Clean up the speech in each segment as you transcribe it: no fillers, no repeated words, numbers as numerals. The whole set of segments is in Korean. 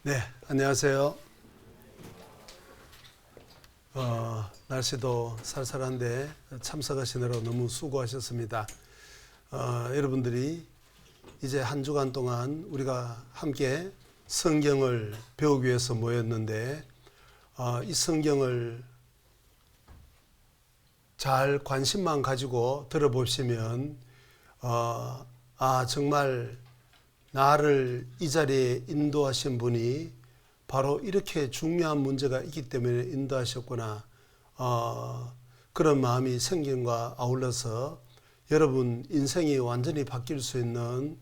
네, 안녕하세요. 날씨도 쌀쌀한데 참석하시느라 너무 수고하셨습니다. 여러분들이 이제 한 주간 동안 우리가 함께 성경을 배우기 위해서 모였는데 이 성경을 잘 관심만 가지고 들어보시면 정말 나를 이 자리에 인도하신 분이 바로 이렇게 중요한 문제가 있기 때문에 인도하셨구나. 그런 마음이 생김과 아울러서 여러분 인생이 완전히 바뀔 수 있는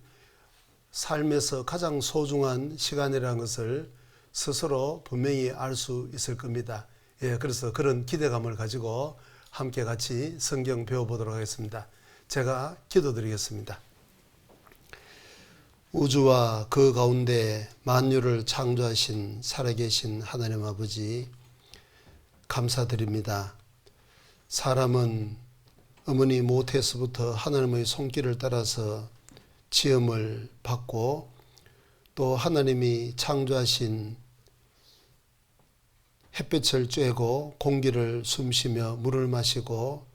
삶에서 가장 소중한 시간이라는 것을 스스로 분명히 알 수 있을 겁니다. 그래서 그런 기대감을 가지고 함께 같이 성경 배워보도록 하겠습니다. 제가 기도드리겠습니다. 우주와 그 가운데 만유를 창조하신 살아계신 하나님 아버지, 감사드립니다. 사람은 어머니 모태에서부터 하나님의 손길을 따라서 지음을 받고 또 하나님이 창조하신 햇볕을 쬐고 공기를 숨쉬며 물을 마시고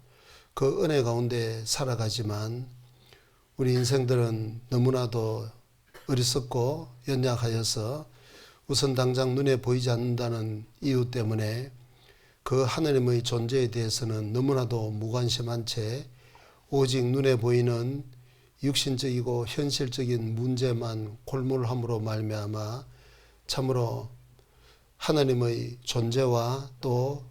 그 은혜 가운데 살아가지만 우리 인생들은 너무나도 어리석고 연약하여서 우선 당장 눈에 보이지 않는다는 이유 때문에 그 하나님의 존재에 대해서는 너무나도 무관심한 채 오직 눈에 보이는 육신적이고 현실적인 문제만 골몰함으로 말미암아 참으로 하나님의 존재와 또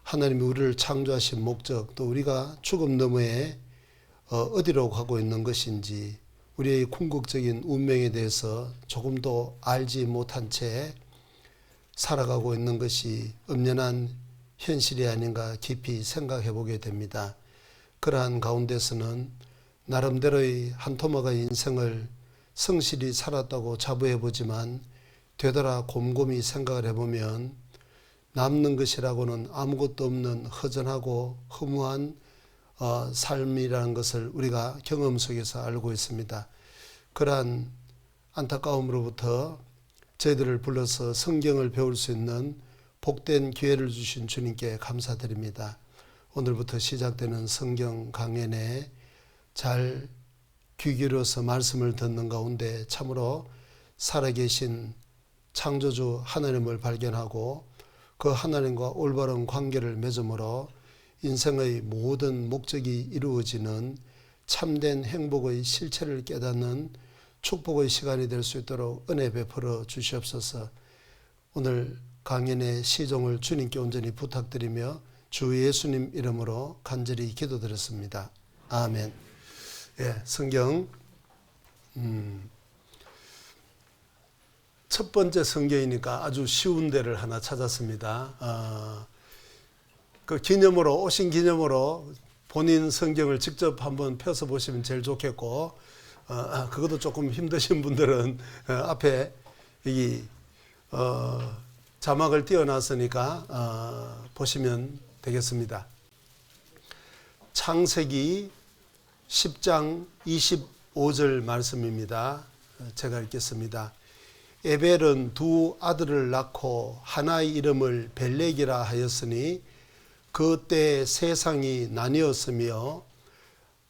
하나님이 우리를 창조하신 목적, 또 우리가 죽음 너머에 어디로 가고 있는 것인지 우리의 궁극적인 운명에 대해서 조금도 알지 못한 채 살아가고 있는 것이 엄연한 현실이 아닌가 깊이 생각해 보게 됩니다. 그러한 가운데서는 나름대로의 한 토막의 인생을 성실히 살았다고 자부해 보지만 되돌아 곰곰이 생각을 해보면 남는 것이라고는 아무것도 없는 허전하고 허무한 삶이라는 것을 우리가 경험 속에서 알고 있습니다. 그러한 안타까움으로부터 저희들을 불러서 성경을 배울 수 있는 복된 기회를 주신 주님께 감사드립니다. 오늘부터 시작되는 성경 강연에 잘 귀 기울여서 말씀을 듣는 가운데 참으로 살아계신 창조주 하나님을 발견하고 그 하나님과 올바른 관계를 맺음으로 인생의 모든 목적이 이루어지는 참된 행복의 실체를 깨닫는 축복의 시간이 될 수 있도록 은혜 베풀어 주시옵소서. 오늘 강연의 시종을 주님께 온전히 부탁드리며 주 예수님 이름으로 간절히 기도드렸습니다. 아멘. 성경 첫 번째 성경이니까 아주 쉬운 데를 하나 찾았습니다. 그 기념으로 오신 기념으로 본인 성경을 직접 한번 펴서 보시면 제일 좋겠고 그것도 조금 힘드신 분들은 앞에 여기 자막을 띄워놨으니까 보시면 되겠습니다. 창세기 10장 25절 말씀입니다. 제가 읽겠습니다. 에벨은 두 아들을 낳고 하나의 이름을 벨렉이라 하였으니 그때 세상이 나뉘었으며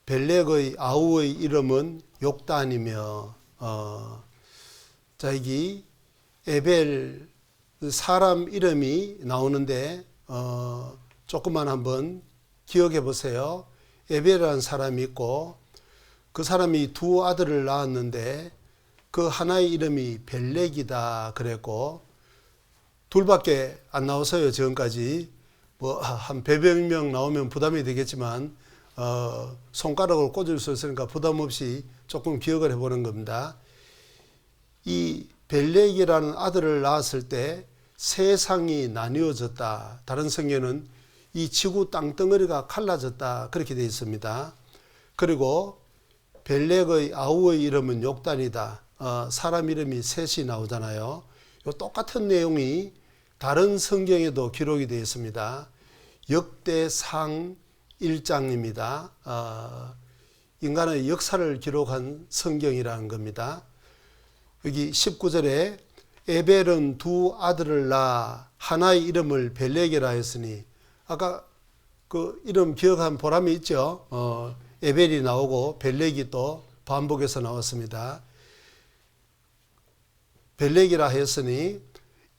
벨렉의 아우의 이름은 욕단이며 여기 에벨 사람 이름이 나오는데 조금만 한번 기억해 보세요. 에벨이라는 사람이 있고 그 사람이 두 아들을 낳았는데 그 하나의 이름이 벨렉이다 그랬고 둘밖에 안 나와서요. 지금까지 한 100명 나오면 부담이 되겠지만 손가락으로 꽂을 수 있으니까 부담 없이 조금 기억을 해보는 겁니다. 이 벨렉이라는 아들을 낳았을 때 세상이 나뉘어졌다. 다른 성경에는 이 지구 땅덩어리가 갈라졌다. 그렇게 되어 있습니다. 그리고 벨렉의 아우의 이름은 욕단이다. 사람 이름이 셋이 나오잖아요. 이 똑같은 내용이 다른 성경에도 기록이 되어 있습니다. 역대상 1장입니다. 인간의 역사를 기록한 성경이라는 겁니다. 여기 19절에 에벨은 두 아들을 낳아 하나의 이름을 벨렉이라 했으니, 아까 그 이름 기억한 보람이 있죠. 에벨이 나오고 벨렉이 또 반복해서 나왔습니다. 벨렉이라 했으니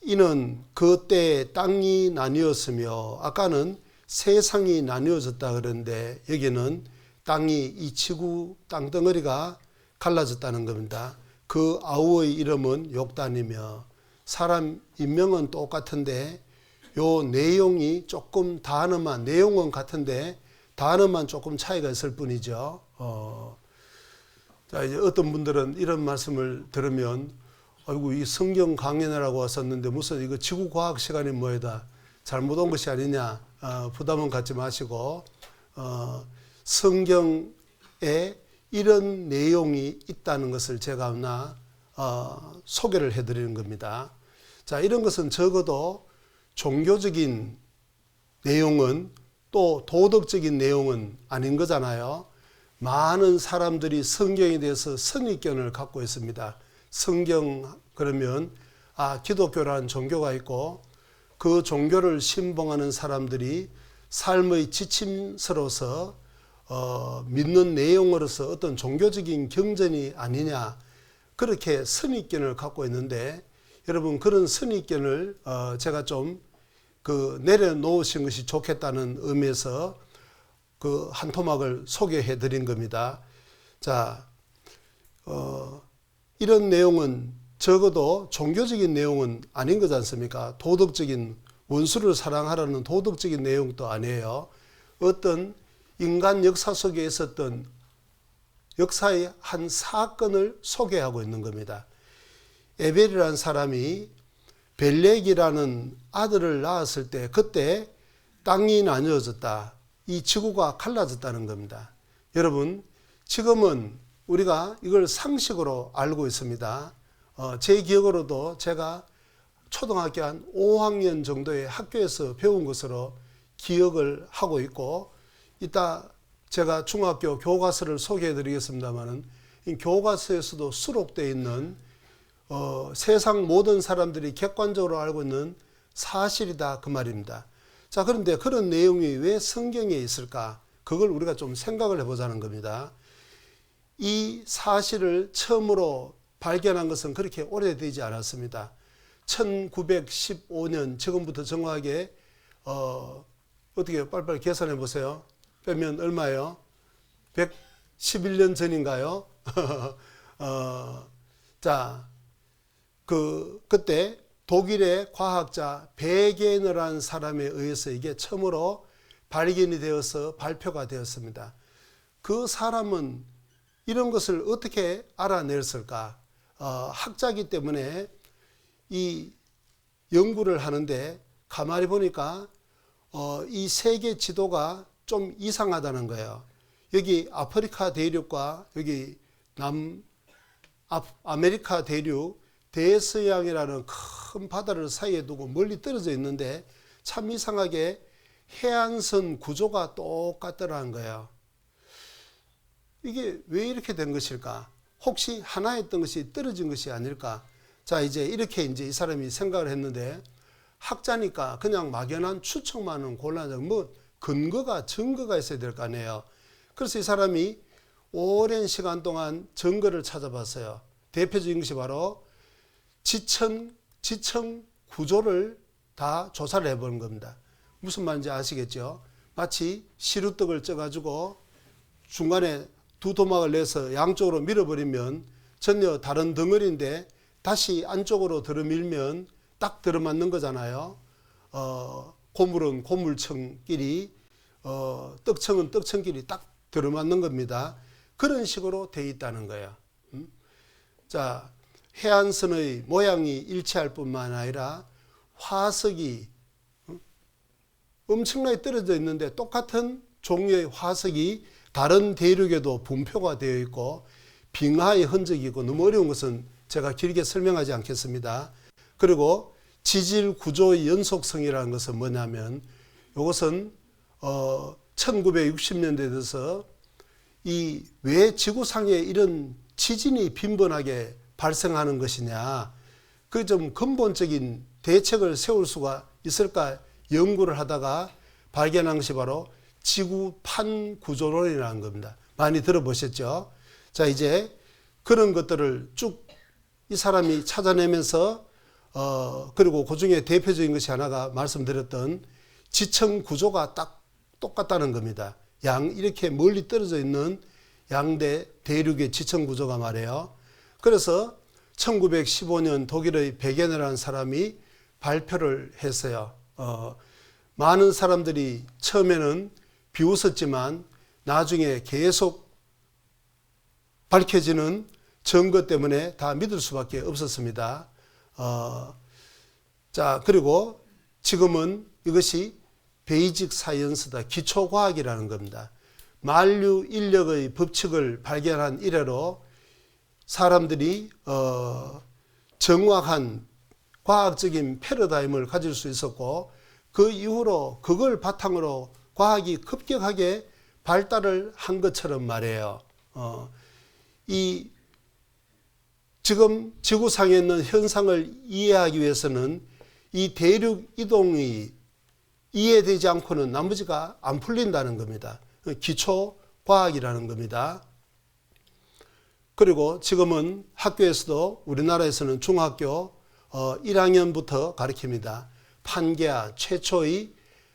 이는 그때 땅이 나뉘었으며, 아까는 세상이 나뉘어졌다 그러는데 여기는 땅이 이 지구 땅덩어리가 갈라졌다는 겁니다. 그 아우의 이름은 욕단이며, 사람 인명은 똑같은데 요 내용이 조금 단어만, 내용은 같은데 단어만 조금 차이가 있을 뿐이죠. 자, 이제 어떤 분들은 이런 말씀을 들으면, 아이고, 이 성경 강연이라고 왔었는데 무슨 이거 지구과학 시간이 뭐이다, 잘못 온 것이 아니냐, 부담은 갖지 마시고, 성경에 이런 내용이 있다는 것을 제가 하나 소개를 해드리는 겁니다. 자, 이런 것은 적어도 종교적인 내용은, 또 도덕적인 내용은 아닌 거잖아요. 많은 사람들이 성경에 대해서 선입견을 갖고 있습니다. 성경 그러면 기독교라는 종교가 있고, 그 종교를 신봉하는 사람들이 삶의 지침서로서 믿는 내용으로서 어떤 종교적인 경전이 아니냐, 그렇게 선입견을 갖고 있는데, 여러분 그런 선입견을 제가 좀 내려놓으신 것이 좋겠다는 의미에서 그 한 토막을 소개해 드린 겁니다. 자, 이런 내용은 적어도 종교적인 내용은 아닌 거지 않습니까? 도덕적인, 원수를 사랑하라는 도덕적인 내용도 아니에요. 어떤 인간 역사 속에 있었던 역사의 한 사건을 소개하고 있는 겁니다. 에벨이라는 사람이 벨렉이라는 아들을 낳았을 때, 그때 땅이 나뉘어졌다, 이 지구가 갈라졌다는 겁니다. 여러분, 지금은 우리가 이걸 상식으로 알고 있습니다. 제 기억으로도 제가 초등학교 한 5학년 정도의 학교에서 배운 것으로 기억을 하고 있고, 이따 제가 중학교 교과서를 소개해 드리겠습니다만, 이 교과서에서도 수록되어 있는 세상 모든 사람들이 객관적으로 알고 있는 사실이다, 그 말입니다. 자, 그런데 그런 내용이 왜 성경에 있을까? 그걸 우리가 좀 생각을 해보자는 겁니다. 이 사실을 처음으로 발견한 것은 그렇게 오래되지 않았습니다. 1915년, 지금부터 정확하게 어떻게 빨리빨리 계산해 보세요. 빼면 얼마예요? 111년 전인가요? 자, 그때 독일의 과학자 베게너라는 사람에 의해서 이게 처음으로 발견이 되어서 발표가 되었습니다. 그 사람은 이런 것을 어떻게 알아냈을까? 학자이기 때문에 이 연구를 하는데, 가만히 보니까 이 세계 지도가 좀 이상하다는 거예요. 여기 아프리카 대륙과 여기 아메리카 대륙, 대서양이라는 큰 바다를 사이에 두고 멀리 떨어져 있는데, 참 이상하게 해안선 구조가 똑같더라는 거예요. 이게 왜 이렇게 된 것일까? 혹시 하나였던 것이 떨어진 것이 아닐까? 자, 이제 이렇게 이 사람이 생각을 했는데, 학자니까 그냥 막연한 추측만은 곤란하죠. 뭐 증거가 있어야 될 거 아니에요. 그래서 이 사람이 오랜 시간 동안 증거를 찾아봤어요. 대표적인 것이 바로 지층 구조를 다 조사를 해보는 겁니다. 무슨 말인지 아시겠죠? 마치 시루떡을 쪄가지고 중간에 두 토막을 내서 양쪽으로 밀어버리면 전혀 다른 덩어리인데, 다시 안쪽으로 들어밀면 딱 들어맞는 거잖아요. 고물은 고물층끼리, 떡층은 떡층끼리 딱 들어맞는 겁니다. 그런 식으로 돼 있다는 거예요. 자, 해안선의 모양이 일치할 뿐만 아니라 화석이 엄청나게 떨어져 있는데, 똑같은 종류의 화석이 다른 대륙에도 분포가 되어 있고, 빙하의 흔적이 있고, 너무 어려운 것은 제가 길게 설명하지 않겠습니다. 그리고 지질 구조의 연속성이라는 것은 뭐냐면, 이것은 1960년대에 들어서 왜 지구상에 이런 지진이 빈번하게 발생하는 것이냐, 그 좀 근본적인 대책을 세울 수가 있을까 연구를 하다가 발견한 것이 바로 지구판 구조론이라는 겁니다. 많이 들어보셨죠? 자, 이제 그런 것들을 쭉 이 사람이 찾아내면서 그리고 그 중에 대표적인 것이 하나가 말씀드렸던 지층 구조가 딱 똑같다는 겁니다. 이렇게 멀리 떨어져 있는 양대 대륙의 지층 구조가 말이에요. 그래서 1915년 독일의 베게너라는 사람이 발표를 했어요. 많은 사람들이 처음에는 비웃었지만 나중에 계속 밝혀지는 증거 때문에 다 믿을 수밖에 없었습니다. 자, 그리고 지금은 이것이 베이직 사이언스다. 기초과학이라는 겁니다. 만류 인력의 법칙을 발견한 이래로 사람들이 정확한 과학적인 패러다임을 가질 수 있었고 그 이후로 그걸 바탕으로 과학이 급격하게 발달을 한 것처럼 말이에요. 이 지금 지구상에 있는 현상을 이해하기 위해서는 이 대륙 이동이 이해되지 않고는 나머지가 안 풀린다는 겁니다. 기초 과학이라는 겁니다. 그리고 지금은 학교에서도 우리나라에서는 중학교 1학년부터 가르칩니다. 판게아, 최초의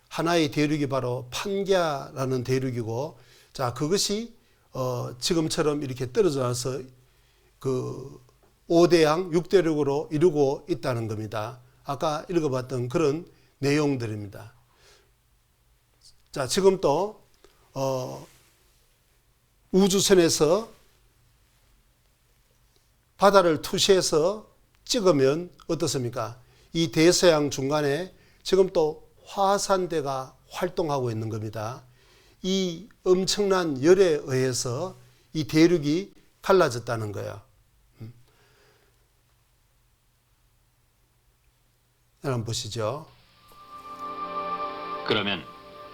하나의 대륙이 바로 판게아라는 대륙이고, 자, 그것이 지금처럼 이렇게 떨어져 나서 그 5대양 6대륙으로 이루고 있다는 겁니다. 아까 읽어봤던 그런 내용들입니다. 자, 지금 또 우주선에서 바다를 투시해서 찍으면 어떻습니까? 이 대서양 중간에 지금 또 화산대가 활동하고 있는 겁니다. 이 엄청난 열에 의해서 이 대륙이 갈라졌다는 거예요. 한번 보시죠. 그러면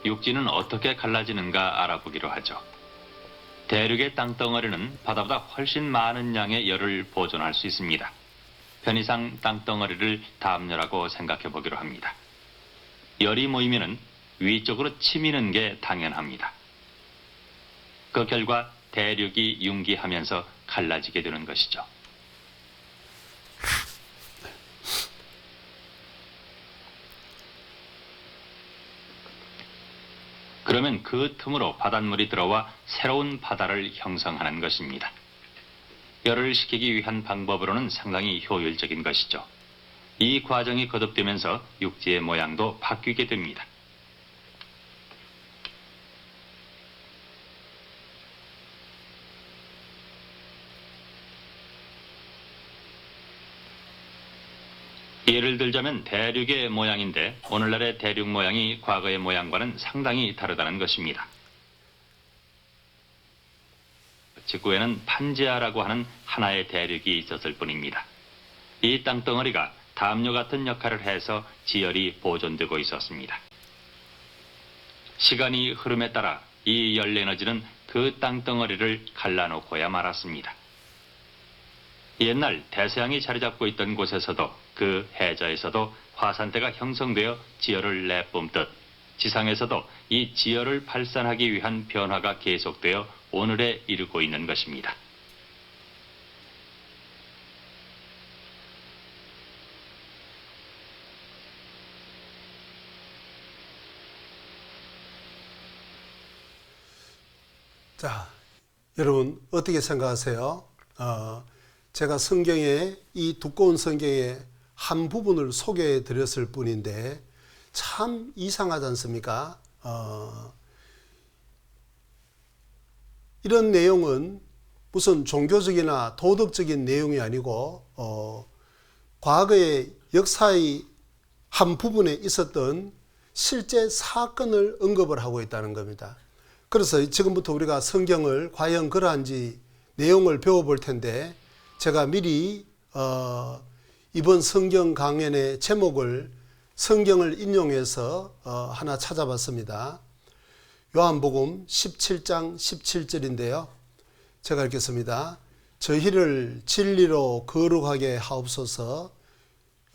육지는 어떻게 갈라지는가 알아보기로 하죠. 대륙의 땅덩어리는 바다보다 훨씬 많은 양의 열을 보존할 수 있습니다. 편의상 땅덩어리를 담열하고 생각해 보기로 합니다. 열이 모이면은 위쪽으로 치미는 게 당연합니다. 그 결과 대륙이 융기하면서 갈라지게 되는 것이죠. 그러면 그 틈으로 바닷물이 들어와 새로운 바다를 형성하는 것입니다. 열을 식히기 위한 방법으로는 상당히 효율적인 것이죠. 이 과정이 거듭되면서 육지의 모양도 바뀌게 됩니다. 예를 들자면 대륙의 모양인데 오늘날의 대륙 모양이 과거의 모양과는 상당히 다르다는 것입니다. 지구에는 판지아라고 하는 하나의 대륙이 있었을 뿐입니다. 이 땅덩어리가 담요 같은 역할을 해서 지열이 보존되고 있었습니다. 시간이 흐름에 따라 이 열 에너지는 그 땅덩어리를 갈라놓고야 말았습니다. 옛날 대서양이 자리 잡고 있던 곳에서도 그 해저에서도 화산대가 형성되어 지열을 내뿜듯 지상에서도 이 지열을 발산하기 위한 변화가 계속되어 오늘에 이르고 있는 것입니다. 자, 여러분 어떻게 생각하세요? 제가 성경에 이 두꺼운 성경의 한 부분을 소개해 드렸을 뿐인데 참 이상하지 않습니까? 이런 내용은 무슨 종교적이나 도덕적인 내용이 아니고 과거의 역사의 한 부분에 있었던 실제 사건을 언급을 하고 있다는 겁니다. 그래서 지금부터 우리가 성경을 과연 그러한지 내용을 배워볼 텐데 제가 미리 이번 성경 강연의 제목을 성경을 인용해서 하나 찾아봤습니다. 요한복음 17장 17절인데요. 제가 읽겠습니다. 저희를 진리로 거룩하게 하옵소서.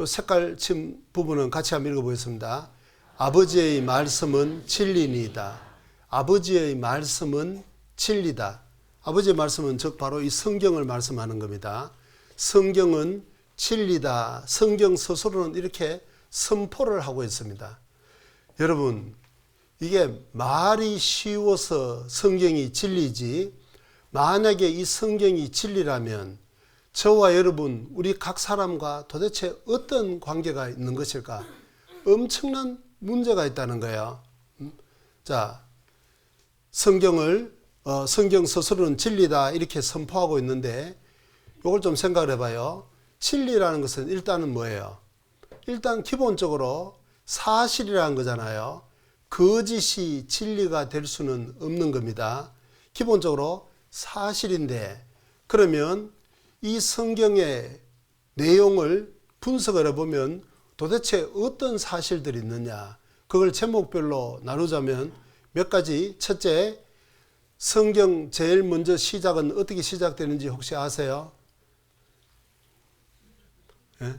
요 색깔 친 부분은 같이 한번 읽어보겠습니다. 아버지의 말씀은 진리니이다. 아버지의 말씀은 진리다. 아버지의 말씀은 즉 바로 이 성경을 말씀하는 겁니다. 성경은 진리다. 성경 스스로는 이렇게 선포를 하고 있습니다. 여러분, 이게 말이 쉬워서 성경이 진리지, 만약에 이 성경이 진리라면 저와 여러분, 우리 각 사람과 도대체 어떤 관계가 있는 것일까? 엄청난 문제가 있다는 거예요. 자, 성경 스스로는 진리다 이렇게 선포하고 있는데 이걸 좀 생각을 해봐요. 진리라는 것은 일단은 뭐예요? 일단 기본적으로 사실이라는 거잖아요. 거짓이 진리가 될 수는 없는 겁니다. 기본적으로 사실인데, 그러면 이 성경의 내용을 분석을 해보면 도대체 어떤 사실들이 있느냐, 그걸 제목별로 나누자면 몇 가지. 첫째, 성경 제일 먼저 시작은 어떻게 시작되는지 혹시 아세요? 예?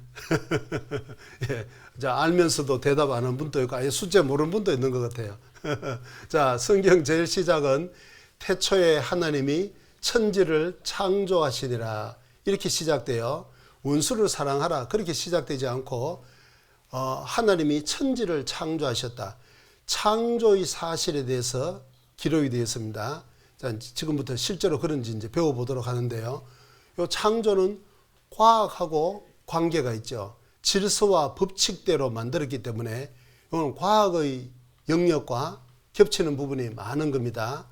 예. 자, 알면서도 대답 안 하는 분도 있고 아예 숫자 모르는 분도 있는 것 같아요. 자, 성경 제일 시작은 태초에 하나님이 천지를 창조하시니라 이렇게 시작돼요. 원수를 사랑하라 그렇게 시작되지 않고 하나님이 천지를 창조하셨다. 창조의 사실에 대해서 기록이 되어 있습니다. 자, 지금부터 실제로 그런지 이제 배워보도록 하는데요. 이 창조는 과학하고 관계가 있죠. 질서와 법칙대로 만들었기 때문에 이건 과학의 영역과 겹치는 부분이 많은 겁니다.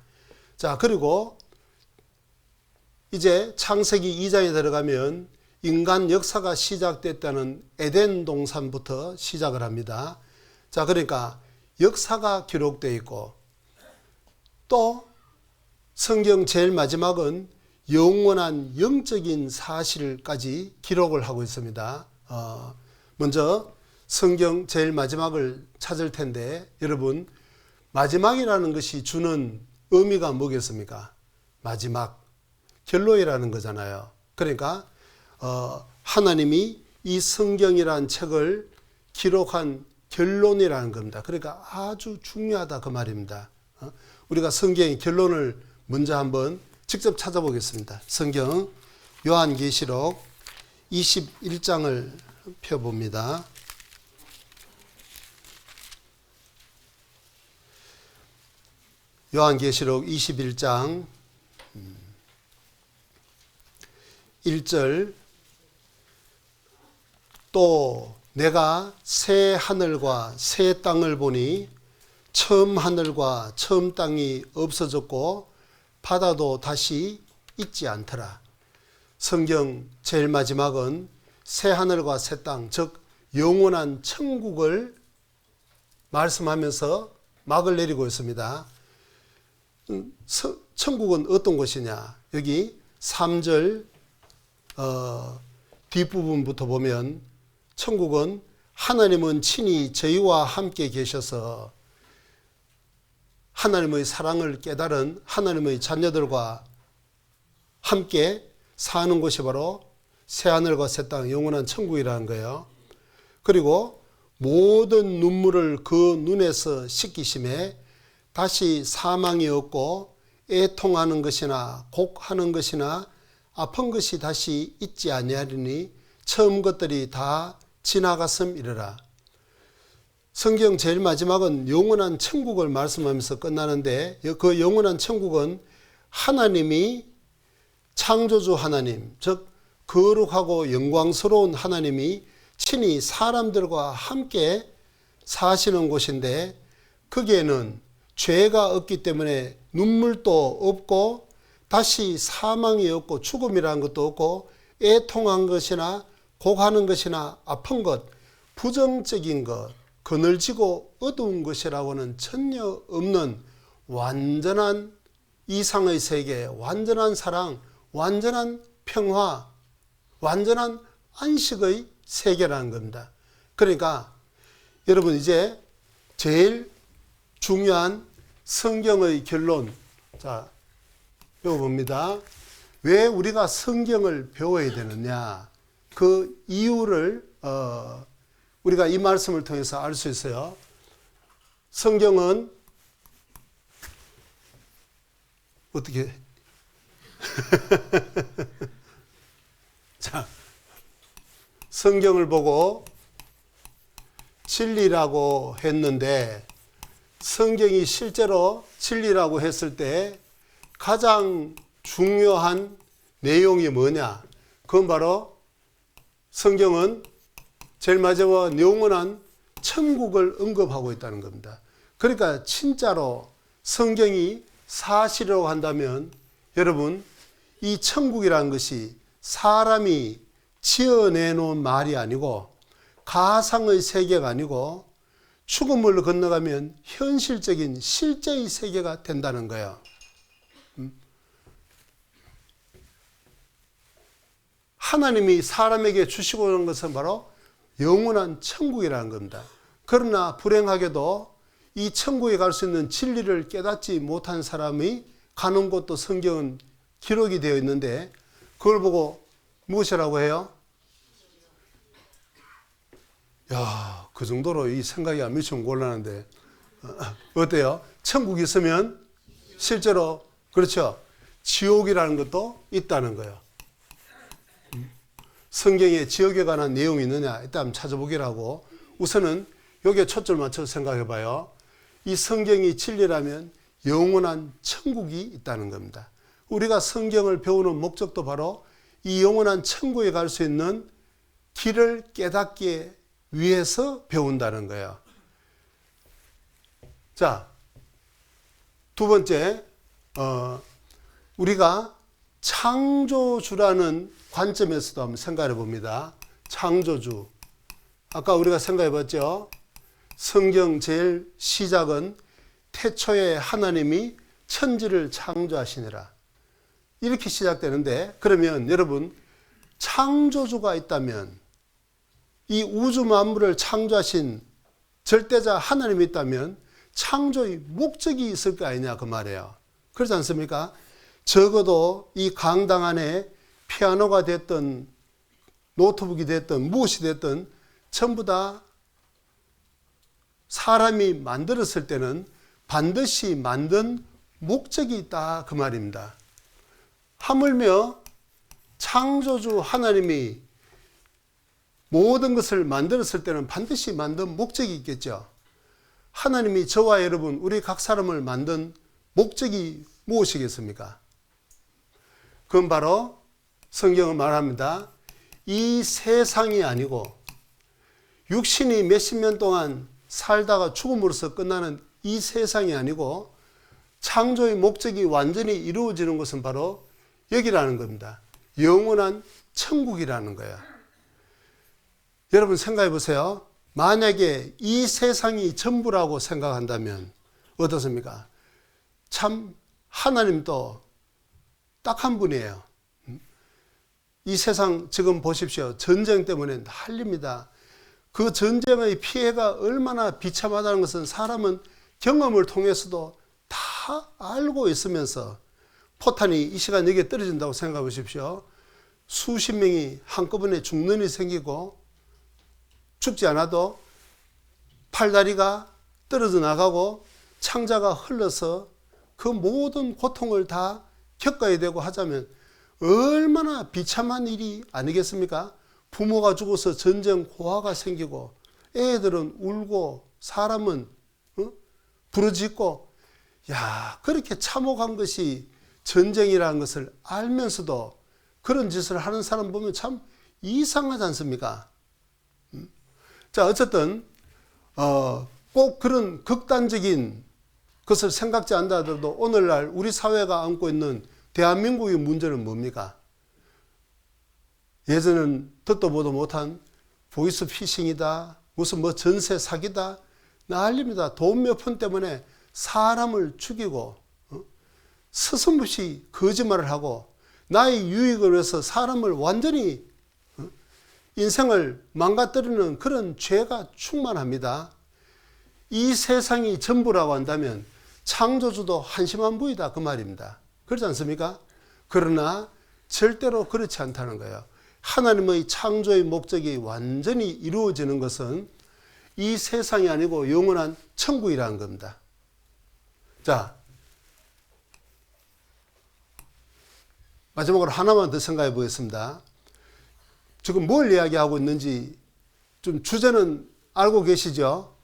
자, 그리고 이제 창세기 2장에 들어가면 인간 역사가 시작됐다는 에덴 동산부터 시작을 합니다. 자, 그러니까 역사가 기록되어 있고 또 성경 제일 마지막은 영원한 영적인 사실까지 기록을 하고 있습니다. 먼저 성경 제일 마지막을 찾을 텐데 여러분, 마지막이라는 것이 주는 의미가 뭐겠습니까? 마지막, 결론이라는 거잖아요. 그러니까 하나님이 이 성경이라는 책을 기록한 결론이라는 겁니다. 그러니까 아주 중요하다 그 말입니다. 우리가 성경의 결론을 먼저 한번 직접 찾아보겠습니다. 성경 요한계시록 21장을 펴봅니다. 요한계시록 21장 1절, 또 내가 새 하늘과 새 땅을 보니 처음 하늘과 처음 땅이 없어졌고 바다도 다시 있지 않더라. 성경 제일 마지막은 새 하늘과 새 땅, 즉 영원한 천국을 말씀하면서 막을 내리고 있습니다. 천국은 어떤 곳이냐? 여기 3절 뒷부분부터 보면 천국은 하나님은 친히 저희와 함께 계셔서 하나님의 사랑을 깨달은 하나님의 자녀들과 함께 사는 곳이 바로 새하늘과 새 땅, 영원한 천국이라는 거예요. 그리고 모든 눈물을 그 눈에서 씻기심에 다시 사망이 없고 애통하는 것이나 곡하는 것이나 아픈 것이 다시 있지 아니하리니 처음 것들이 다 지나갔음이러라. 성경 제일 마지막은 영원한 천국을 말씀하면서 끝나는데 그 영원한 천국은 하나님이 창조주 하나님, 즉 거룩하고 영광스러운 하나님이 친히 사람들과 함께 사시는 곳인데 거기에는 죄가 없기 때문에 눈물도 없고 다시 사망이 없고 죽음이라는 것도 없고 애통한 것이나 곡하는 것이나 아픈 것, 부정적인 것, 그늘지고 어두운 것이라고는 전혀 없는 완전한 이상의 세계, 완전한 사랑, 완전한 평화, 완전한 안식의 세계라는 겁니다. 그러니까 여러분 이제 제일 중요한 성경의 결론, 자 배워봅니다. 왜 우리가 성경을 배워야 되느냐? 그 이유를 우리가 이 말씀을 통해서 알 수 있어요. 성경은 어떻게 자, 성경을 보고 진리라고 했는데 성경이 실제로 진리라고 했을 때 가장 중요한 내용이 뭐냐? 그건 바로 성경은 제일 마지막 영원한 천국을 언급하고 있다는 겁니다. 그러니까 진짜로 성경이 사실이라고 한다면 여러분, 이 천국이라는 것이 사람이 지어내놓은 말이 아니고 가상의 세계가 아니고 죽음을 건너가면 현실적인 실제의 세계가 된다는 거예요. 하나님이 사람에게 주시고 오는 것은 바로 영원한 천국이라는 겁니다. 그러나 불행하게도 이 천국에 갈 수 있는 진리를 깨닫지 못한 사람이 가는 곳도 성경은 기록이 되어 있는데 그걸 보고 무엇이라고 해요? 야, 그 정도로 이 생각이 안 미치면 곤란한데 어때요? 천국이 있으면 실제로 그렇죠. 지옥이라는 것도 있다는 거예요. 성경에 지옥에 관한 내용이 있느냐 일단 한번 찾아보기로 하고 우선은 여기에 초점을 맞춰서 생각해 봐요. 이 성경이 진리라면 영원한 천국이 있다는 겁니다. 우리가 성경을 배우는 목적도 바로 이 영원한 천국에 갈 수 있는 길을 깨닫기 위해서 배운다는 거예요. 자, 두 번째, 우리가 창조주라는 관점에서도 한번 생각해 봅니다. 창조주. 아까 우리가 생각해 봤죠? 성경 제일 시작은 태초에 하나님이 천지를 창조하시니라. 이렇게 시작되는데 그러면 여러분 창조주가 있다면 이 우주 만물을 창조하신 절대자 하나님이 있다면 창조의 목적이 있을 거 아니냐 그 말이에요. 그렇지 않습니까? 적어도 이 강당 안에 피아노가 됐든 노트북이 됐든 무엇이 됐든 전부 다 사람이 만들었을 때는 반드시 만든 목적이 있다 그 말입니다. 하물며 창조주 하나님이 모든 것을 만들었을 때는 반드시 만든 목적이 있겠죠. 하나님이 저와 여러분 우리 각 사람을 만든 목적이 무엇이겠습니까? 그건 바로 성경은 말합니다. 이 세상이 아니고 육신이 몇십 년 동안 살다가 죽음으로써 끝나는 이 세상이 아니고 창조의 목적이 완전히 이루어지는 것은 바로 여기라는 겁니다. 영원한 천국이라는 거예요. 여러분 생각해 보세요. 만약에 이 세상이 전부라고 생각한다면 어떻습니까? 참 하나님도 딱 한 분이에요. 이 세상 지금 보십시오. 전쟁 때문에 난립니다. 그 전쟁의 피해가 얼마나 비참하다는 것은 사람은 경험을 통해서도 다 알고 있으면서 포탄이 이 시간 여기에 떨어진다고 생각해 보십시오. 수십 명이 한꺼번에 죽는 일이 생기고 죽지 않아도 팔다리가 떨어져 나가고 창자가 흘러서 그 모든 고통을 다 겪어야 되고 하자면 얼마나 비참한 일이 아니겠습니까? 부모가 죽어서 전쟁 고아가 생기고 애들은 울고 사람은 부르짖고 야 그렇게 참혹한 것이 전쟁이라는 것을 알면서도 그런 짓을 하는 사람 보면 참 이상하지 않습니까? 자 어쨌든 꼭 그런 극단적인 것을 생각지 않다 하더라도 오늘날 우리 사회가 안고 있는 대한민국의 문제는 뭡니까? 예전은 듣도 보도 못한 보이스 피싱이다 무슨 뭐 전세 사기다 난립니다. 돈 몇 푼 때문에 사람을 죽이고 서슴없이 거짓말을 하고 나의 유익을 위해서 사람을 완전히 인생을 망가뜨리는 그런 죄가 충만합니다. 이 세상이 전부라고 한다면 창조주도 한심한 부이다 그 말입니다. 그렇지 않습니까? 그러나 절대로 그렇지 않다는 거예요. 하나님의 창조의 목적이 완전히 이루어지는 것은 이 세상이 아니고 영원한 천국이라는 겁니다. 자, 마지막으로 하나만 더 생각해 보겠습니다. 지금 뭘 이야기하고 있는지 좀 주제는 알고 계시죠?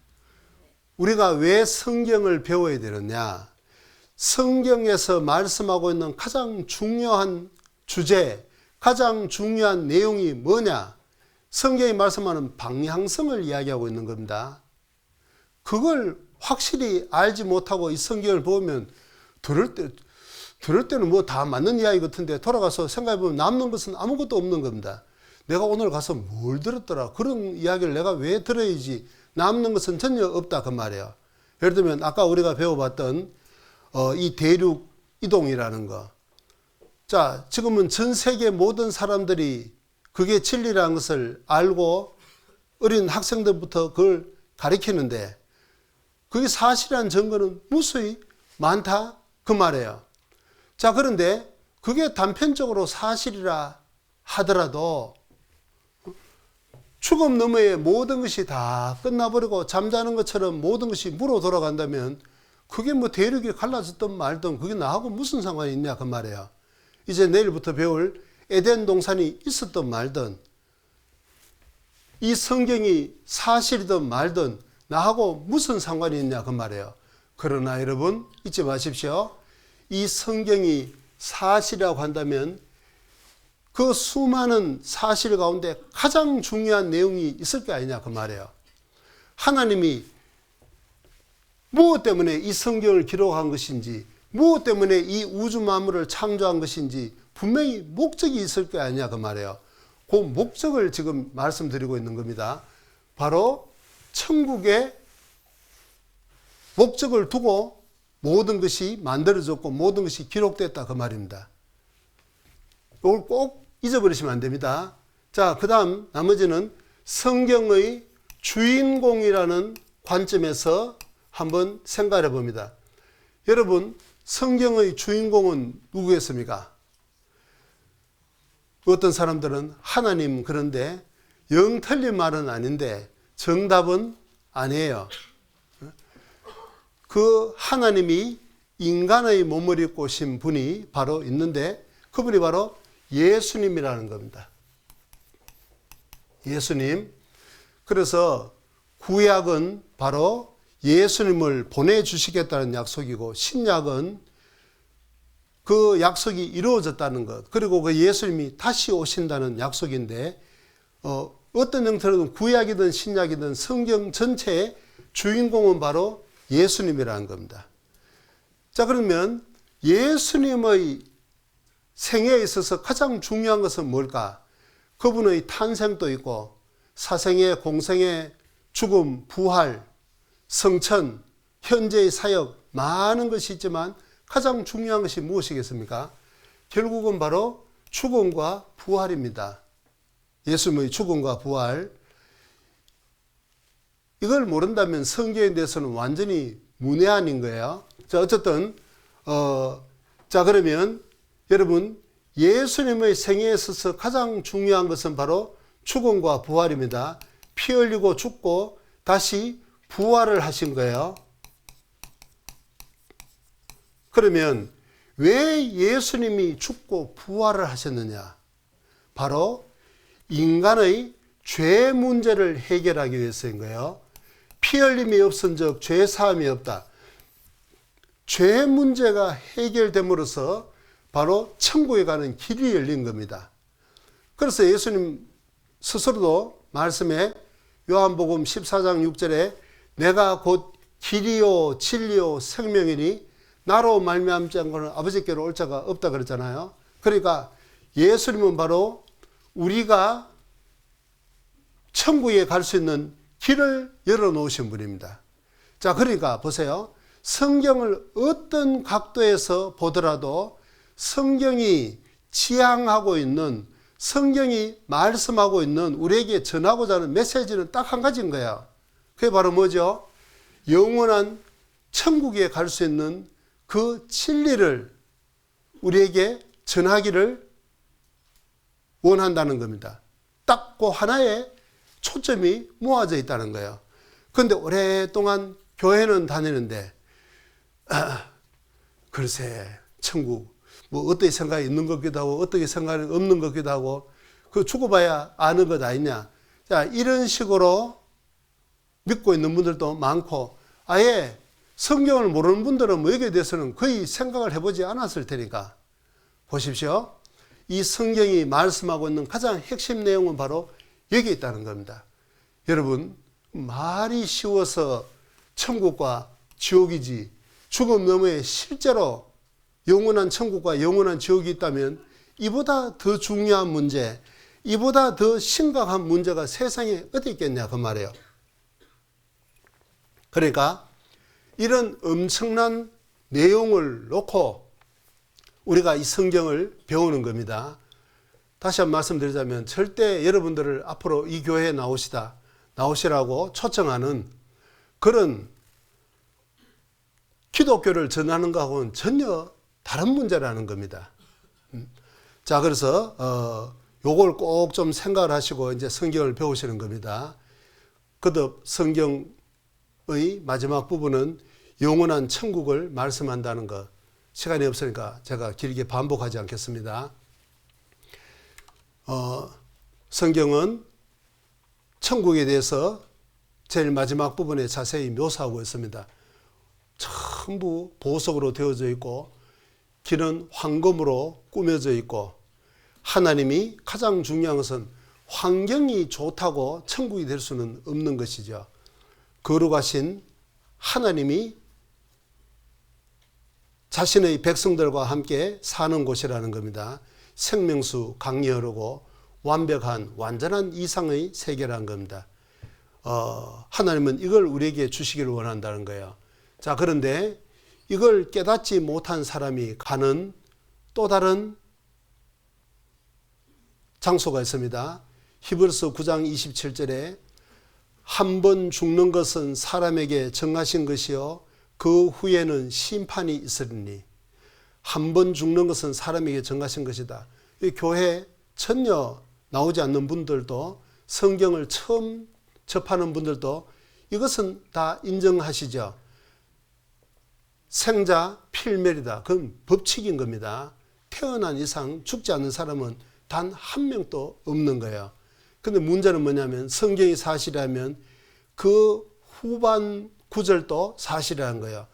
우리가 왜 성경을 배워야 되느냐? 성경에서 말씀하고 있는 가장 중요한 주제, 가장 중요한 내용이 뭐냐? 성경이 말씀하는 방향성을 이야기하고 있는 겁니다. 그걸 확실히 알지 못하고 이 성경을 보면 들을 때는 뭐 다 맞는 이야기 같은데 돌아가서 생각해 보면 남는 것은 아무것도 없는 겁니다. 내가 오늘 가서 뭘 들었더라? 그런 이야기를 내가 왜 들어야지? 남는 것은 전혀 없다 그 말이에요. 예를 들면 아까 우리가 배워봤던 이 대륙 이동이라는 거. 자, 지금은 전 세계 모든 사람들이 그게 진리라는 것을 알고 어린 학생들부터 그걸 가르치는데 그게 사실이라는 증거는 무수히 많다 그 말이에요. 자, 그런데 그게 단편적으로 사실이라 하더라도 죽음 너머에 모든 것이 다 끝나버리고 잠자는 것처럼 모든 것이 무로 돌아간다면 그게 뭐 대륙이 갈라졌든 말든 그게 나하고 무슨 상관이 있냐 그 말이에요. 이제 내일부터 배울 에덴 동산이 있었든 말든 이 성경이 사실이든 말든 나하고 무슨 상관이 있냐 그 말이에요. 그러나 여러분 잊지 마십시오. 이 성경이 사실이라고 한다면 그 수많은 사실 가운데 가장 중요한 내용이 있을 게 아니냐 그 말이에요. 하나님이 무엇 때문에 이 성경을 기록한 것인지, 무엇 때문에 이 우주 만물을 창조한 것인지 분명히 목적이 있을 게 아니냐 그 말이에요. 그 목적을 지금 말씀드리고 있는 겁니다. 바로 천국의 목적을 두고 모든 것이 만들어졌고 모든 것이 기록됐다 그 말입니다. 이걸 꼭 잊어버리시면 안 됩니다. 자, 그 다음 나머지는 성경의 주인공이라는 관점에서 한번 생각해 봅니다. 여러분, 성경의 주인공은 누구였습니까? 어떤 사람들은 하나님 그런데 영 틀린 말은 아닌데 정답은 아니에요. 그 하나님이 인간의 몸을 입고 오신 분이 바로 있는데 그분이 바로 예수님이라는 겁니다. 예수님. 그래서 구약은 바로 예수님을 보내주시겠다는 약속이고 신약은 그 약속이 이루어졌다는 것 그리고 그 예수님이 다시 오신다는 약속인데 어떤 형태로든 구약이든 신약이든 성경 전체의 주인공은 바로 예수님이라는 겁니다. 자, 그러면 예수님의 생애에 있어서 가장 중요한 것은 뭘까? 그분의 탄생도 있고 사생애, 공생애, 죽음, 부활, 성천, 현재의 사역 많은 것이 있지만 가장 중요한 것이 무엇이겠습니까? 결국은 바로 죽음과 부활입니다. 예수님의 죽음과 부활. 이걸 모른다면 성경에 대해서는 완전히 문외한인 거예요. 자, 어쨌든 자, 그러면 여러분 예수님의 생애에 있어서 가장 중요한 것은 바로 죽음과 부활입니다. 피 흘리고 죽고 다시 부활을 하신 거예요. 그러면 왜 예수님이 죽고 부활을 하셨느냐? 바로 인간의 죄 문제를 해결하기 위해서인 거예요. 피 흘림이 없은 즉 죄 사함이 없다. 죄 문제가 해결됨으로써 바로 천국에 가는 길이 열린 겁니다. 그래서 예수님 스스로도 말씀에 요한복음 14장 6절에 내가 곧 길이요 진리요 생명이니 나로 말미암지 않고는 아버지께로 올 자가 없다 그랬잖아요. 그러니까 예수님은 바로 우리가 천국에 갈 수 있는 길을 열어놓으신 분입니다. 자, 그러니까 보세요. 성경을 어떤 각도에서 보더라도 성경이 지향하고 있는 성경이 말씀하고 있는 우리에게 전하고자 하는 메시지는 딱 한 가지인 거예요. 그게 바로 뭐죠? 영원한 천국에 갈 수 있는 그 진리를 우리에게 전하기를 원한다는 겁니다. 딱 그 하나에 초점이 모아져 있다는 거예요. 그런데 오랫동안 교회는 다니는데 글쎄 천국 뭐 어떻게 생각이 있는 것 같기도 하고 어떻게 생각이 없는 것 같기도 하고 그 죽어봐야 아는 것 아니냐. 자, 이런 식으로 믿고 있는 분들도 많고 아예 성경을 모르는 분들은 뭐 여기에 대해서는 거의 생각을 해보지 않았을 테니까 보십시오. 이 성경이 말씀하고 있는 가장 핵심 내용은 바로 여기에 있다는 겁니다. 여러분, 말이 쉬워서 천국과 지옥이지 죽음 너머에 실제로 영원한 천국과 영원한 지옥이 있다면 이보다 더 중요한 문제, 이보다 더 심각한 문제가 세상에 어디 있겠냐 그 말이에요. 그러니까 이런 엄청난 내용을 놓고 우리가 이 성경을 배우는 겁니다. 다시 한번 말씀드리자면 절대 여러분들을 앞으로 이 교회에 나오시라고 초청하는 그런 기독교를 전하는 것하고는 전혀 다른 문제라는 겁니다. 자, 그래서 요걸 꼭 좀 생각을 하시고 이제 성경을 배우시는 겁니다. 거듭 성경의 마지막 부분은 영원한 천국을 말씀한다는 것. 시간이 없으니까 제가 길게 반복하지 않겠습니다. 성경은 천국에 대해서 제일 마지막 부분에 자세히 묘사하고 있습니다. 전부 보석으로 되어져 있고 길은 황금으로 꾸며져 있고 하나님이 가장 중요한 것은 환경이 좋다고 천국이 될 수는 없는 것이죠. 거룩하신 하나님이 자신의 백성들과 함께 사는 곳이라는 겁니다. 생명수 강이 흐르고 완벽한 완전한 이상의 세계라는 겁니다. 하나님은 이걸 우리에게 주시기를 원한다는 거예요. 자, 그런데 이걸 깨닫지 못한 사람이 가는 또 다른 장소가 있습니다. 히브리서 9장 27절에 한 번 죽는 것은 사람에게 정하신 것이요 그 후에는 심판이 있으리니. 한 번 죽는 것은 사람에게 정하신 것이다. 이 교회 전혀 나오지 않는 분들도 성경을 처음 접하는 분들도 이것은 다 인정하시죠. 생자 필멸이다. 그건 법칙인 겁니다. 태어난 이상 죽지 않는 사람은 단 한 명도 없는 거예요. 근데 문제는 뭐냐면 성경이 사실이라면 그 후반 구절도 사실이라는 거예요.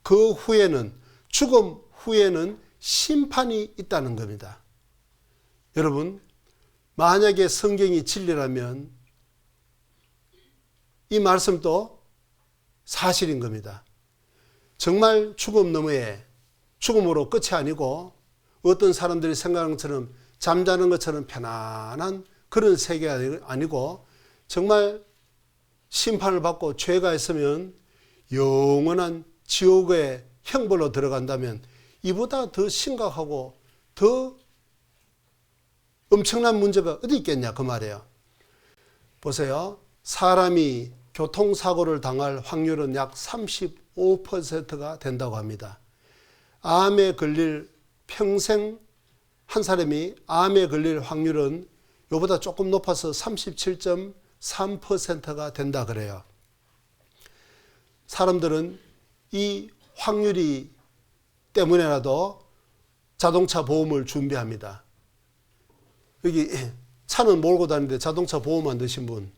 그 후에는 죽음 후에는 심판이 있다는 겁니다. 여러분, 만약에 성경이 진리라면 이 말씀도 사실인 겁니다. 정말 죽음 너머에 죽음으로 끝이 아니고 어떤 사람들이 생각하는 것처럼 잠자는 것처럼 편안한 그런 세계가 아니고 정말 심판을 받고 죄가 있으면 영원한 지옥의 형벌로 들어간다면 이보다 더 심각하고 더 엄청난 문제가 어디 있겠냐 그 말이에요. 보세요. 사람이 교통사고를 당할 확률은 약 35%가 된다고 합니다. 암에 걸릴 평생 한 사람이 암에 걸릴 확률은 이보다 조금 높아서 37.3%가 된다 그래요. 사람들은 이 확률이 때문에라도 자동차 보험을 준비합니다. 여기 차는 몰고 다니는데 자동차 보험 안 드신 분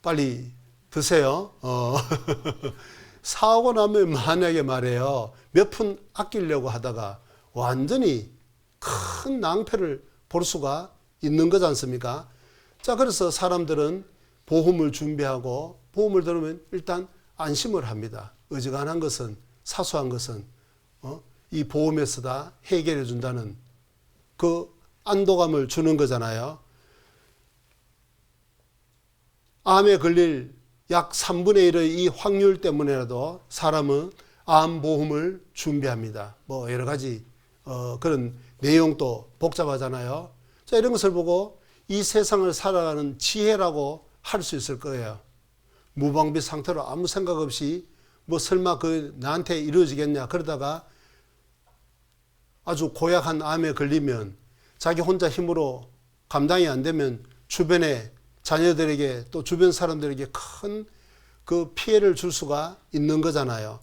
빨리 드세요. 사고 나면 만약에 말이에요. 몇 푼 아끼려고 하다가 완전히 큰 낭패를 볼 수가 있는 거지 않습니까? 자, 그래서 사람들은 보험을 준비하고 보험을 들으면 일단 안심을 합니다. 어지간한 것은 사소한 것은 이 보험에서 다 해결해 준다는 그 안도감을 주는 거잖아요. 암에 걸릴 약 3분의 1의 이 확률 때문에라도 사람은 암보험을 준비합니다. 뭐 여러 가지 그런 내용도 복잡하잖아요. 자, 이런 것을 보고 이 세상을 살아가는 지혜라고 할 수 있을 거예요. 무방비 상태로 아무 생각 없이 뭐 설마 그 나한테 이루어지겠냐 그러다가 아주 고약한 암에 걸리면 자기 혼자 힘으로 감당이 안 되면 주변에 자녀들에게 또 주변 사람들에게 큰 그 피해를 줄 수가 있는 거잖아요.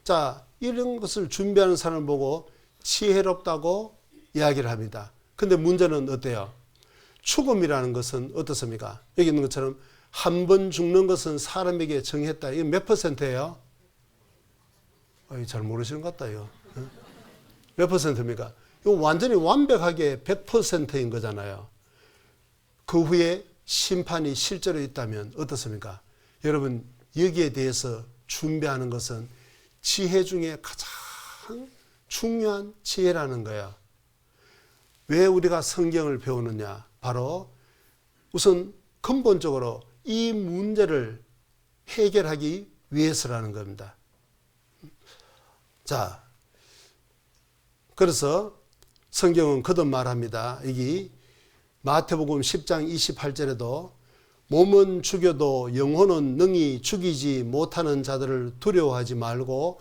자, 이런 것을 준비하는 사람을 보고 지혜롭다고 이야기를 합니다. 근데 문제는 어때요? 죽음이라는 것은 어떻습니까? 여기 있는 것처럼 한 번 죽는 것은 사람에게 정했다. 이게 몇 %예요? 잘 모르시는 것 같다, 이거. 몇 %입니까? 이거 완전히 완벽하게 100%인 거잖아요. 그 후에 심판이 실제로 있다면 어떻습니까? 여러분, 여기에 대해서 준비하는 것은 지혜 중에 가장 중요한 지혜라는 거야. 왜 우리가 성경을 배우느냐? 바로 우선 근본적으로 이 문제를 해결하기 위해서라는 겁니다. 자, 그래서 성경은 거듭 말합니다. 여기 마태복음 10장 28절에도 몸은 죽여도 영혼은 능히 죽이지 못하는 자들을 두려워하지 말고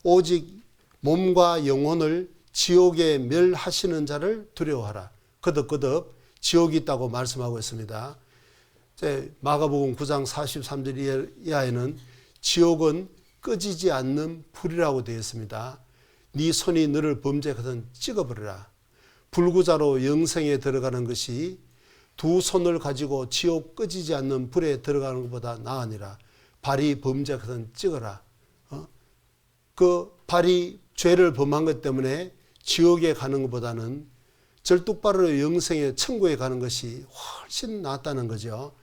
오직 몸과 영혼을 지옥에 멸하시는 자를 두려워하라. 거듭거듭 지옥이 있다고 말씀하고 있습니다. 마가복음 9장 43절 이하에는 지옥은 꺼지지 않는 불이라고 되어 있습니다. 네 손이 너를 범죄하거든 찍어버리라. 불구자로 영생에 들어가는 것이 두 손을 가지고 지옥 꺼지지 않는 불에 들어가는 것보다 나으니라. 발이 범죄하거든 찍어라. 그 발이 죄를 범한 것 때문에 지옥에 가는 것보다는 절뚝바로 영생의 천국에 가는 것이 훨씬 낫다는 거죠.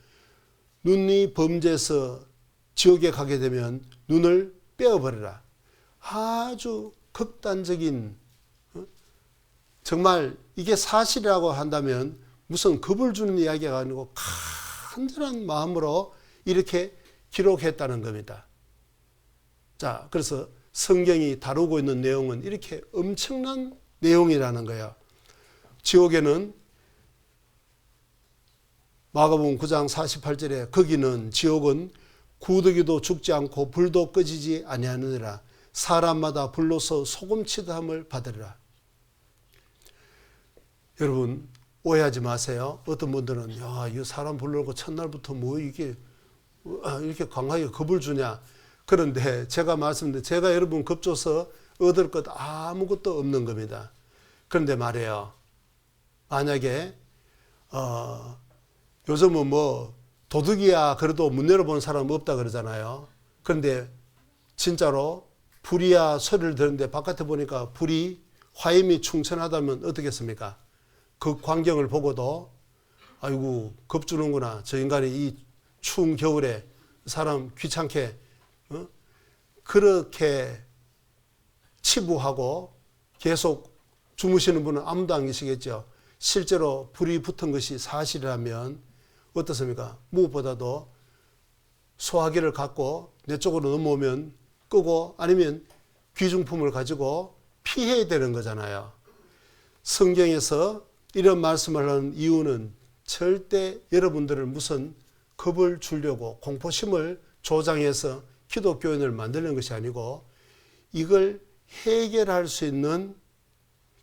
눈이 범죄해서 지옥에 가게 되면 눈을 빼어버리라. 아주 극단적인, 정말 이게 사실이라고 한다면 무슨 겁을 주는 이야기가 아니고 간절한 마음으로 이렇게 기록했다는 겁니다. 자, 그래서 성경이 다루고 있는 내용은 이렇게 엄청난 내용이라는 거예요. 지옥에는 마가복음 9장 48절에 거기는 지옥은 구더기도 죽지 않고 불도 꺼지지 아니하느니라. 사람마다 불로서 소금치듯함을 받으리라. 여러분 오해하지 마세요. 어떤 분들은 야, 이거 사람 불러놓고 첫날부터 뭐 이게 이렇게 강하게 겁을 주냐. 그런데 제가 말씀드린 제가 여러분 겁줘서 얻을 것 아무것도 없는 겁니다. 그런데 말이에요. 만약에 요즘은 뭐 도둑이야 그래도 문 열어보는 사람은 없다 그러잖아요. 그런데 진짜로 불이야 소리를 듣는데 바깥에 보니까 불이 화염이 충천하다면 어떻겠습니까? 그 광경을 보고도 아이고 겁주는구나. 저 인간이 이 추운 겨울에 사람 귀찮게 그렇게 치부하고 계속 주무시는 분은 아무도 안 계시겠죠. 실제로 불이 붙은 것이 사실이라면 어떻습니까? 무엇보다도 소화기를 갖고 내 쪽으로 넘어오면 끄고 아니면 귀중품을 가지고 피해야 되는 거잖아요. 성경에서 이런 말씀을 하는 이유는 절대 여러분들을 무슨 겁을 주려고 공포심을 조장해서 기독교인을 만드는 것이 아니고 이걸 해결할 수 있는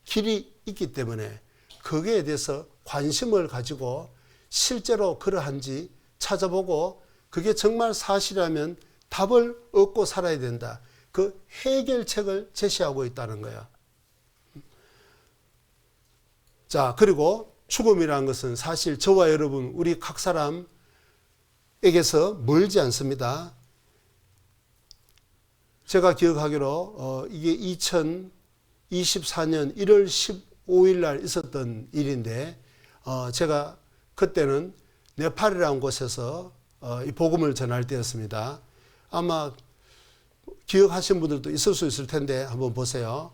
길이 있기 때문에 거기에 대해서 관심을 가지고 실제로 그러한지 찾아보고 그게 정말 사실이라면 답을 얻고 살아야 된다. 그 해결책을 제시하고 있다는 거야. 자, 그리고 죽음이라는 것은 사실 저와 여러분 우리 각 사람에게서 멀지 않습니다. 제가 기억하기로 이게 2024년 1월 15일 날 있었던 일인데 제가 그때는 네팔이라는 곳에서 이 복음을 전할 때였습니다. 아마 기억하신 분들도 있을 수 있을 텐데 한번 보세요.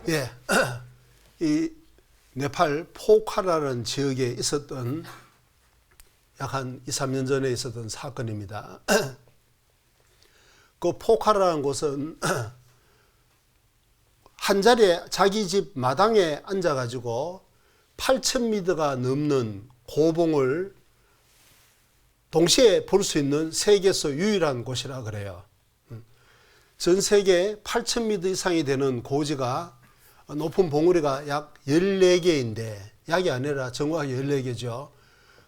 예, 이 네팔 포카라는 지역에 있었던 약 한 2, 3년 전에 있었던 사건입니다. 그 포카라는 곳은 한 자리에 자기 집 마당에 앉아가지고 8,000m가 넘는 고봉을 동시에 볼 수 있는 세계에서 유일한 곳이라 그래요. 전 세계 8,000m 이상이 되는 고지가 높은 봉우리가 약 14개인데 약이 아니라 정확하게 14개죠.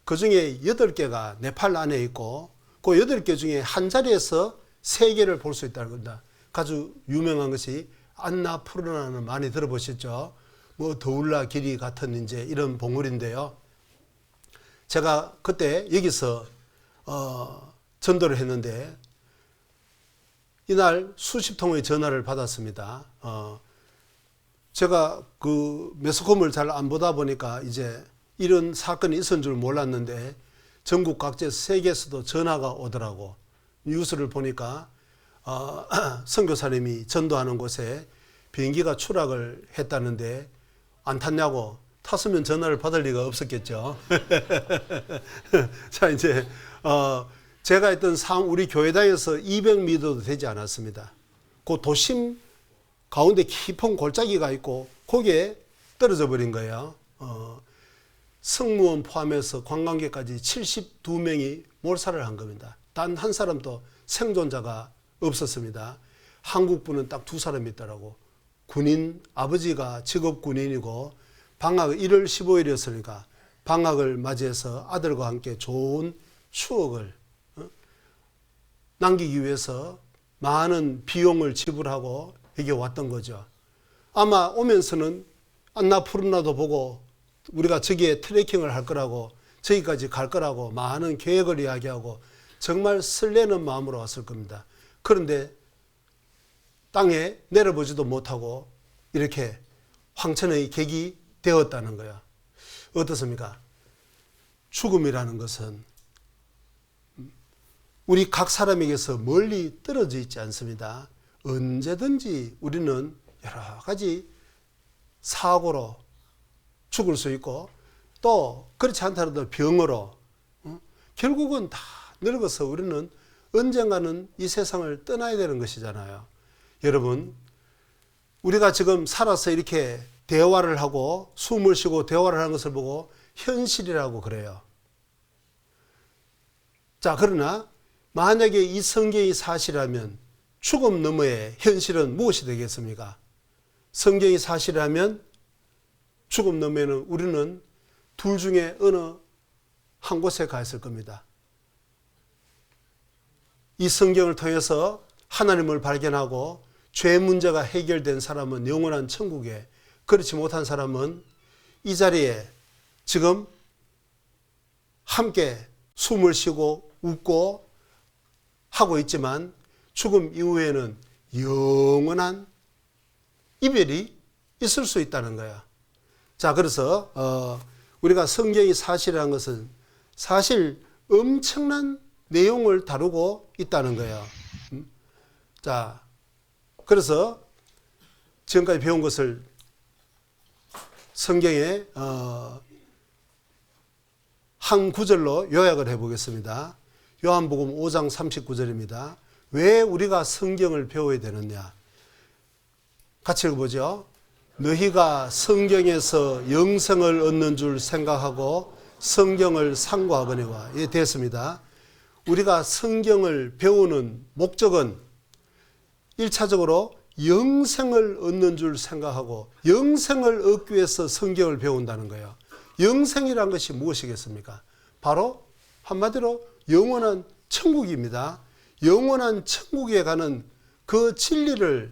그 중에 8개가 네팔 안에 있고 그 8개 중에 한 자리에서 3개를 볼 수 있다는 겁니다. 아주 유명한 것이 안나푸르나는 많이 들어보셨죠? 뭐 더울라 길이 같은 이제 이런 봉우리인데요. 제가 그때 여기서 전도를 했는데 이날 수십 통의 전화를 받았습니다. 제가 그 매스컴을 잘 안 보다 보니까 이제 이런 사건이 있었는 줄 몰랐는데 전국 각지에서 세계에서도 전화가 오더라고. 뉴스를 보니까 선교사님이 전도하는 곳에 비행기가 추락을 했다는데 안 탔냐고. 탔으면 전화를 받을 리가 없었겠죠. 자, 이제 제가 했던 우리 교회당에서 200m도 되지 않았습니다. 그 도심 가운데 깊은 골짜기가 있고 거기에 떨어져 버린 거예요. 승무원 포함해서 관광객까지 72명이 몰살을 한 겁니다. 단 한 사람도 생존자가 없었습니다. 한국분은 딱 2사람이 있더라고. 군인, 아버지가 직업 군인이고 방학 1월 15일이었으니까 방학을 맞이해서 아들과 함께 좋은 추억을 남기기 위해서 많은 비용을 지불하고 여기 왔던 거죠. 아마 오면서는 안나푸르나도 보고 우리가 저기에 트레킹을 할 거라고 저기까지 갈 거라고 많은 계획을 이야기하고 정말 설레는 마음으로 왔을 겁니다. 그런데 땅에 내려보지도 못하고 이렇게 황천의 객이 되었다는 거야. 어떻습니까? 죽음이라는 것은 우리 각 사람에게서 멀리 떨어져 있지 않습니다. 언제든지 우리는 여러 가지 사고로 죽을 수 있고 또 그렇지 않더라도 병으로 결국은 다 늙어서 우리는 언젠가는 이 세상을 떠나야 되는 것이잖아요. 여러분, 우리가 지금 살아서 이렇게 대화를 하고 숨을 쉬고 대화를 하는 것을 보고 현실이라고 그래요. 자, 그러나 만약에 이 성경이 사실이라면 죽음 너머의 현실은 무엇이 되겠습니까? 성경이 사실이라면 죽음 너머에는 우리는 둘 중에 어느 한 곳에 가 있을 겁니다. 이 성경을 통해서 하나님을 발견하고 죄 문제가 해결된 사람은 영원한 천국에, 그렇지 못한 사람은 이 자리에 지금 함께 숨을 쉬고 웃고 하고 있지만 죽음 이후에는 영원한 이별이 있을 수 있다는 거야. 자, 그래서 우리가 성경이 사실이라는 것은 사실 엄청난 내용을 다루고 있다는 거예요. 자, 그래서 지금까지 배운 것을 성경의 한 구절로 요약을 해보겠습니다. 요한복음 5장 39절입니다. 왜 우리가 성경을 배워야 되느냐? 같이 읽어보죠. 너희가 성경에서 영생을 얻는 줄 생각하고 성경을 상고하거니와. 예, 됐습니다. 우리가 성경을 배우는 목적은 1차적으로 영생을 얻는 줄 생각하고 영생을 얻기 위해서 성경을 배운다는 거예요. 영생이란 것이 무엇이겠습니까? 바로 한마디로 영원한 천국입니다. 영원한 천국에 가는 그 진리를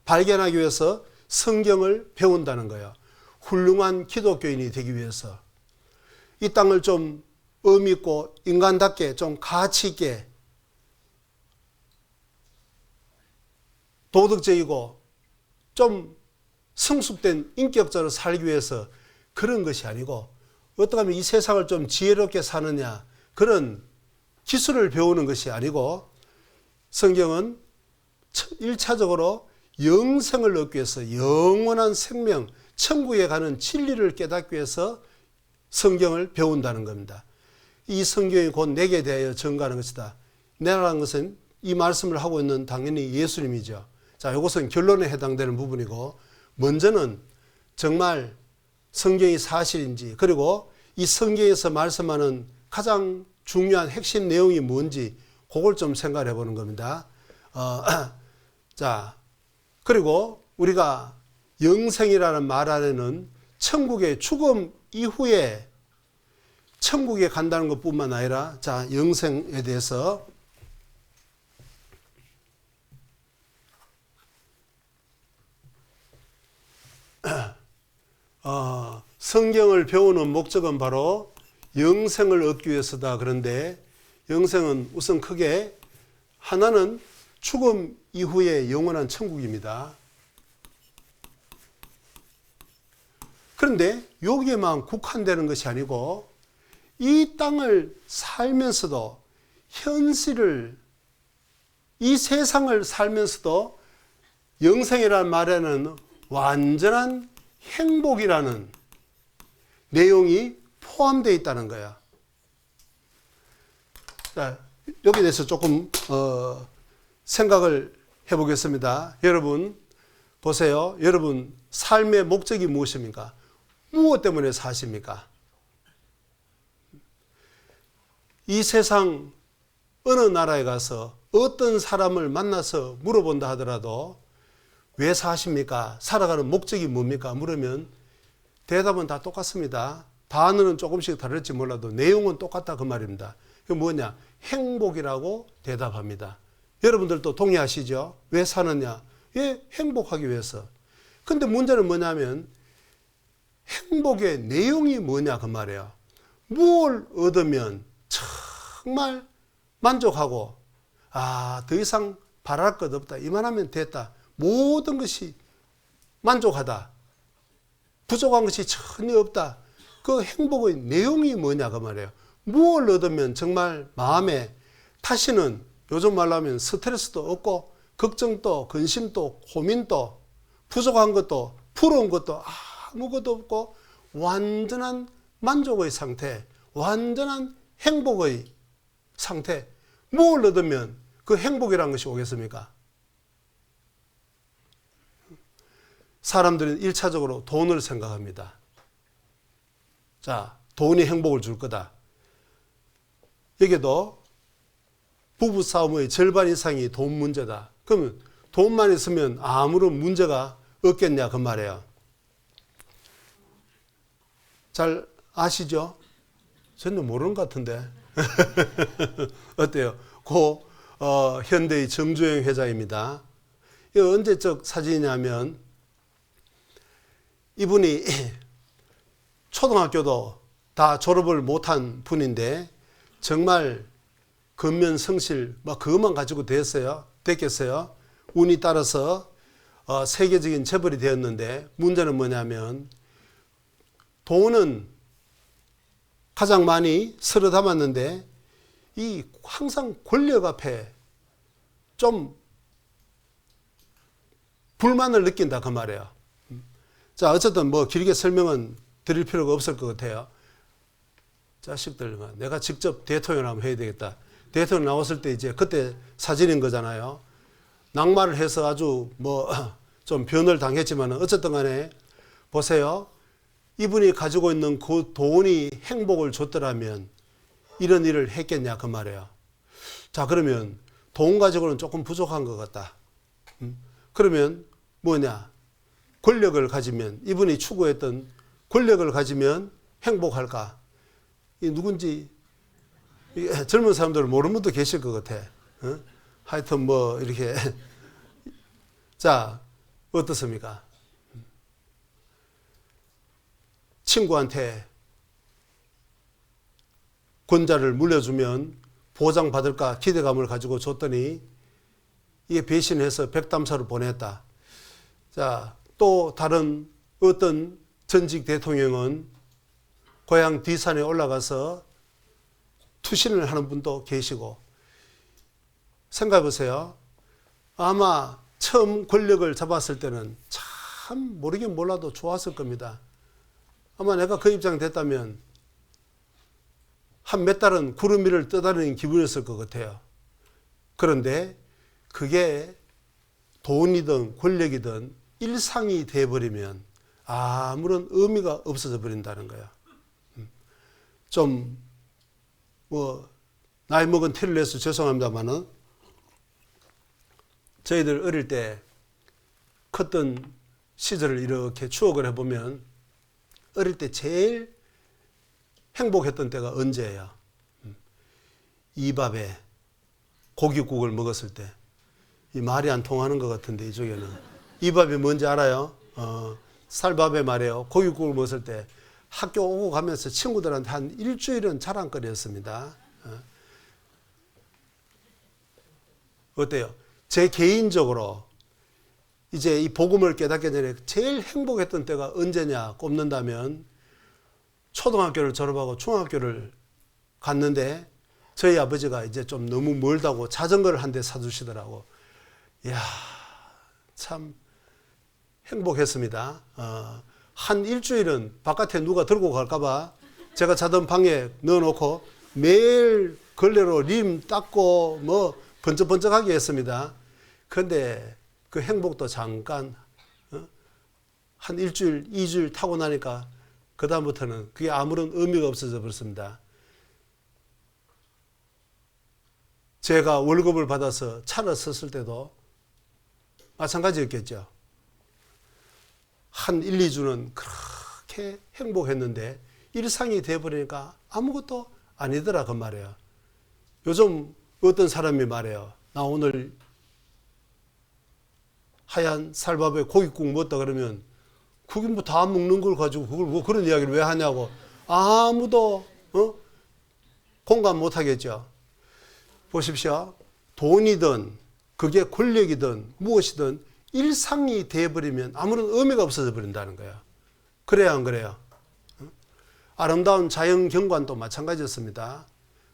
발견하기 위해서 성경을 배운다는 거예요. 훌륭한 기독교인이 되기 위해서 이 땅을 좀 의미 있고 인간답게 좀 가치 있게 도덕적이고 좀 성숙된 인격자로 살기 위해서 그런 것이 아니고 어떻게 하면 이 세상을 좀 지혜롭게 사느냐 그런 기술을 배우는 것이 아니고 성경은 1차적으로 영생을 얻기 위해서 영원한 생명, 천국에 가는 진리를 깨닫기 위해서 성경을 배운다는 겁니다. 이 성경이 곧 내게 대하여 증거하는 것이다. 내라는 것은 이 말씀을 하고 있는 당연히 예수님이죠. 자, 이것은 결론에 해당되는 부분이고, 먼저는 정말 성경이 사실인지, 그리고 이 성경에서 말씀하는 가장 중요한 핵심 내용이 뭔지 그걸 좀 생각해 보는 겁니다. 자, 그리고 우리가 영생이라는 말 안에는 천국의 죽음 이후에 천국에 간다는 것뿐만 아니라, 자, 영생에 대해서 성경을 배우는 목적은 바로 영생을 얻기 위해서다. 그런데 영생은 우선 크게 하나는 죽음 이후의 영원한 천국입니다. 그런데 여기에만 국한되는 것이 아니고 이 땅을 살면서도 현실을, 이 세상을 살면서도 영생이라는 말에는 완전한 행복이라는 내용이 포함되어 있다는 거야. 자, 여기에 대해서 조금 생각을 해보겠습니다. 여러분 보세요. 여러분 삶의 목적이 무엇입니까? 무엇 때문에 사십니까? 이 세상 어느 나라에 가서 어떤 사람을 만나서 물어본다 하더라도 왜 사십니까? 살아가는 목적이 뭡니까? 물으면 대답은 다 똑같습니다. 단어는 조금씩 다를지 몰라도 내용은 똑같다 그 말입니다. 그게 뭐냐? 행복이라고 대답합니다. 여러분들도 동의하시죠? 왜 사느냐? 예, 행복하기 위해서. 근데 문제는 뭐냐면 행복의 내용이 뭐냐 그 말이에요. 무엇을 얻으면 정말 만족하고 더 이상 바랄 것 없다. 이만하면 됐다. 모든 것이 만족하다. 부족한 것이 전혀 없다. 그 행복의 내용이 뭐냐 그 말이에요. 무엇을 얻으면 정말 마음에 다시는 요즘 말로 하면 스트레스도 없고 걱정도 근심도 고민도 부족한 것도 부러운 것도 아무것도 없고 완전한 만족의 상태, 완전한 행복의 상태. 무엇을 얻으면 그 행복이라는 것이 오겠습니까? 사람들은 1차적으로 돈을 생각합니다. 자, 돈이 행복을 줄 거다. 여기도 부부싸움의 절반 이상이 돈 문제다. 그러면 돈만 있으면 아무런 문제가 없겠냐 그 말이에요. 잘 아시죠? 전혀 모르는 것 같은데. 어때요? 현대의 정주행 회장입니다. 이 언제적 사진이냐면 이분이 초등학교도 다 졸업을 못한 분인데 정말 근면 성실 그것만 가지고 됐겠어요. 운이 따라서 세계적인 재벌이 되었는데 문제는 뭐냐면 돈은 가장 많이 쓸어 담았는데 이 항상 권력 앞에 좀 불만을 느낀다 그 말이에요. 자, 어쨌든 길게 설명은 드릴 필요가 없을 것 같아요. 자식들, 내가 직접 대통령 한번 해야 되겠다. 대통령 나왔을 때 이제 그때 사진인 거잖아요. 낙마를 해서 아주 좀 변을 당했지만 어쨌든 간에 보세요. 이분이 가지고 있는 그 돈이 행복을 줬더라면 이런 일을 했겠냐 그 말이에요. 자, 그러면 돈 가지고는 조금 부족한 것 같다. 그러면 뭐냐? 권력을 가지면, 이분이 추구했던 권력을 가지면 행복할까? 이 누군지 젊은 사람들 모르는 분도 계실 것 같아. 하여튼 이렇게. 자, 어떻습니까? 친구한테 권자를 물려주면 보장받을까 기대감을 가지고 줬더니 이게 배신해서 백담사를 보냈다. 자, 또 다른 어떤 전직 대통령은 고향 뒷산에 올라가서 투신을 하는 분도 계시고 생각해 보세요. 아마 처음 권력을 잡았을 때는 참 모르긴 몰라도 좋았을 겁니다. 아마 내가 그 입장 됐다면 한 몇 달은 구름 위를 떠다니는 기분이었을 것 같아요. 그런데 그게 돈이든 권력이든 일상이 돼버리면 아무런 의미가 없어져 버린다는 거야. 좀 나이 먹은 티를 내서 죄송합니다만은 저희들 어릴 때 컸던 시절을 이렇게 추억을 해보면 어릴 때 제일 행복했던 때가 언제예요? 이 밥에 고깃국을 먹었을 때. 이 말이 안 통하는 것 같은데 이쪽에는. 이 밥이 뭔지 알아요? 쌀밥에 말이에요. 고깃국을 먹었을 때 학교 오고 가면서 친구들한테 한 일주일은 자랑거리였습니다. 어때요? 제 개인적으로 이제 이 복음을 깨닫기 전에 제일 행복했던 때가 언제냐 꼽는다면 초등학교를 졸업하고 중학교를 갔는데 저희 아버지가 이제 좀 너무 멀다고 자전거를 한 대 사주시더라고. 이야, 참 행복했습니다. 한 일주일은 바깥에 누가 들고 갈까봐 제가 자던 방에 넣어놓고 매일 걸레로 림 닦고 번쩍번쩍하게 했습니다. 그런데 그 행복도 잠깐 한 일주일, 2주일 타고 나니까 그 다음부터는 그게 아무런 의미가 없어져 버렸습니다. 제가 월급을 받아서 차를 섰을 때도 마찬가지였겠죠. 한 1, 2주는 그렇게 행복했는데 일상이 돼버리니까 아무것도 아니더라 그 말이에요. 요즘 어떤 사람이 말해요. 나 오늘 하얀 쌀밥에 고깃국 먹었다 그러면 그게 뭐 다 먹는 걸 가지고 그걸 뭐 그런 이야기를 왜 하냐고 아무도 공감 못 하겠죠. 보십시오. 돈이든 그게 권력이든 무엇이든 일상이 되어버리면 아무런 의미가 없어져 버린다는 거예요. 그래야 안 그래요? 아름다운 자연 경관도 마찬가지였습니다.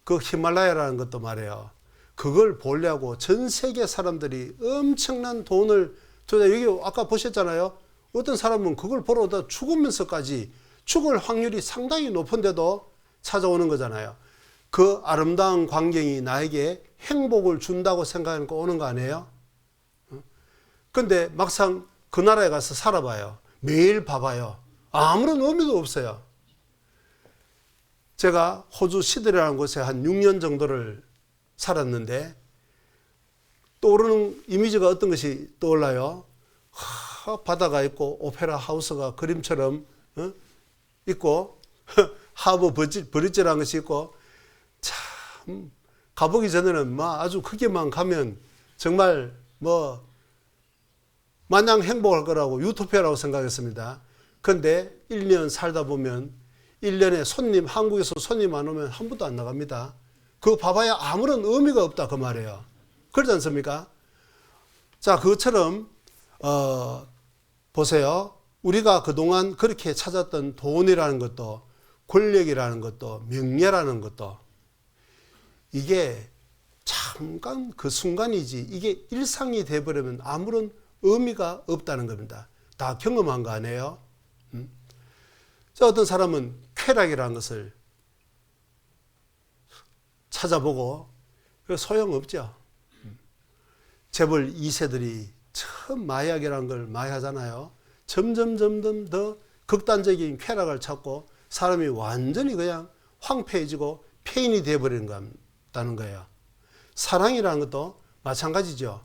그 히말라야라는 것도 말이에요. 그걸 보려고 전 세계 사람들이 엄청난 돈을 여기 아까 보셨잖아요. 어떤 사람은 그걸 보러 오다 죽으면서까지 죽을 확률이 상당히 높은데도 찾아오는 거잖아요. 그 아름다운 광경이 나에게 행복을 준다고 생각하니까 오는 거 아니에요? 근데 막상 그 나라에 가서 살아봐요. 매일 봐봐요. 아무런 의미도 없어요. 제가 호주 시드니라는 곳에 한 6년 정도를 살았는데 떠오르는 이미지가 어떤 것이 떠올라요? 바다가 있고 오페라 하우스가 그림처럼 있고 하버 브릿지라는 것이 있고 참 가보기 전에는 아주 크게만 가면 정말 마냥 행복할 거라고 유토피아라고 생각했습니다. 그런데 1년 살다 보면 1년에 한국에서 손님 안 오면 한 번도 안 나갑니다. 그거 봐봐야 아무런 의미가 없다 그 말이에요. 그렇지 않습니까? 자, 그것처럼 보세요. 우리가 그동안 그렇게 찾았던 돈이라는 것도 권력이라는 것도 명예라는 것도 이게 잠깐 그 순간이지 이게 일상이 돼버리면 아무런 의미가 없다는 겁니다. 다 경험한 거 아니에요? 자, 어떤 사람은 쾌락이라는 것을 찾아보고 소용없죠. 재벌 2세들이 처음 마약이라는 걸 많이 하잖아요. 점점 더 극단적인 쾌락을 찾고 사람이 완전히 그냥 황폐해지고 폐인이 되어버리는 거다는 거예요. 사랑이라는 것도 마찬가지죠.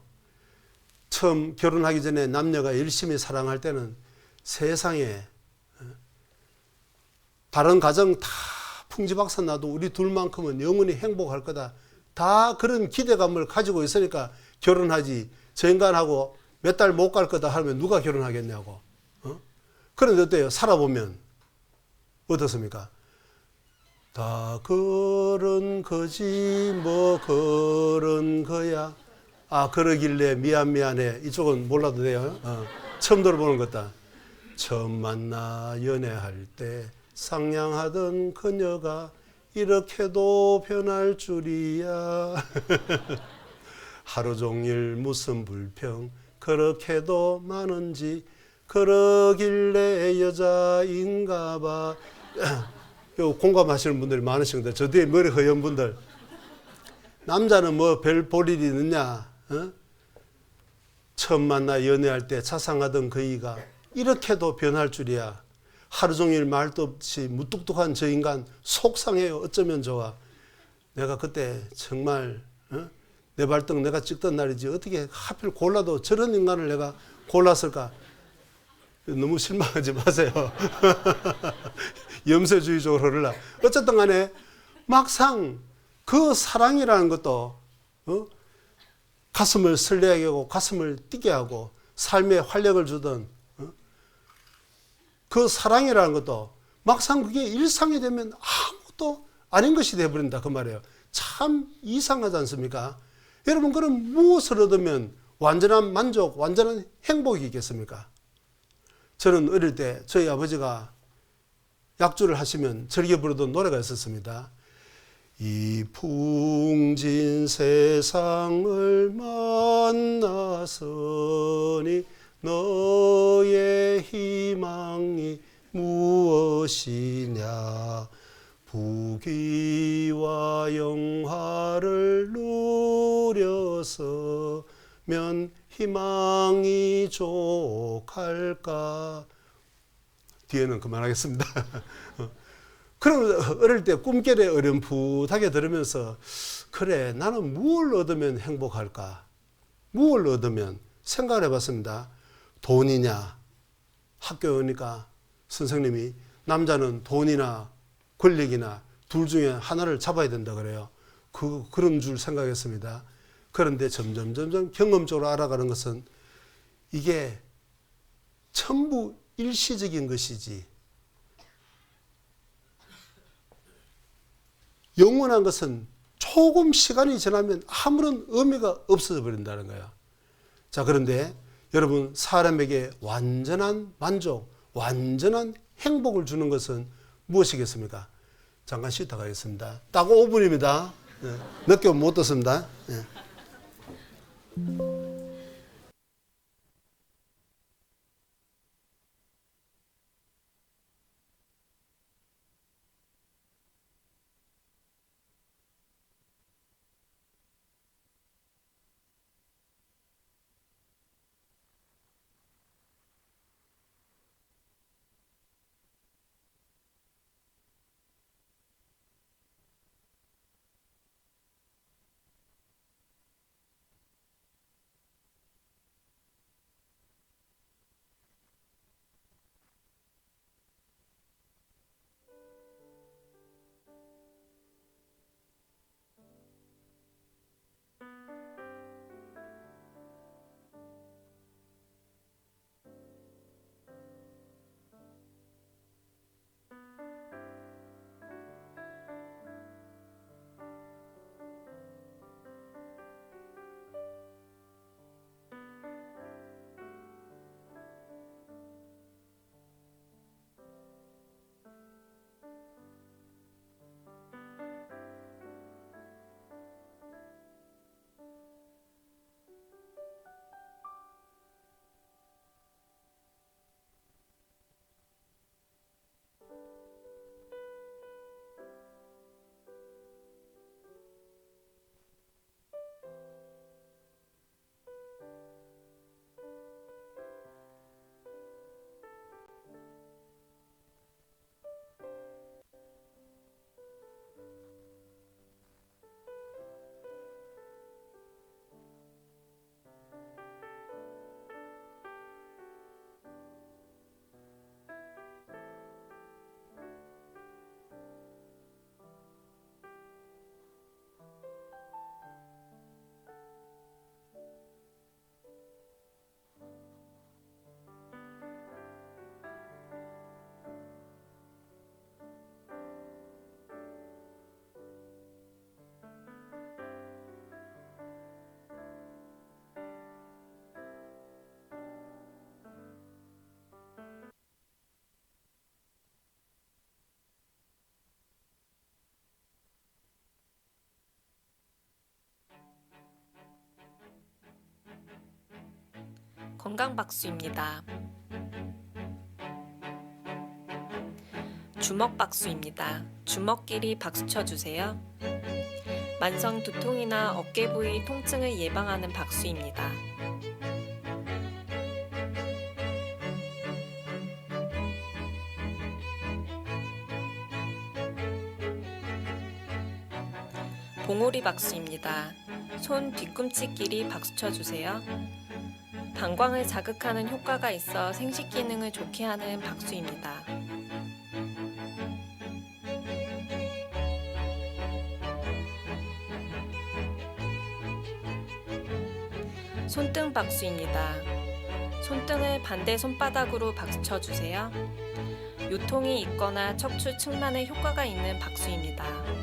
처음 결혼하기 전에 남녀가 열심히 사랑할 때는 세상에 다른 가정 다 풍지박산 나도 우리 둘만큼은 영원히 행복할 거다. 다 그런 기대감을 가지고 있으니까 결혼하지. 저 인간하고 몇 달 못 갈 거다 하면 누가 결혼하겠냐고. 그런데 어때요? 살아보면 어떻습니까? 다 그런 거지 뭐 그런 거야. 그러길래 미안해. 이쪽은 몰라도 돼요. 처음 들어보는 것다. 처음 만나 연애할 때 상냥하던 그녀가 이렇게도 변할 줄이야. 하루 종일 무슨 불평 그렇게도 많은지 그러길래 여자인가 봐. 요 공감하시는 분들이 많으신데 저 뒤에 머리 허연 분들 남자는 뭐 별 볼 일이 있느냐. 어? 처음 만나 연애할 때 자상하던 그이가 이렇게도 변할 줄이야. 하루 종일 말도 없이 무뚝뚝한 저 인간 속상해요. 어쩌면 좋아. 내가 그때 정말 내 발등 내가 찍던 날이지 어떻게 하필 골라도 저런 인간을 내가 골랐을까. 너무 실망하지 마세요. 염세주의적으로 흐르라. 어쨌든 간에 막상 그 사랑이라는 것도 가슴을 설레게 하고 가슴을 뛰게 하고 삶에 활력을 주던 그 사랑이라는 것도 막상 그게 일상이 되면 아무것도 아닌 것이 되어버린다 그 말이에요. 참 이상하지 않습니까? 여러분 그럼 무엇을 얻으면 완전한 만족, 완전한 행복이 있겠습니까? 저는 어릴 때 저희 아버지가 약주를 하시면 즐겨 부르던 노래가 있었습니다. 이 풍진 세상을 만나서니 너의 희망이 무엇이냐. 부귀와 영화를 누려서면 희망이 족할까. 뒤에는 그만하겠습니다. 그럼 어릴 때 꿈결에 어렴풋하게 들으면서 그래 나는 무엇을 얻으면 행복할까? 무엇을 얻으면 생각을 해봤습니다. 돈이냐? 학교에 오니까 선생님이 남자는 돈이나 권력이나 둘 중에 하나를 잡아야 된다 그래요. 그런 줄 생각했습니다. 그런데 점점 경험적으로 알아가는 것은 이게 전부 일시적인 것이지 영원한 것은 조금 시간이 지나면 아무런 의미가 없어져 버린다는 거예요. 자, 그런데 여러분 사람에게 완전한 만족, 완전한 행복을 주는 것은 무엇이겠습니까? 잠깐 쉬다 가겠습니다. 딱 5분입니다. 네. 늦게 못 듣습니다. 네. 건강박수입니다. 주먹박수입니다. 주먹끼리 박수 쳐주세요. 만성 두통이나 어깨 부위 통증을 예방하는 박수입니다. 봉오리 박수입니다. 손 뒤꿈치끼리 박수 쳐주세요. 방광을 자극하는 효과가 있어 생식 기능을 좋게 하는 박수입니다. 손등 박수입니다. 손등을 반대 손바닥으로 박수 쳐주세요. 요통이 있거나 척추 측만에 효과가 있는 박수입니다.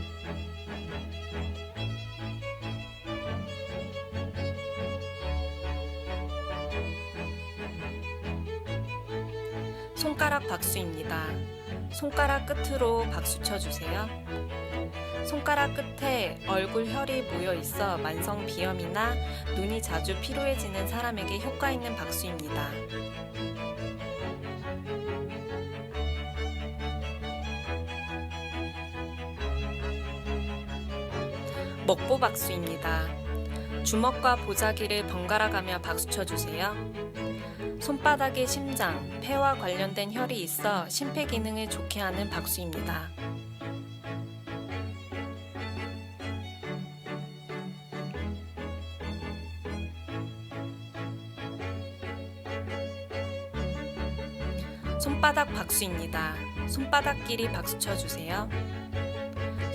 손가락 박수입니다. 손가락 끝으로 박수 쳐주세요. 손가락 끝에 얼굴 혈이 모여 있어 만성 비염이나 눈이 자주 피로해지는 사람에게 효과 있는 박수입니다. 먹보 박수입니다. 주먹과 보자기를 번갈아 가며 박수 쳐주세요. 손바닥에 심장, 폐와 관련된 혈이 있어 심폐 기능을 좋게 하는 박수입니다. 손바닥 박수입니다. 손바닥끼리 박수 쳐주세요.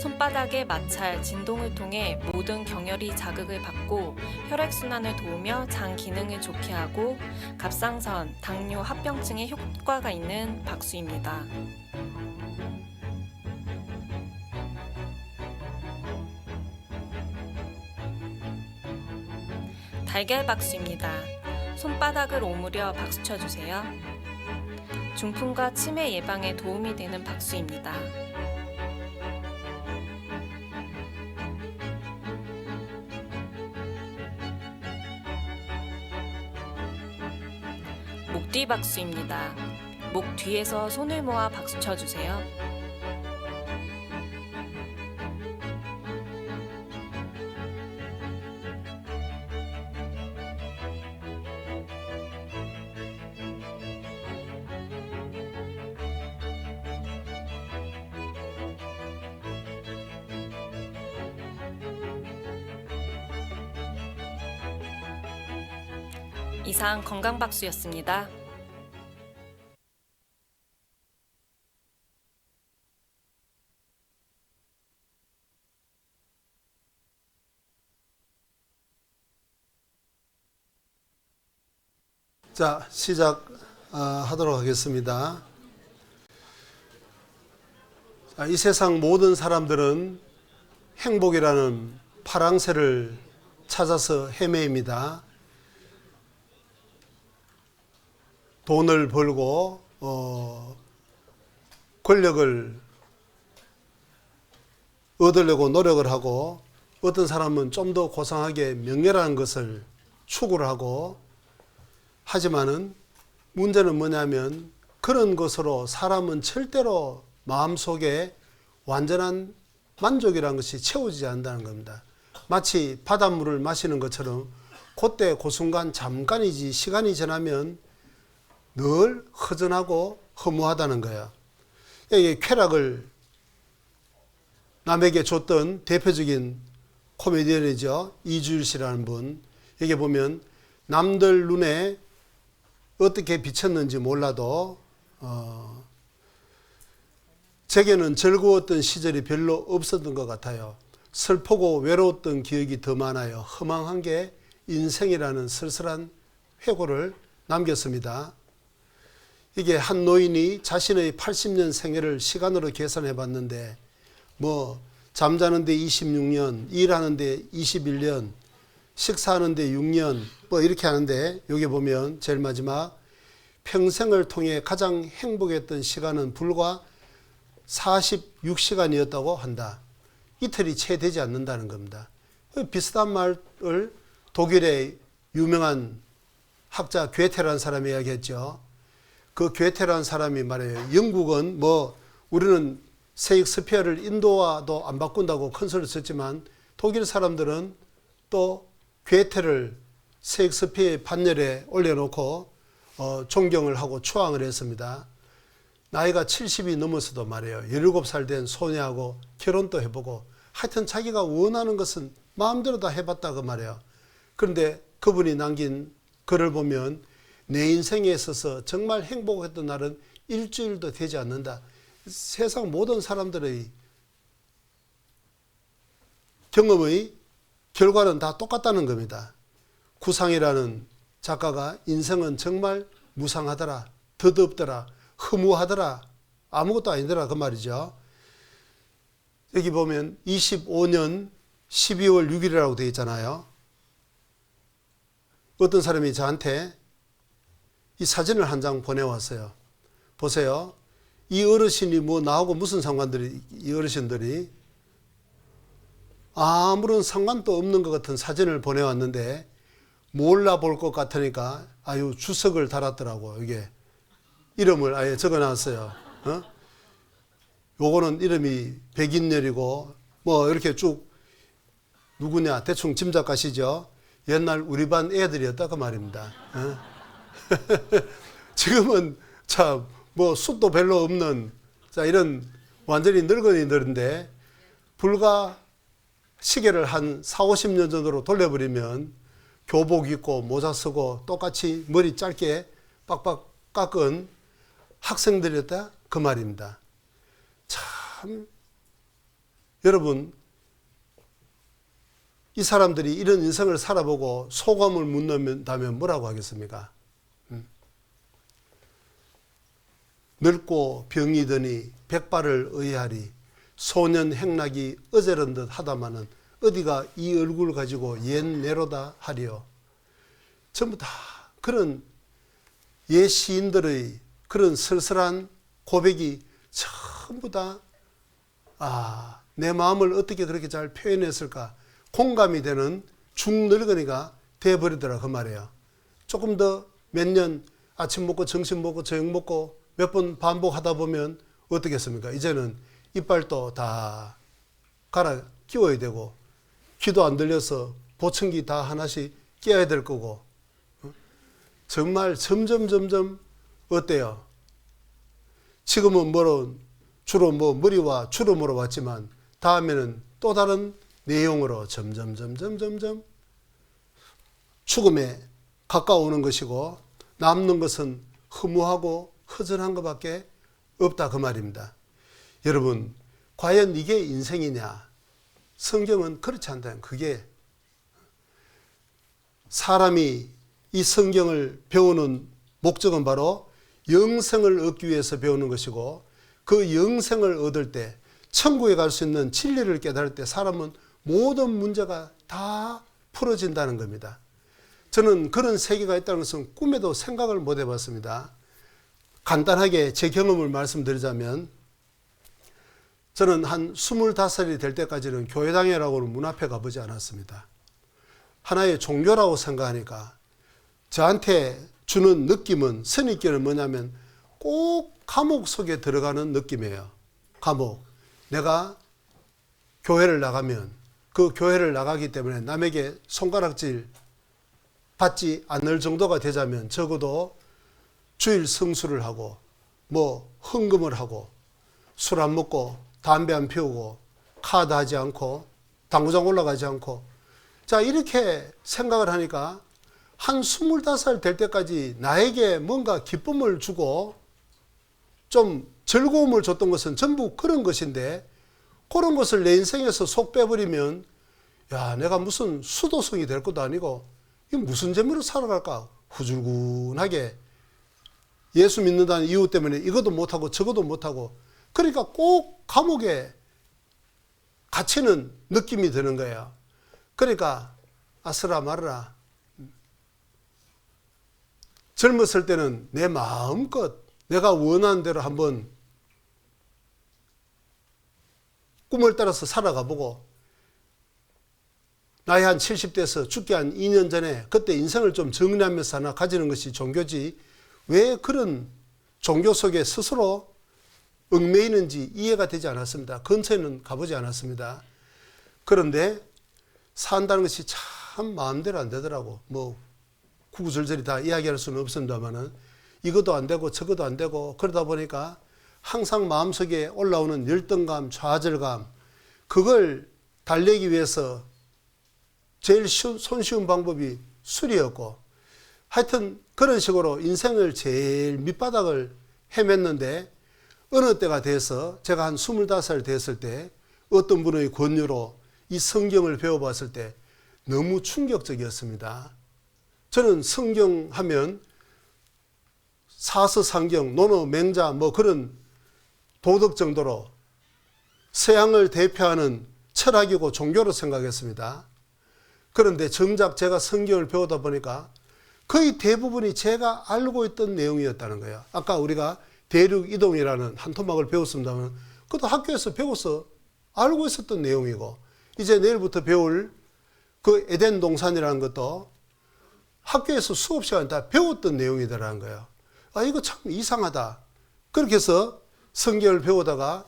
손바닥의 마찰, 진동을 통해 모든 경혈이 자극을 받고 혈액순환을 도우며 장 기능을 좋게 하고 갑상선, 당뇨, 합병증에 효과가 있는 박수입니다. 달걀 박수입니다. 손바닥을 오므려 박수 쳐주세요. 중풍과 치매 예방에 도움이 되는 박수입니다. 목뒤 박수입니다. 목 뒤에서 손을 모아 박수 쳐주세요. 이상 건강박수였습니다. 자, 시작하도록 하겠습니다. 자, 이 세상 모든 사람들은 행복이라는 파랑새를 찾아서 헤매입니다. 돈을 벌고 권력을 얻으려고 노력을 하고, 어떤 사람은 좀 더 고상하게 명예라는 것을 추구를 하고, 하지만은 문제는 뭐냐면 그런 것으로 사람은 절대로 마음속에 완전한 만족이라는 것이 채워지지 않는다는 겁니다. 마치 바닷물을 마시는 것처럼 그때 그 순간 잠깐이지 시간이 지나면 늘 허전하고 허무하다는 거야. 이게 쾌락을 남에게 줬던 대표적인 코미디언이죠. 이주일 씨라는 분. 여기 보면 남들 눈에 어떻게 비쳤는지 몰라도 제게는 즐거웠던 시절이 별로 없었던 것 같아요. 슬프고 외로웠던 기억이 더 많아요. 허망한 게 인생이라는 쓸쓸한 회고를 남겼습니다. 이게 한 노인이 자신의 80년 생애를 시간으로 계산해 봤는데, 잠자는데 26년, 일하는데 21년, 식사하는데 6년, 이렇게 하는데, 여기 보면 제일 마지막 평생을 통해 가장 행복했던 시간은 불과 46시간이었다고 한다. 이틀이 채 되지 않는다는 겁니다. 비슷한 말을 독일의 유명한 학자 괴테라는 사람이 이야기했죠. 그 괴테라는 사람이 말해요. 영국은 뭐 우리는 세익스피어를 인도와도 안 바꾼다고 큰 소리를 썼지만 독일 사람들은 또 괴테를 세익스피어의 판열에 올려놓고 존경을 하고 추앙을 했습니다. 나이가 70이 넘어서도 말이에요. 17살 된 소녀하고 결혼도 해보고 하여튼 자기가 원하는 것은 마음대로 다 해봤다 그 말이에요. 그런데 그분이 남긴 글을 보면 내 인생에 있어서 정말 행복했던 날은 일주일도 되지 않는다. 세상 모든 사람들의 경험의 결과는 다 똑같다는 겁니다. 구상이라는 작가가 인생은 정말 무상하더라, 덧없더라, 허무하더라, 아무것도 아니더라 그 말이죠. 여기 보면 25년 12월 6일이라고 되어 있잖아요. 어떤 사람이 저한테 이 사진을 한 장 보내왔어요. 보세요. 이 어르신이 뭐 나하고 무슨 상관들이, 이 어르신들이 아무런 상관도 없는 것 같은 사진을 보내왔는데 몰라볼 것 같으니까 아유 주석을 달았더라고. 이게 이름을 아예 적어놨어요. 요거는 이름이 백인열이고 뭐 이렇게 쭉 누구냐 대충 짐작 가시죠. 옛날 우리 반 애들이었다 그 말입니다. 지금은 참 뭐 숱도 별로 없는 자 이런 완전히 늙은이들인데 불과 시계를 한 4, 50년 전으로 돌려버리면 교복 입고 모자 쓰고 똑같이 머리 짧게 빡빡 깎은 학생들이었다 그 말입니다. 참 여러분 이 사람들이 이런 인생을 살아보고 소감을 묻는다면 뭐라고 하겠습니까? 늙고 병이 드니 백발을 의하리 소년 행락이 어제런 듯 하다마는 어디가 이 얼굴 가지고 옛내로다 하리요. 전부 다 그런 옛 시인들의 그런 쓸쓸한 고백이 전부 다 내 마음을 어떻게 그렇게 잘 표현했을까 공감이 되는 중늙은이가 돼버리더라 그 말이에요. 조금 더 몇 년 아침 먹고 점심 먹고 저녁 먹고 몇 번 반복하다 보면 어떻겠습니까? 이제는 이빨도 다 갈아 끼워야 되고 귀도 안 들려서 보청기 다 하나씩 끼워야 될 거고 정말 점점 어때요? 지금은 주로 머리와 주름으로 왔지만 다음에는 또 다른 내용으로 점점 죽음에 가까워오는 것이고 남는 것은 허무하고 허전한 것밖에 없다 그 말입니다. 여러분 과연 이게 인생이냐? 성경은 그렇지 않다. 그게 사람이 이 성경을 배우는 목적은 바로 영생을 얻기 위해서 배우는 것이고 그 영생을 얻을 때 천국에 갈 수 있는 진리를 깨달을 때 사람은 모든 문제가 다 풀어진다는 겁니다. 저는 그런 세계가 있다는 것은 꿈에도 생각을 못 해봤습니다. 간단하게 제 경험을 말씀드리자면 저는 한 25살이 될 때까지는 교회당회라고는 문 앞에 가보지 않았습니다. 하나의 종교라고 생각하니까 저한테 주는 느낌은 선입견은 뭐냐면 꼭 감옥 속에 들어가는 느낌이에요. 감옥. 내가 교회를 나가면 그 교회를 나가기 때문에 남에게 손가락질 받지 않을 정도가 되자면 적어도 주일 성수를 하고 뭐 헌금을 하고 술 안 먹고 담배 안 피우고 카드 하지 않고 당구장 올라가지 않고 자 이렇게 생각을 하니까 한 25살 될 때까지 나에게 뭔가 기쁨을 주고 좀 즐거움을 줬던 것은 전부 그런 것인데 그런 것을 내 인생에서 속 빼버리면 야 내가 무슨 수도승이 될 것도 아니고 이 무슨 재미로 살아갈까 후줄근하게 예수 믿는다는 이유 때문에 이것도 못하고 저것도 못하고 그러니까 꼭 감옥에 갇히는 느낌이 드는 거예요. 그러니까 아스라 말아라. 젊었을 때는 내 마음껏 내가 원하는 대로 한번 꿈을 따라서 살아가 보고 나이 한 70대에서 죽기 한 2년 전에 그때 인생을 좀 정리하면서 하나 가지는 것이 종교지 왜 그런 종교 속에 스스로 얽매이는지 이해가 되지 않았습니다. 근처에는 가보지 않았습니다. 그런데 산다는 것이 참 마음대로 안 되더라고. 뭐 구구절절히 다 이야기할 수는 없습니다만은 이것도 안 되고 저것도 안 되고 그러다 보니까 항상 마음속에 올라오는 열등감, 좌절감 그걸 달래기 위해서 제일 손쉬운 방법이 술이었고 하여튼 그런 식으로 인생을 제일 밑바닥을 헤맸는데 어느 때가 돼서 제가 한 25살 됐을 때 어떤 분의 권유로 이 성경을 배워봤을 때 너무 충격적이었습니다. 저는 성경 하면 사서상경, 논어, 맹자 뭐 그런 도덕 정도로 서양을 대표하는 철학이고 종교로 생각했습니다. 그런데 정작 제가 성경을 배우다 보니까 거의 대부분이 제가 알고 있던 내용이었다는 거예요. 아까 우리가 대륙 이동이라는 한 토막을 배웠습니다만 그것도 학교에서 배워서 알고 있었던 내용이고 이제 내일부터 배울 그 에덴 동산이라는 것도 학교에서 수업 시간 다 배웠던 내용이더라는 거예요. 아, 이거 참 이상하다. 그렇게 해서 성경을 배우다가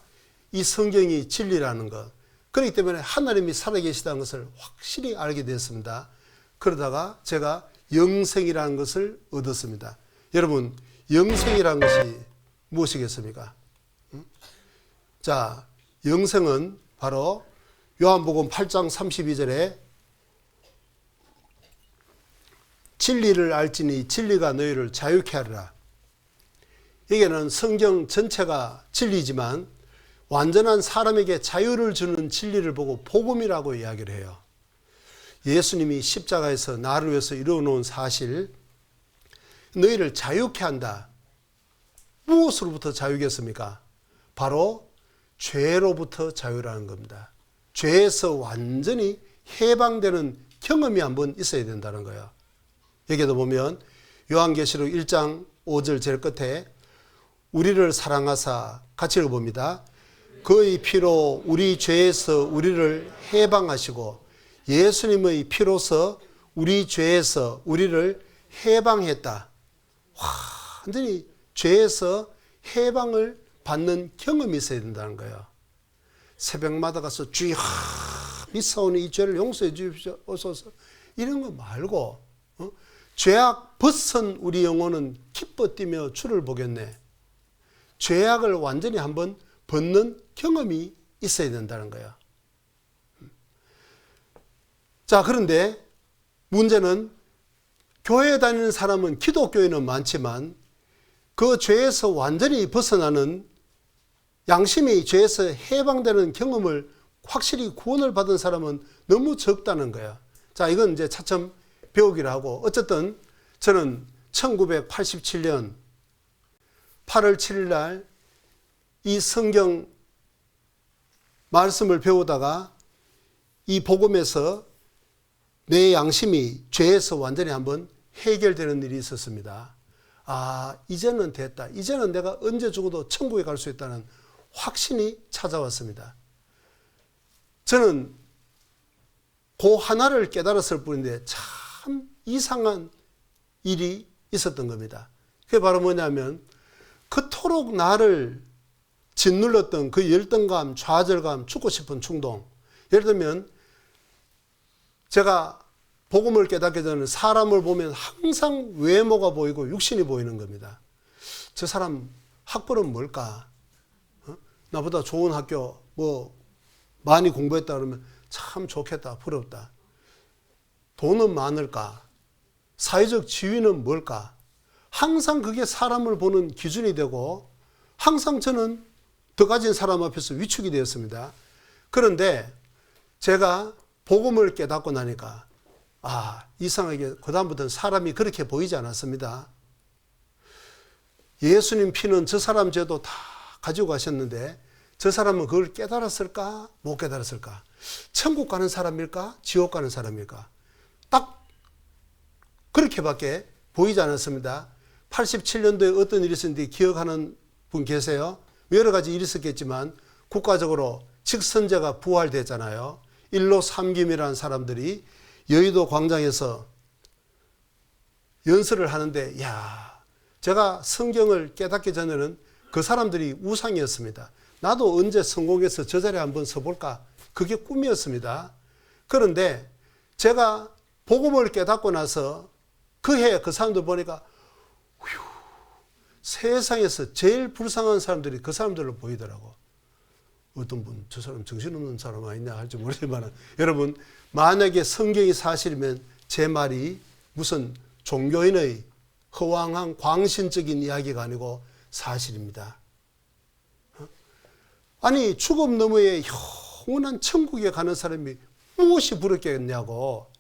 이 성경이 진리라는 것. 그렇기 때문에 하나님이 살아계시다는 것을 확실히 알게 됐습니다. 그러다가 제가 영생이라는 것을 얻었습니다. 여러분, 영생이라는 것이 무엇이겠습니까? 자, 영생은 바로 요한복음 8장 32절에 진리를 알지니 진리가 너희를 자유케 하리라. 여기는 성경 전체가 진리지만 완전한 사람에게 자유를 주는 진리를 보고 복음이라고 이야기를 해요. 예수님이 십자가에서 나를 위해서 이루어놓은 사실, 너희를 자유케 한다. 무엇으로부터 자유겠습니까? 바로 죄로부터 자유라는 겁니다. 죄에서 완전히 해방되는 경험이 한번 있어야 된다는 거예요. 여기에도 보면 요한계시록 1장 5절 제일 끝에 우리를 사랑하사 같이 읽어봅니다. 그의 피로 우리 죄에서 우리를 해방하시고 예수님의 피로서 우리 죄에서 우리를 해방했다. 완전히 죄에서 해방을 받는 경험이 있어야 된다는 거예요. 새벽마다 가서 주여 미사오니 이 죄를 용서해 주옵소서 이런 거 말고 죄악 벗은 우리 영혼은 기뻐 뛰며 주를 보겠네. 죄악을 완전히 한번 벗는 경험이 있어야 된다는 거예요. 자, 그런데 문제는 교회에 다니는 사람은 기독교인은 많지만 그 죄에서 완전히 벗어나는 양심이 죄에서 해방되는 경험을 확실히 구원을 받은 사람은 너무 적다는 거예요. 자, 이건 이제 차츰 배우기로 하고 어쨌든 저는 1987년 8월 7일 날 이 성경 말씀을 배우다가 이 복음에서 내 양심이 죄에서 완전히 한번 해결되는 일이 있었습니다. 아, 이제는 됐다. 이제는 내가 언제 죽어도 천국에 갈 수 있다는 확신이 찾아왔습니다. 저는 그 하나를 깨달았을 뿐인데 참 이상한 일이 있었던 겁니다. 그게 바로 뭐냐면 그토록 나를 짓눌렀던 그 열등감, 좌절감, 죽고 싶은 충동. 예를 들면 제가 복음을 깨닫게 되는 사람을 보면 항상 외모가 보이고 육신이 보이는 겁니다. 저 사람 학벌은 뭘까? 나보다 좋은 학교 뭐 많이 공부했다 그러면 참 좋겠다, 부럽다. 돈은 많을까? 사회적 지위는 뭘까? 항상 그게 사람을 보는 기준이 되고 항상 저는 더 가진 사람 앞에서 위축이 되었습니다. 그런데 제가 복음을 깨닫고 나니까 이상하게 그다음부터는 사람이 그렇게 보이지 않았습니다. 예수님 피는 저 사람 죄도 다 가지고 가셨는데 저 사람은 그걸 깨달았을까? 못 깨달았을까? 천국 가는 사람일까? 지옥 가는 사람일까? 딱 그렇게밖에 보이지 않았습니다. 87년도에 어떤 일이 있었는지 기억하는 분 계세요? 여러 가지 일이 있었겠지만 국가적으로 직선제가 부활됐잖아요. 일로 삼김이라는 사람들이 여의도 광장에서 연설을 하는데, 야, 제가 성경을 깨닫기 전에는 그 사람들이 우상이었습니다. 나도 언제 성공해서 저 자리에 한번 서볼까? 그게 꿈이었습니다. 그런데 제가 복음을 깨닫고 나서 그 해 그 사람들 보니까 휴, 세상에서 제일 불쌍한 사람들이 그 사람들로 보이더라고. 어떤 분, 저 사람 정신없는 사람 아니냐 할지 모르지만, 여러분, 만약에 성경이 사실이면 제 말이 무슨 종교인의 허황한 광신적인 이야기가 아니고 사실입니다. 아니, 죽음 너머에 영원한 천국에 가는 사람이 무엇이 부럽겠냐고.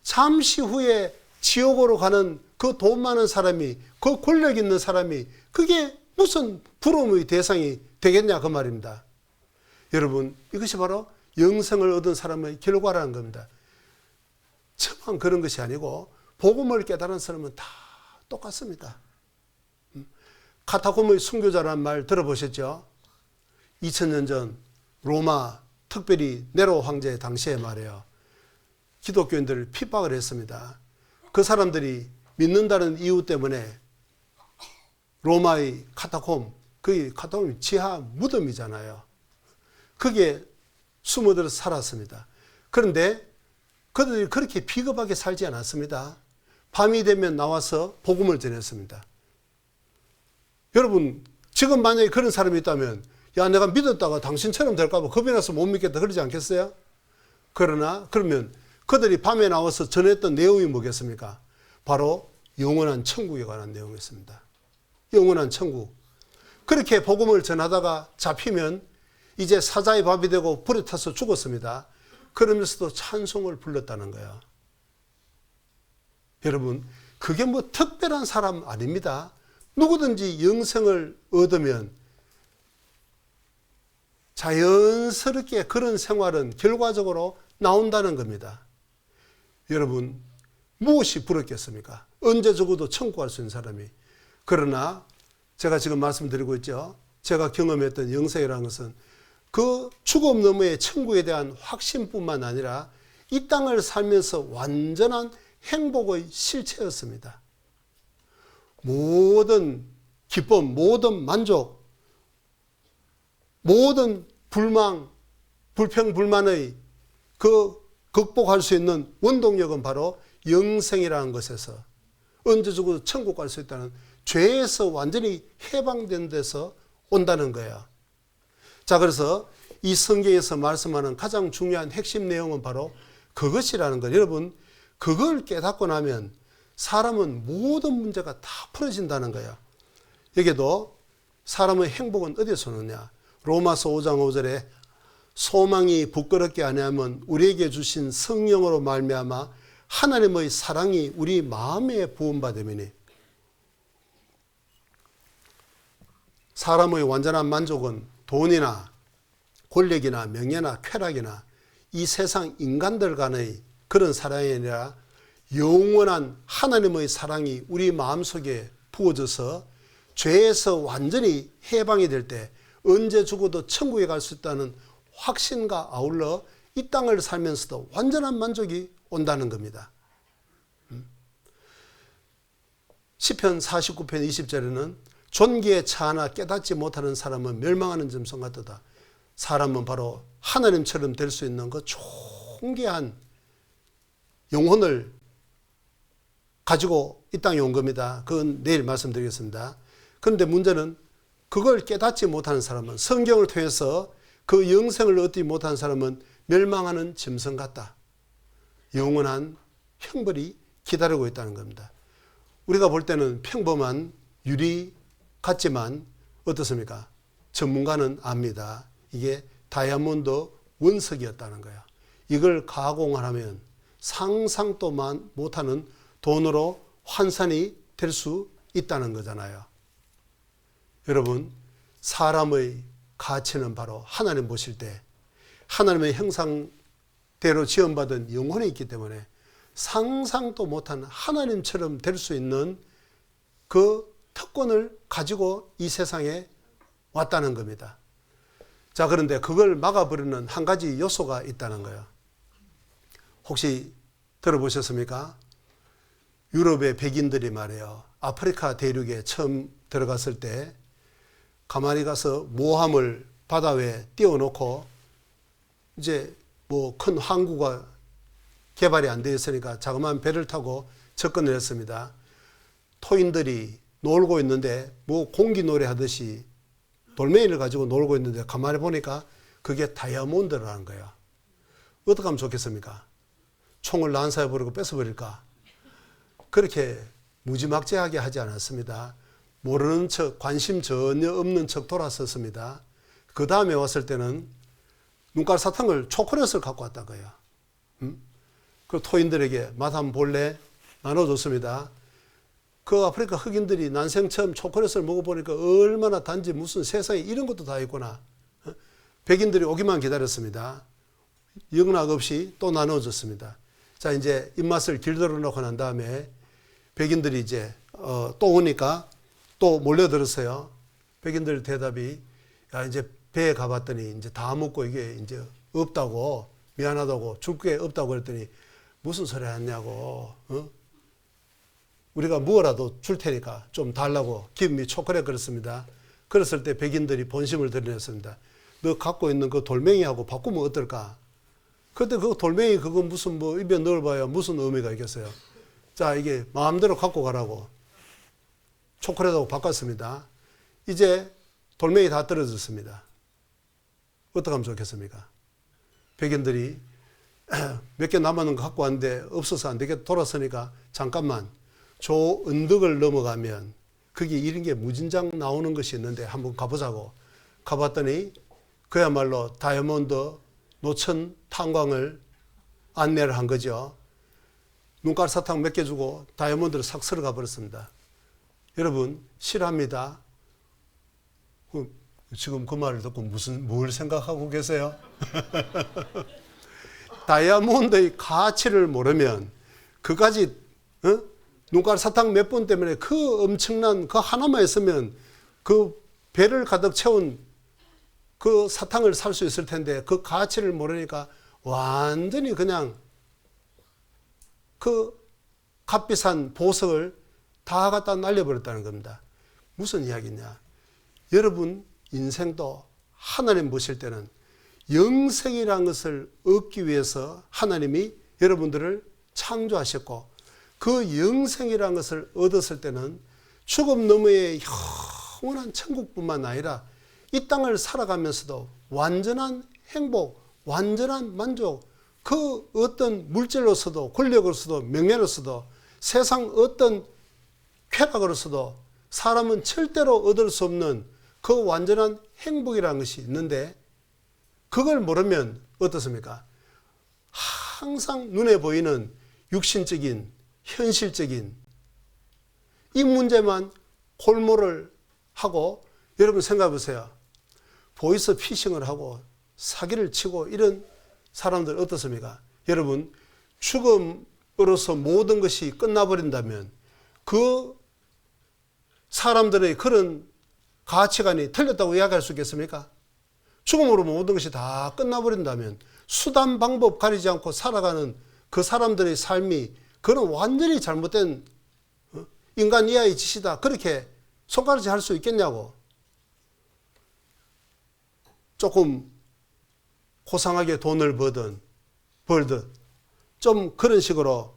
잠시 후에 지옥으로 가는 그 돈 많은 사람이, 그 권력 있는 사람이, 그게 무슨 부러움의 대상이 되겠냐 그 말입니다. 여러분, 이것이 바로 영생을 얻은 사람의 결과라는 겁니다. 저만 그런 것이 아니고 복음을 깨달은 사람은 다 똑같습니다. 카타콤의 순교자라는 말 들어보셨죠? 2000년 전 로마, 특별히 네로 황제 당시에 말이에요. 기독교인들을 핍박을 했습니다. 그 사람들이 믿는다는 이유 때문에 로마의 카타콤, 그 카타콤이 지하 무덤이잖아요. 그게 숨어들어서 살았습니다. 그런데 그들이 그렇게 비겁하게 살지 않았습니다. 밤이 되면 나와서 복음을 전했습니다. 여러분, 지금 만약에 그런 사람이 있다면, 야, 내가 믿었다가 당신처럼 될까봐 겁이 나서 못 믿겠다 그러지 않겠어요? 그러면 그들이 밤에 나와서 전했던 내용이 뭐겠습니까? 바로 영원한 천국에 관한 내용이었습니다. 영원한 천국. 그렇게 복음을 전하다가 잡히면 이제 사자의 밥이 되고 불에 타서 죽었습니다. 그러면서도 찬송을 불렀다는 거예요. 여러분, 그게 뭐 특별한 사람 아닙니다. 누구든지 영생을 얻으면 자연스럽게 그런 생활은 결과적으로 나온다는 겁니다. 여러분, 무엇이 부럽겠습니까? 언제 죽어도 천국 갈 수 있는 사람이. 그러나 제가 지금 말씀드리고 있죠. 제가 경험했던 영생이라는 것은 그 죽음 너머의 천국에 대한 확신뿐만 아니라 이 땅을 살면서 완전한 행복의 실체였습니다. 모든 기쁨, 모든 만족, 모든 불망, 불평, 불만의 그 극복할 수 있는 원동력은 바로 영생이라는 것에서, 언제 죽어도 천국 갈 수 있다는 죄에서 완전히 해방된 데서 온다는 거예요. 자, 그래서 이 성경에서 말씀하는 가장 중요한 핵심 내용은 바로 그것이라는 거예요. 여러분, 그걸 깨닫고 나면 사람은 모든 문제가 다 풀어진다는 거예요. 여기도 사람의 행복은 어디서 오느냐? 로마서 5장 5절에 소망이 부끄럽게 아니하면 우리에게 주신 성령으로 말미암아 하나님의 사랑이 우리 마음에 부음받음이니. 사람의 완전한 만족은 돈이나 권력이나 명예나 쾌락이나 이 세상 인간들 간의 그런 사랑이 아니라 영원한 하나님의 사랑이 우리 마음속에 부어져서 죄에서 완전히 해방이 될 때 언제 죽어도 천국에 갈 수 있다는 확신과 아울러 이 땅을 살면서도 완전한 만족이 온다는 겁니다. 시편 49편 20절에는 존귀에 처하나 깨닫지 못하는 사람은 멸망하는 짐승 같도다. 사람은 바로 하나님처럼 될 수 있는 그 존귀한 영혼을 가지고 이 땅에 온 겁니다. 그건 내일 말씀드리겠습니다. 그런데 문제는 그걸 깨닫지 못하는 사람은, 성경을 통해서 그 영생을 얻지 못한 사람은 멸망하는 짐승 같다. 영원한 형벌이 기다리고 있다는 겁니다. 우리가 볼 때는 평범한 유리 같지만 어떻습니까? 전문가는 압니다. 이게 다이아몬드 원석이었다는 거예요. 이걸 가공하면 상상도 못하는 돈으로 환산이 될 수 있다는 거잖아요. 여러분, 사람의 가치는 바로 하나님 보실 때 하나님의 형상대로 지원받은 영혼이 있기 때문에 상상도 못한 하나님처럼 될 수 있는 그 특권을 가지고 이 세상에 왔다는 겁니다. 자, 그런데 그걸 막아버리는 한 가지 요소가 있다는 거예요. 혹시 들어보셨습니까? 유럽의 백인들이 말이에요. 아프리카 대륙에 처음 들어갔을 때 가만히 가서 모함을 바다 위에 띄워놓고 이제 뭐 큰 항구가 개발이 안 되어 있으니까 자그마한 배를 타고 접근을 했습니다. 토인들이 놀고 있는데 뭐 공기놀이 하듯이 돌멩이를 가지고 놀고 있는데 가만히 보니까 그게 다이아몬드라는 거예요. 어떻게 하면 좋겠습니까? 총을 난사해버리고 뺏어버릴까? 그렇게 무지막지하게 하지 않았습니다. 모르는 척, 관심 전혀 없는 척 돌아섰습니다. 그 다음에 왔을 때는 눈깔 사탕을 초콜릿을 갖고 왔다고요. 그 토인들에게 맛 한번 볼래? 나눠줬습니다. 그 아프리카 흑인들이 난생 처음 초콜릿을 먹어보니까 얼마나 단지 무슨 세상에 이런 것도 다 있구나. 백인들이 오기만 기다렸습니다. 영락 없이 또 나눠줬습니다. 자, 이제 입맛을 길들여 놓고 난 다음에 백인들이 이제 또 오니까 또 몰려들었어요. 백인들 대답이 야, 이제 배에 가봤더니 이제 다 먹고 이게 이제 없다고, 미안하다고, 줄 게 없다고 그랬더니 무슨 소리 하냐고, 우리가 뭐라도 줄 테니까 좀 달라고 김미 초콜릿 그랬습니다. 그랬을 때 백인들이 본심을 드러냈습니다. 너 갖고 있는 그 돌멩이하고 바꾸면 어떨까? 그때 그 돌멩이 그거 무슨 뭐 입에 넣어봐야 무슨 의미가 있겠어요. 자, 이게 마음대로 갖고 가라고 초콜릿하고 바꿨습니다. 이제 돌멩이 다 떨어졌습니다. 어떻게 하면 좋겠습니까? 백인들이 몇 개 남았는 거 갖고 왔는데 없어서 안 되겠다 돌아서니까 잠깐만 저 언덕을 넘어가면 거기 이런 게 무진장 나오는 것이 있는데 한번 가보자고 가봤더니 그야말로 다이아몬드 노천 탄광을 안내를 한 거죠. 눈깔 사탕 몇 개 주고 다이아몬드를 싹 쓸어가 버렸습니다. 여러분 싫어합니다. 지금 그 말을 듣고 뭘 생각하고 계세요? 다이아몬드의 가치를 모르면 그까지 눈깔 사탕 몇 번 때문에 그 엄청난 그 하나만 있으면 그 배를 가득 채운 그 사탕을 살 수 있을 텐데 그 가치를 모르니까 완전히 그냥 그 값비싼 보석을 다 갖다 날려버렸다는 겁니다. 무슨 이야기냐? 여러분 인생도 하나님 보실 때는 영생이라는 것을 얻기 위해서 하나님이 여러분들을 창조하셨고 그 영생이라는 것을 얻었을 때는 죽음 너머의 영원한 천국뿐만 아니라 이 땅을 살아가면서도 완전한 행복, 완전한 만족, 그 어떤 물질로서도 권력으로서도 명예로서도 세상 어떤 쾌락으로서도 사람은 절대로 얻을 수 없는 그 완전한 행복이라는 것이 있는데 그걸 모르면 어떻습니까? 항상 눈에 보이는 육신적인, 현실적인 이 문제만 골몰을 하고 여러분 생각해 보세요. 보이스 피싱을 하고 사기를 치고 이런 사람들 어떻습니까? 여러분 죽음으로서 모든 것이 끝나버린다면 그 사람들의 그런 가치관이 틀렸다고 이야기할 수 있겠습니까? 죽음으로 모든 것이 다 끝나버린다면 수단 방법 가리지 않고 살아가는 그 사람들의 삶이 그건 완전히 잘못된 인간 이하의 짓이다. 그렇게 손가락질 할 수 있겠냐고. 조금 고상하게 돈을 벌든 좀 그런 식으로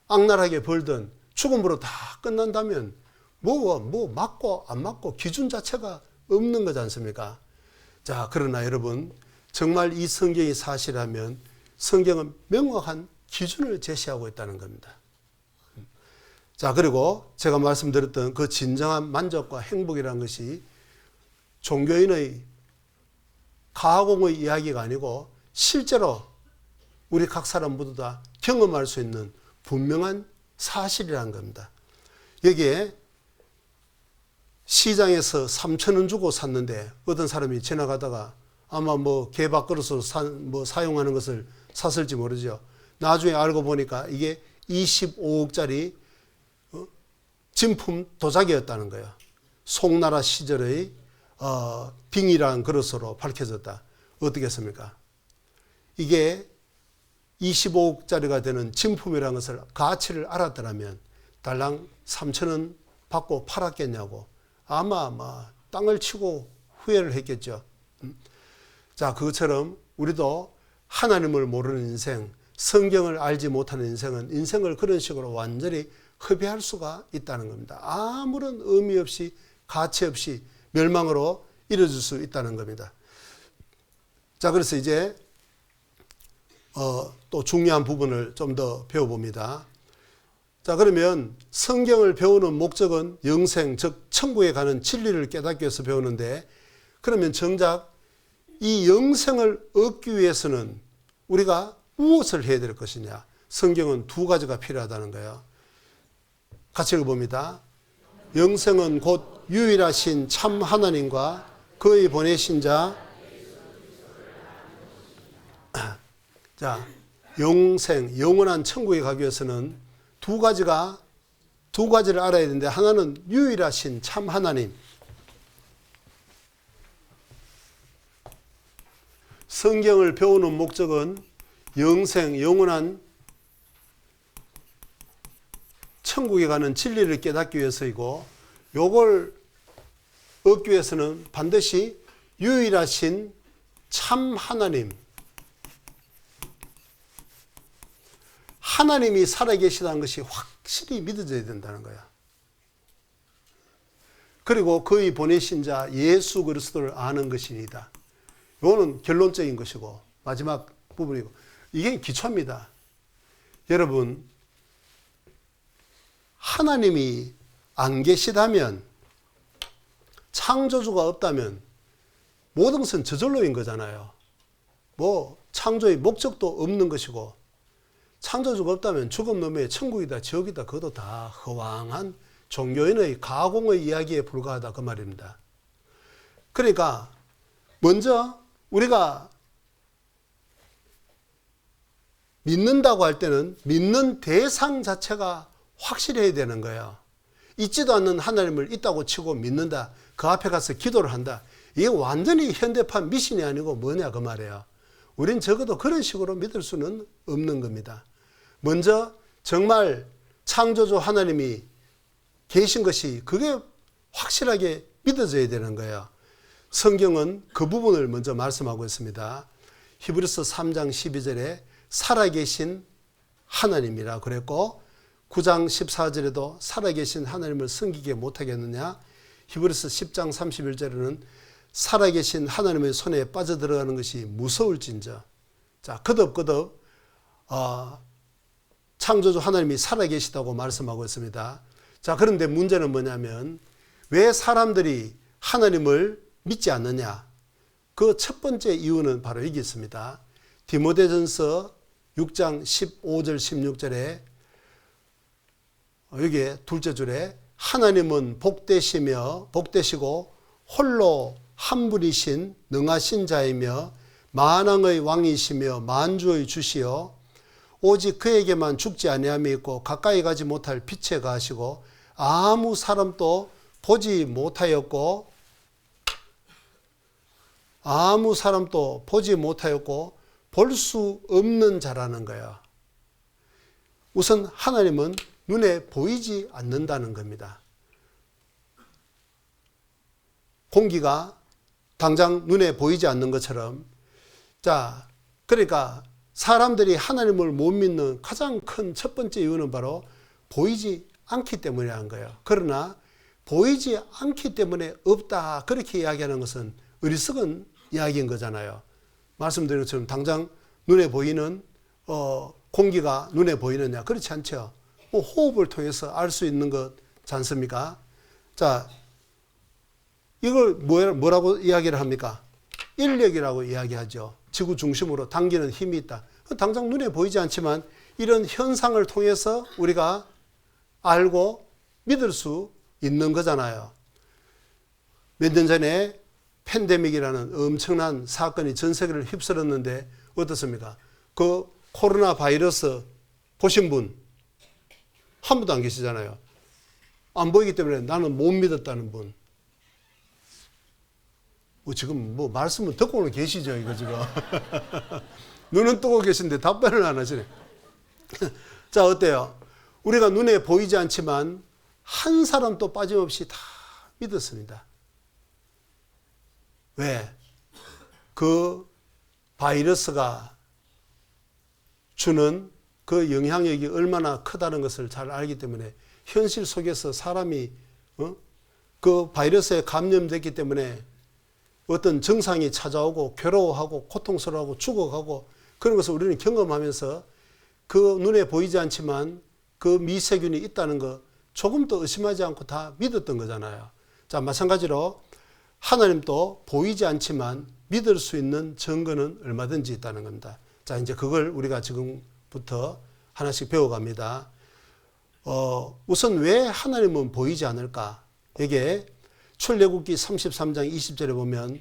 악랄하게 벌든 죽음으로 다 끝난다면 뭐 맞고 안 맞고 기준 자체가 없는 거지 않습니까? 자, 그러나 여러분 정말 이 성경이 사실이라면 성경은 명확한 기준을 제시하고 있다는 겁니다. 자, 그리고 제가 말씀드렸던 그 진정한 만족과 행복이라는 것이 종교인의 가공의 이야기가 아니고 실제로 우리 각 사람 모두 다 경험할 수 있는 분명한 사실이라는 겁니다. 여기에 시장에서 3,000원 주고 샀는데 어떤 사람이 지나가다가 아마 뭐 개밥그릇으로 사용하는 것을 샀을지 모르죠. 나중에 알고 보니까 이게 25억짜리 진품 도자기였다는 거예요. 송나라 시절의 빙이라는 그릇으로 밝혀졌다. 어떻겠습니까? 이게 25억짜리가 되는 진품이라는 것을 가치를 알았더라면 달랑 3천원 받고 팔았겠냐고. 아마 땅을 치고 후회를 했겠죠. 자, 그것처럼 우리도 하나님을 모르는 인생, 성경을 알지 못하는 인생은 인생을 그런 식으로 완전히 허비할 수가 있다는 겁니다. 아무런 의미 없이 가치 없이 멸망으로 이뤄질 수 있다는 겁니다. 자, 그래서 이제 또 중요한 부분을 좀 더 배워봅니다. 자, 그러면 성경을 배우는 목적은 영생, 즉 천국에 가는 진리를 깨닫기 위해서 배우는데, 그러면 정작 이 영생을 얻기 위해서는 우리가 무엇을 해야 될 것이냐? 성경은 두 가지가 필요하다는 거예요. 같이 읽어봅니다. 영생은 곧 유일하신 참 하나님과 그의 보내신 자. 자, 영생, 영원한 천국에 가기 위해서는 두 가지를 알아야 되는데, 하나는 유일하신 참 하나님. 성경을 배우는 목적은 영생, 영원한 천국에 가는 진리를 깨닫기 위해서이고, 요걸 얻기 위해서는 반드시 유일하신 참 하나님, 하나님이 살아계시다는 것이 확실히 믿어져야 된다는 거야. 그리고 그의 보내신 자 예수 그리스도를 아는 것이니다. 이거는 결론적인 것이고 마지막 부분이고, 이게 기초입니다. 여러분, 하나님이 안 계시다면, 창조주가 없다면 모든 것은 저절로인 거잖아요. 창조의 목적도 없는 것이고, 창조주가 없다면 죽음 놈의 천국이다 지옥이다 그것도 다 허황한 종교인의 가공의 이야기에 불과하다 그 말입니다. 그러니까 먼저 우리가 믿는다고 할 때는 믿는 대상 자체가 확실해야 되는 거예요. 있지도 않는 하나님을 있다고 치고 믿는다, 그 앞에 가서 기도를 한다, 이게 완전히 현대판 미신이 아니고 뭐냐 그 말이에요. 우린 적어도 그런 식으로 믿을 수는 없는 겁니다. 먼저 정말 창조주 하나님이 계신 것이 그게 확실하게 믿어져야 되는 거예요. 성경은 그 부분을 먼저 말씀하고 있습니다. 히브리서 3장 12절에 살아계신 하나님이라 그랬고, 9장 14절에도 살아계신 하나님을 섬기게 못하겠느냐. 히브리서 10장 31절에는 살아계신 하나님의 손에 빠져들어가는 것이 무서울진저. 자, 거듭 창조주 하나님이 살아계시다고 말씀하고 있습니다. 자, 그런데 문제는 뭐냐면 왜 사람들이 하나님을 믿지 않느냐? 그 첫 번째 이유는 바로 여기 있습니다. 디모데전서 6장 15절 16절에 여기에 둘째 줄에 하나님은 복되시고 홀로 한 분이신 능하신 자이며 만왕의 왕이시며 만주의 주시요 오직 그에게만 죽지 아니함이 있고 가까이 가지 못할 빛에 가시고 아무 사람도 보지 못하였고 볼 수 없는 자라는 거예요. 우선 하나님은 눈에 보이지 않는다는 겁니다. 공기가 당장 눈에 보이지 않는 것처럼, 자, 그러니까 사람들이 하나님을 못 믿는 가장 큰 첫 번째 이유는 바로 보이지 않기 때문이라는 거예요. 그러나 보이지 않기 때문에 없다 그렇게 이야기하는 것은 어리석은 이야기인 거잖아요. 말씀드린 것처럼 당장 눈에 보이는 공기가 눈에 보이느냐? 그렇지 않죠. 호흡을 통해서 알 수 있는 것 지 않습니까? 자, 이걸 뭐라고 이야기를 합니까? 인력이라고 이야기하죠. 지구 중심으로 당기는 힘이 있다. 당장 눈에 보이지 않지만 이런 현상을 통해서 우리가 알고 믿을 수 있는 거잖아요. 몇 년 전에 팬데믹이라는 엄청난 사건이 전 세계를 휩쓸었는데 어떻습니까? 그 코로나 바이러스 보신 분 한 분도 안 계시잖아요. 안 보이기 때문에 나는 못 믿었다는 분. 지금 말씀을 듣고는 계시죠, 이거 지금. 눈은 뜨고 계신데 답변을 안 하시네. 자, 어때요? 우리가 눈에 보이지 않지만 한 사람도 빠짐없이 다 믿었습니다. 왜? 그 바이러스가 주는 그 영향력이 얼마나 크다는 것을 잘 알기 때문에 현실 속에서 사람이 그 바이러스에 감염됐기 때문에 어떤 증상이 찾아오고 괴로워하고 고통스러워하고 죽어가고 그런 것을 우리는 경험하면서 그 눈에 보이지 않지만 그 미세균이 있다는 거 조금도 의심하지 않고 다 믿었던 거잖아요. 자, 마찬가지로 하나님도 보이지 않지만 믿을 수 있는 증거는 얼마든지 있다는 겁니다. 자, 이제 그걸 우리가 지금부터 하나씩 배워갑니다. 우선 왜 하나님은 보이지 않을까? 이게 출애굽기 33장 20절에 보면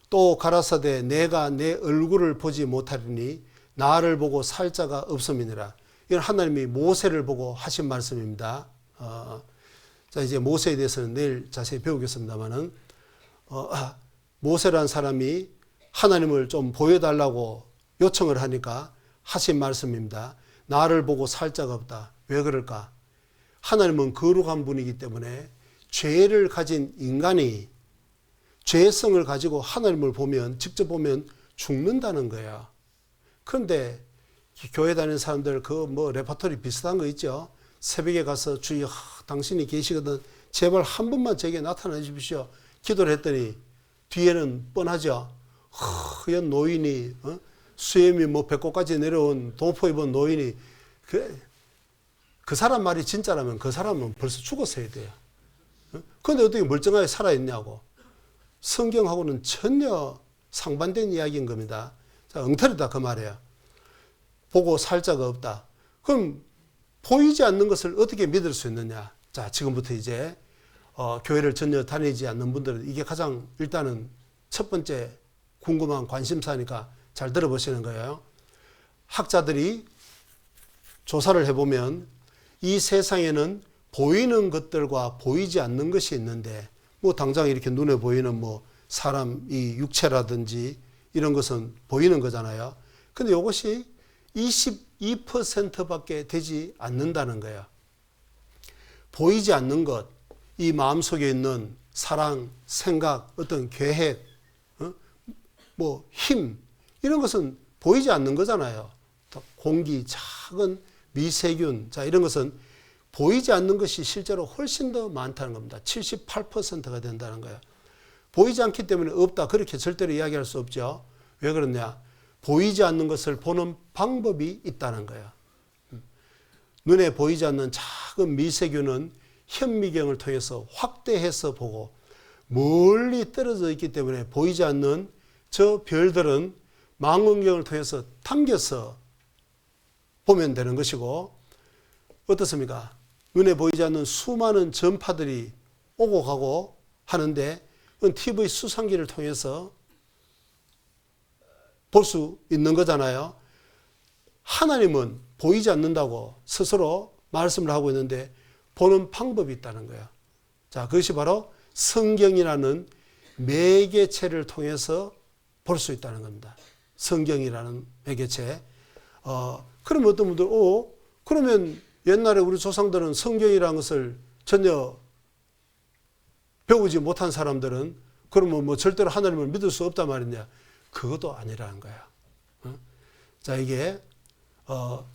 또 가라사대 내가 내 얼굴을 보지 못하리니 나를 보고 살 자가 없음이니라. 이건 하나님이 모세를 보고 하신 말씀입니다. 자, 이제 모세에 대해서는 내일 자세히 배우겠습니다만은 모세라는 사람이 하나님을 좀 보여달라고 요청을 하니까 하신 말씀입니다. 나를 보고 살 자가 없다. 왜 그럴까? 하나님은 거룩한 분이기 때문에 죄를 가진 인간이 죄성을 가지고 하나님을 보면 직접 보면 죽는다는 거예요. 그런데 교회 다니는 사람들 그 뭐 레퍼토리 비슷한 거 있죠. 새벽에 가서 주여 당신이 계시거든 제발 한 번만 제게 나타나 주십시오. 기도를 했더니 뒤에는 뻔하죠. 허연 노인이 수염이 뭐 배꼽까지 내려온 도포 입은 노인이 그 사람 말이 진짜라면 그 사람은 벌써 죽었어야 돼요. 그런데 어떻게 멀쩡하게 살아있냐고. 성경하고는 전혀 상반된 이야기인 겁니다. 자, 엉터리다 그 말이에요. 보고 살 자가 없다. 그럼 보이지 않는 것을 어떻게 믿을 수 있느냐. 자, 지금부터 이제 교회를 전혀 다니지 않는 분들은 이게 가장 일단은 첫 번째 궁금한 관심사니까 잘 들어보시는 거예요. 학자들이 조사를 해보면 이 세상에는 보이는 것들과 보이지 않는 것이 있는데 뭐 당장 이렇게 눈에 보이는 뭐 사람 이 육체라든지 이런 것은 보이는 거잖아요. 근데 이것이 22%밖에 되지 않는다는 거예요. 보이지 않는 것, 이 마음속에 있는 사랑, 생각, 어떤 계획, 뭐 힘, 이런 것은 보이지 않는 거잖아요. 공기, 작은 미세균, 자, 이런 것은 보이지 않는 것이 실제로 훨씬 더 많다는 겁니다. 78%가 된다는 거예요. 보이지 않기 때문에 없다. 그렇게 절대로 이야기할 수 없죠. 왜 그러냐? 보이지 않는 것을 보는 방법이 있다는 거예요. 눈에 보이지 않는 작은 미세균은 현미경을 통해서 확대해서 보고 멀리 떨어져 있기 때문에 보이지 않는 저 별들은 망원경을 통해서 당겨서 보면 되는 것이고 어떻습니까? 눈에 보이지 않는 수많은 전파들이 오고 가고 하는데 그건 TV 수상기를 통해서 볼 수 있는 거잖아요. 하나님은 보이지 않는다고 스스로 말씀을 하고 있는데 보는 방법이 있다는 거예요. 자, 그것이 바로 성경이라는 매개체를 통해서 볼 수 있다는 겁니다. 성경이라는 매개체. 그러면 어떤 분들, 그러면 옛날에 우리 조상들은 성경이라는 것을 전혀 배우지 못한 사람들은 그러면 뭐 절대로 하나님을 믿을 수 없단 말이냐. 그것도 아니라는 거야. 자, 이게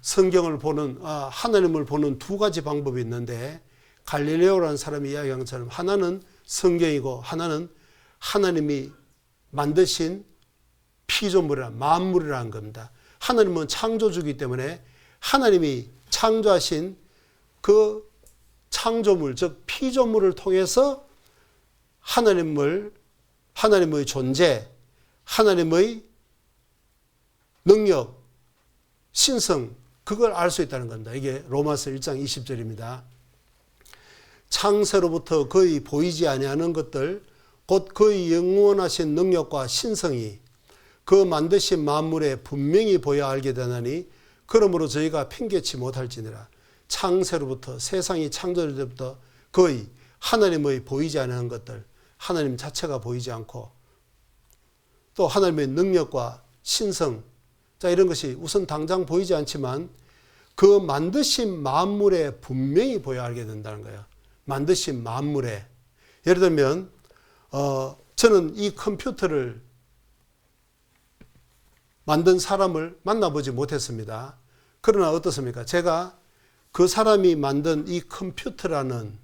성경을 보는 하나님을 보는 두 가지 방법이 있는데 갈릴레오라는 사람이 이야기한 것처럼 하나는 성경이고 하나는 하나님이 만드신 피조물이라 만물이라는 겁니다. 하나님은 창조주이기 때문에 하나님이 창조하신 그 창조물 즉 피조물을 통해서 하나님의 존재, 하나님의 능력, 신성 그걸 알 수 있다는 겁니다. 이게 로마서 1장 20절입니다. 창세로부터 거의 보이지 아니하는 것들 곧 그의 영원하신 능력과 신성이 그 만드신 만물에 분명히 보여 알게 되나니 그러므로 저희가 핑계치 못할지니라. 창세로부터 세상이 창조될 때부터 거의 하나님의 보이지 않는 것들 하나님 자체가 보이지 않고 또 하나님의 능력과 신성 자, 이런 것이 우선 당장 보이지 않지만 그 만드신 만물에 분명히 보여 알게 된다는 거예요. 만드신 만물에. 예를 들면 저는 이 컴퓨터를 만든 사람을 만나보지 못했습니다. 그러나 어떻습니까? 제가 그 사람이 만든 이 컴퓨터라는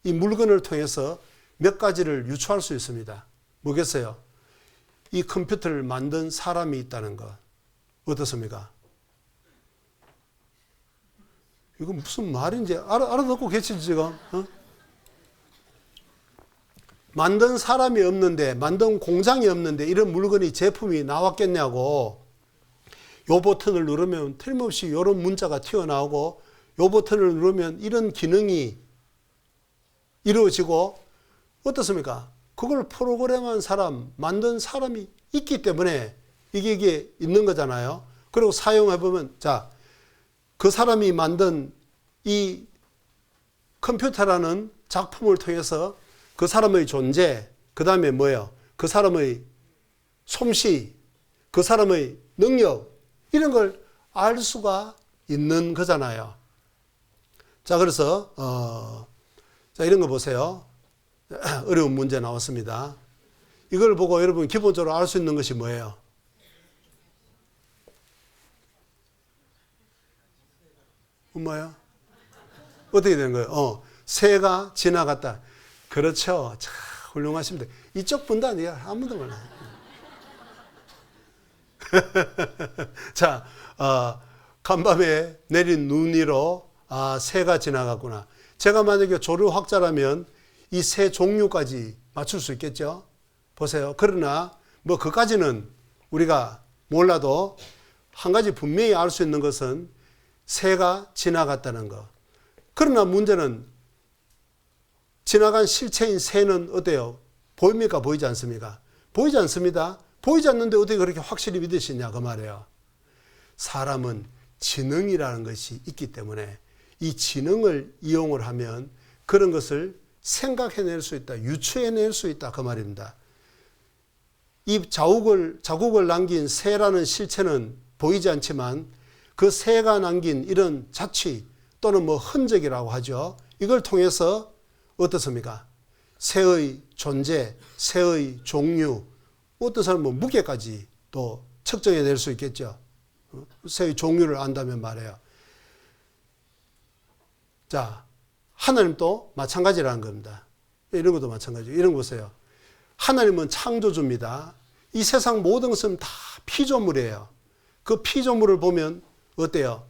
이 물건을 통해서 몇 가지를 유추할 수 있습니다. 뭐겠어요? 이 컴퓨터를 만든 사람이 있다는 것. 어떻습니까? 이거 무슨 말인지 알아듣고 계시죠, 지금? 만든 사람이 없는데, 만든 공장이 없는데 이런 물건이 제품이 나왔겠냐고. 요 버튼을 누르면 틀림없이 이런 문자가 튀어나오고 요 버튼을 누르면 이런 기능이 이루어지고 어떻습니까? 그걸 프로그램한 사람, 만든 사람이 있기 때문에 이게 있는 거잖아요. 그리고 사용해보면 자, 그 사람이 만든 이 컴퓨터라는 작품을 통해서 그 사람의 존재, 그 다음에 뭐예요? 그 사람의 솜씨, 그 사람의 능력, 이런 걸 알 수가 있는 거잖아요. 자, 그래서, 자, 이런 거 보세요. 어려운 문제 나왔습니다. 이걸 보고 여러분 기본적으로 알 수 있는 것이 뭐예요? 뭐예요? 어떻게 되는 거예요? 새가 지나갔다. 그렇죠. 참 훌륭하십니다. 이쪽 분도 아니야. 아무도 몰라요. 자, 간밤에 내린 눈 위로 새가 지나갔구나. 제가 만약에 조류학자라면 이 새 종류까지 맞출 수 있겠죠. 보세요. 그러나 뭐 그까지는 우리가 몰라도 한 가지 분명히 알 수 있는 것은 새가 지나갔다는 것. 그러나 문제는 지나간 실체인 새는 어때요? 보입니까? 보이지 않습니까? 보이지 않습니다. 보이지 않는데 어떻게 그렇게 확실히 믿으시냐 그 말이에요. 사람은 지능이라는 것이 있기 때문에 이 지능을 이용을 하면 그런 것을 생각해낼 수 있다. 유추해낼 수 있다. 그 말입니다. 이 자국을 남긴 새라는 실체는 보이지 않지만 그 새가 남긴 이런 자취 또는 뭐 흔적이라고 하죠. 이걸 통해서 어떻습니까? 새의 존재, 새의 종류, 어떤 사람은 무게까지 또 측정해낼 수 있겠죠. 새의 종류를 안다면 말이에요. 자, 하나님도 마찬가지라는 겁니다. 이런 것도 마찬가지예요. 이런 거 보세요. 하나님은 창조주입니다. 이 세상 모든 것은 다 피조물이에요. 그 피조물을 보면 어때요?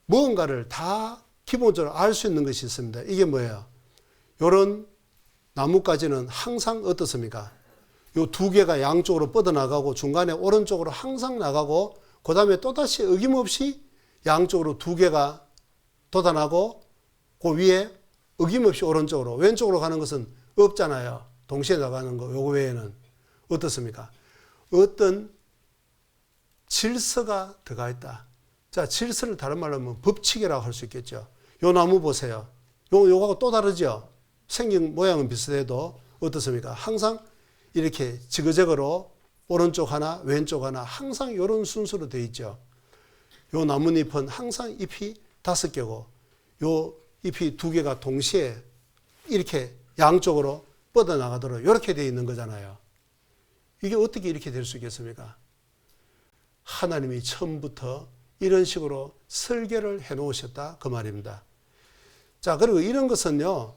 무언가를 다 기본적으로 알 수 있는 것이 있습니다. 이게 뭐예요? 이런 나뭇가지는 항상 어떻습니까? 요 두 개가 양쪽으로 뻗어나가고 중간에 오른쪽으로 항상 나가고 그 다음에 또다시 어김없이 양쪽으로 두 개가 돋아나고 그 위에 어김없이 오른쪽으로 왼쪽으로 가는 것은 없잖아요. 동시에 나가는 거 요거 외에는 어떻습니까? 어떤 질서가 들어가 있다. 자, 질서를 다른 말로 하면 법칙이라고 할 수 있겠죠. 요 나무 보세요. 요거하고 또 다르죠. 생긴 모양은 비슷해도 어떻습니까? 항상 이렇게 지그재그로 오른쪽 하나 왼쪽 하나 항상 이런 순서로 되어 있죠. 요 나뭇잎은 항상 잎이 5개고 요 잎이 2개가 동시에 이렇게 양쪽으로 뻗어나가도록 이렇게 되어 있는 거잖아요. 이게 어떻게 이렇게 될 수 있겠습니까? 하나님이 처음부터 이런 식으로 설계를 해 놓으셨다 그 말입니다. 자, 그리고 이런 것은요,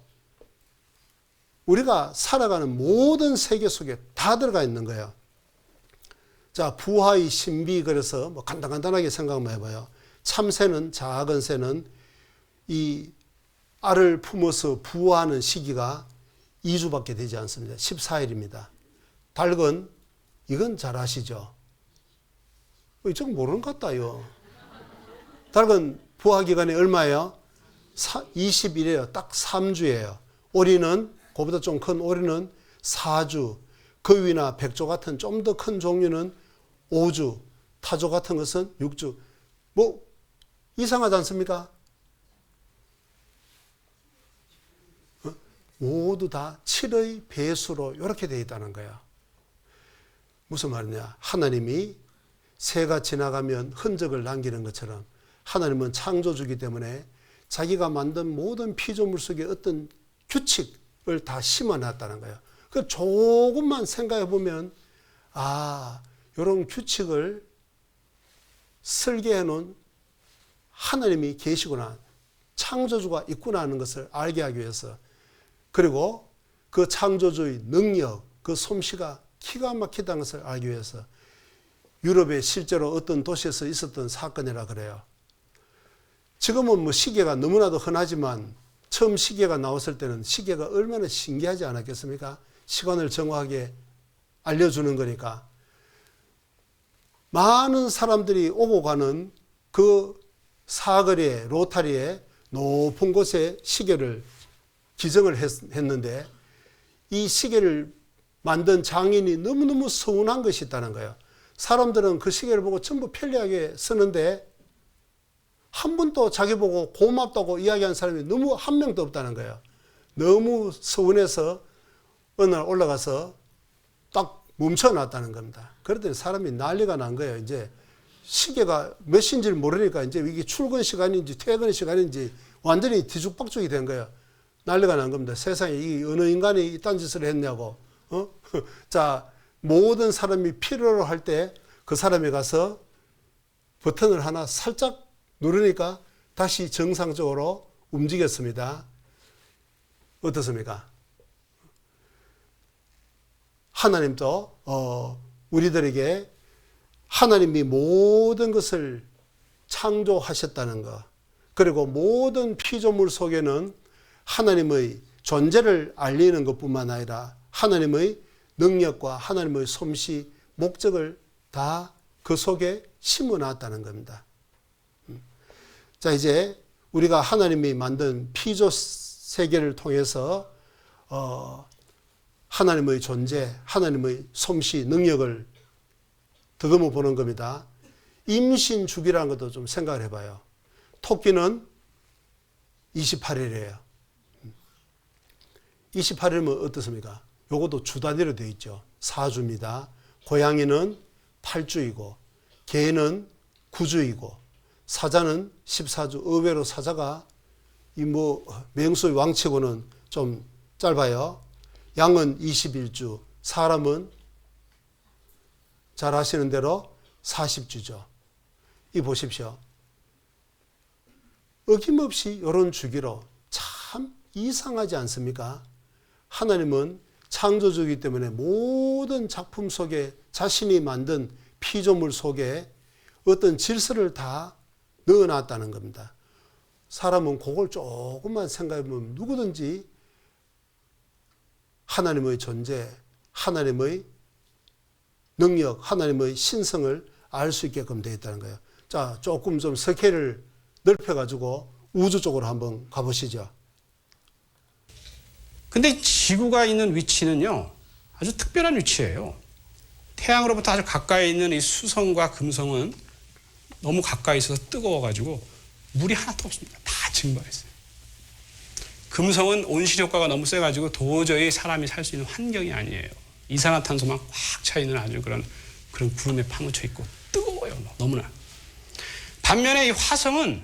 우리가 살아가는 모든 세계 속에 다 들어가 있는 거예요. 자, 부화의 신비, 그래서 뭐 간단하게 생각만 해봐요. 참새는, 작은 새는 이 알을 품어서 부화하는 시기가 2주밖에 되지 않습니다. 14일입니다. 닭은, 이건 잘 아시죠? 이쪽 모르는 것 같다요. 닭은 부화 기간이 얼마예요? 20일이에요. 딱 3주예요. 오리는, 그보다 좀 큰 오리는 4주. 거위나 백조 같은 좀 더 큰 종류는 5주. 타조 같은 것은 6주. 뭐 이상하지 않습니까? 모두 다 7의 배수로 이렇게 되어 있다는 거예요. 무슨 말이냐? 하나님이 새가 지나가면 흔적을 남기는 것처럼 하나님은 창조주기 때문에 자기가 만든 모든 피조물 속에 어떤 규칙을 다 심어놨다는 거예요. 그 조금만 생각해 보면 이런 규칙을 설계해 놓은 하나님이 계시구나, 창조주가 있구나 하는 것을 알게 하기 위해서, 그리고 그 창조주의 능력, 그 솜씨가 기가 막히다는 것을 알기 위해서 유럽에 실제로 어떤 도시에서 있었던 사건이라 그래요. 지금은 뭐 시계가 너무나도 흔하지만 처음 시계가 나왔을 때는 시계가 얼마나 신기하지 않았겠습니까? 시간을 정확하게 알려주는 거니까. 많은 사람들이 오고 가는 그 사거리에, 로타리에 높은 곳에 시계를 기증을 했는데 이 시계를 만든 장인이 너무너무 서운한 것이 있다는 거예요. 사람들은 그 시계를 보고 전부 편리하게 쓰는데 한 번도 자기 보고 고맙다고 이야기한 사람이 너무 한 명도 없다는 거예요. 너무 서운해서 어느 날 올라가서 딱 멈춰놨다는 겁니다. 그랬더니 사람이 난리가 난 거예요. 이제 시계가 몇 시인지를 모르니까 이제 이게 출근 시간인지 퇴근 시간인지 완전히 뒤죽박죽이 된 거예요. 난리가 난 겁니다. 세상에 이 어느 인간이 이딴 짓을 했냐고. 자, 모든 사람이 필요로 할 때 그 사람이 가서 버튼을 하나 살짝 누르니까 다시 정상적으로 움직였습니다. 어떻습니까? 하나님도 우리들에게 하나님이 모든 것을 창조하셨다는 것, 그리고 모든 피조물 속에는 하나님의 존재를 알리는 것뿐만 아니라 하나님의 능력과 하나님의 솜씨, 목적을 다 그 속에 심어놨다는 겁니다. 자, 이제 우리가 하나님이 만든 피조 세계를 통해서 하나님의 존재, 하나님의 솜씨, 능력을 더듬어 보는 겁니다. 임신 주기라는 것도 좀 생각을 해봐요. 토끼는 28일이에요. 28일이면 어떻습니까? 요것도 주 단위로 되어 있죠. 4주입니다. 고양이는 8주이고, 개는 9주이고, 사자는 14주. 의외로 사자가 맹수의 왕치고는 좀 짧아요. 양은 21주, 사람은 잘 아시는 대로 40주죠. 이 보십시오. 어김없이 이런 주기로 참 이상하지 않습니까? 하나님은 창조주이기 때문에 모든 작품 속에 자신이 만든 피조물 속에 어떤 질서를 다 넣어놨다는 겁니다. 사람은 그걸 조금만 생각해보면 누구든지 하나님의 존재, 하나님의 능력, 하나님의 신성을 알 수 있게끔 되어 있다는 거예요. 자, 조금 좀 스케일을 넓혀가지고 우주 쪽으로 한번 가보시죠. 근데 지구가 있는 위치는요, 아주 특별한 위치예요. 태양으로부터 아주 가까이 있는 이 수성과 금성은 너무 가까이 있어서 뜨거워가지고 물이 하나도 없습니다. 다 증발했어요. 금성은 온실효과가 너무 세가지고 도저히 사람이 살 수 있는 환경이 아니에요. 이산화탄소만 꽉 차 있는 아주 그런 구름에 파묻혀 있고 뜨거워요. 너무나. 반면에 이 화성은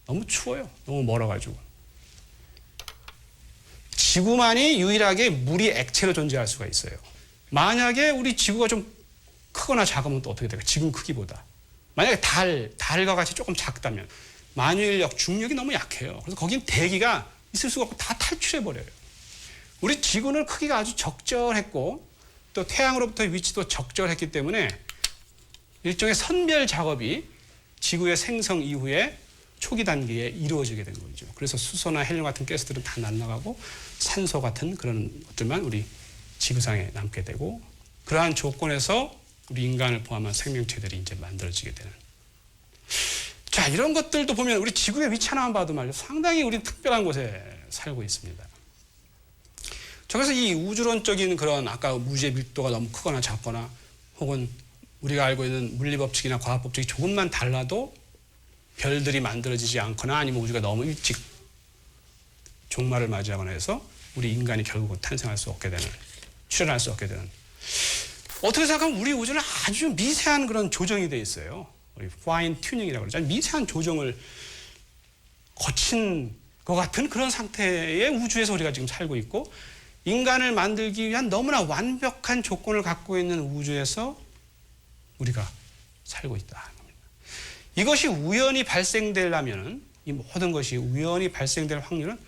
너무 추워요. 너무 멀어가지고. 지구만이 유일하게 물이 액체로 존재할 수가 있어요. 만약에 우리 지구가 좀 크거나 작으면 또 어떻게 될까? 지금 크기보다. 만약에 달과 같이 조금 작다면 만유인력, 중력이 너무 약해요. 그래서 거긴 대기가 있을 수가 없고 다 탈출해버려요. 우리 지구는 크기가 아주 적절했고 또 태양으로부터의 위치도 적절했기 때문에 일종의 선별 작업이 지구의 생성 이후에 초기 단계에 이루어지게 된 거죠. 그래서 수소나 헬륨 같은 가스들은 다 날아가고 산소 같은 그런 것들만 우리 지구상에 남게 되고 그러한 조건에서 우리 인간을 포함한 생명체들이 이제 만들어지게 되는. 자, 이런 것들도 보면 우리 지구의 위치 하나만 봐도 말이죠. 상당히 우리 특별한 곳에 살고 있습니다. 그래서 이 우주론적인 그런 아까 무지의 밀도가 너무 크거나 작거나 혹은 우리가 알고 있는 물리법칙이나 과학법칙이 조금만 달라도 별들이 만들어지지 않거나 아니면 우주가 너무 일찍 종말을 맞이하거나 해서 우리 인간이 결국 탄생할 수 없게 되는, 출현할 수 없게 되는. 어떻게 생각하면 우리 우주는 아주 미세한 그런 조정이 돼 있어요. 우리 파인 튜닝이라고 그러죠. 미세한 조정을 거친 것 같은 그런 상태의 우주에서 우리가 지금 살고 있고, 인간을 만들기 위한 너무나 완벽한 조건을 갖고 있는 우주에서 우리가 살고 있다. 이것이 우연히 발생되려면은, 이 모든 것이 우연히 발생될 확률은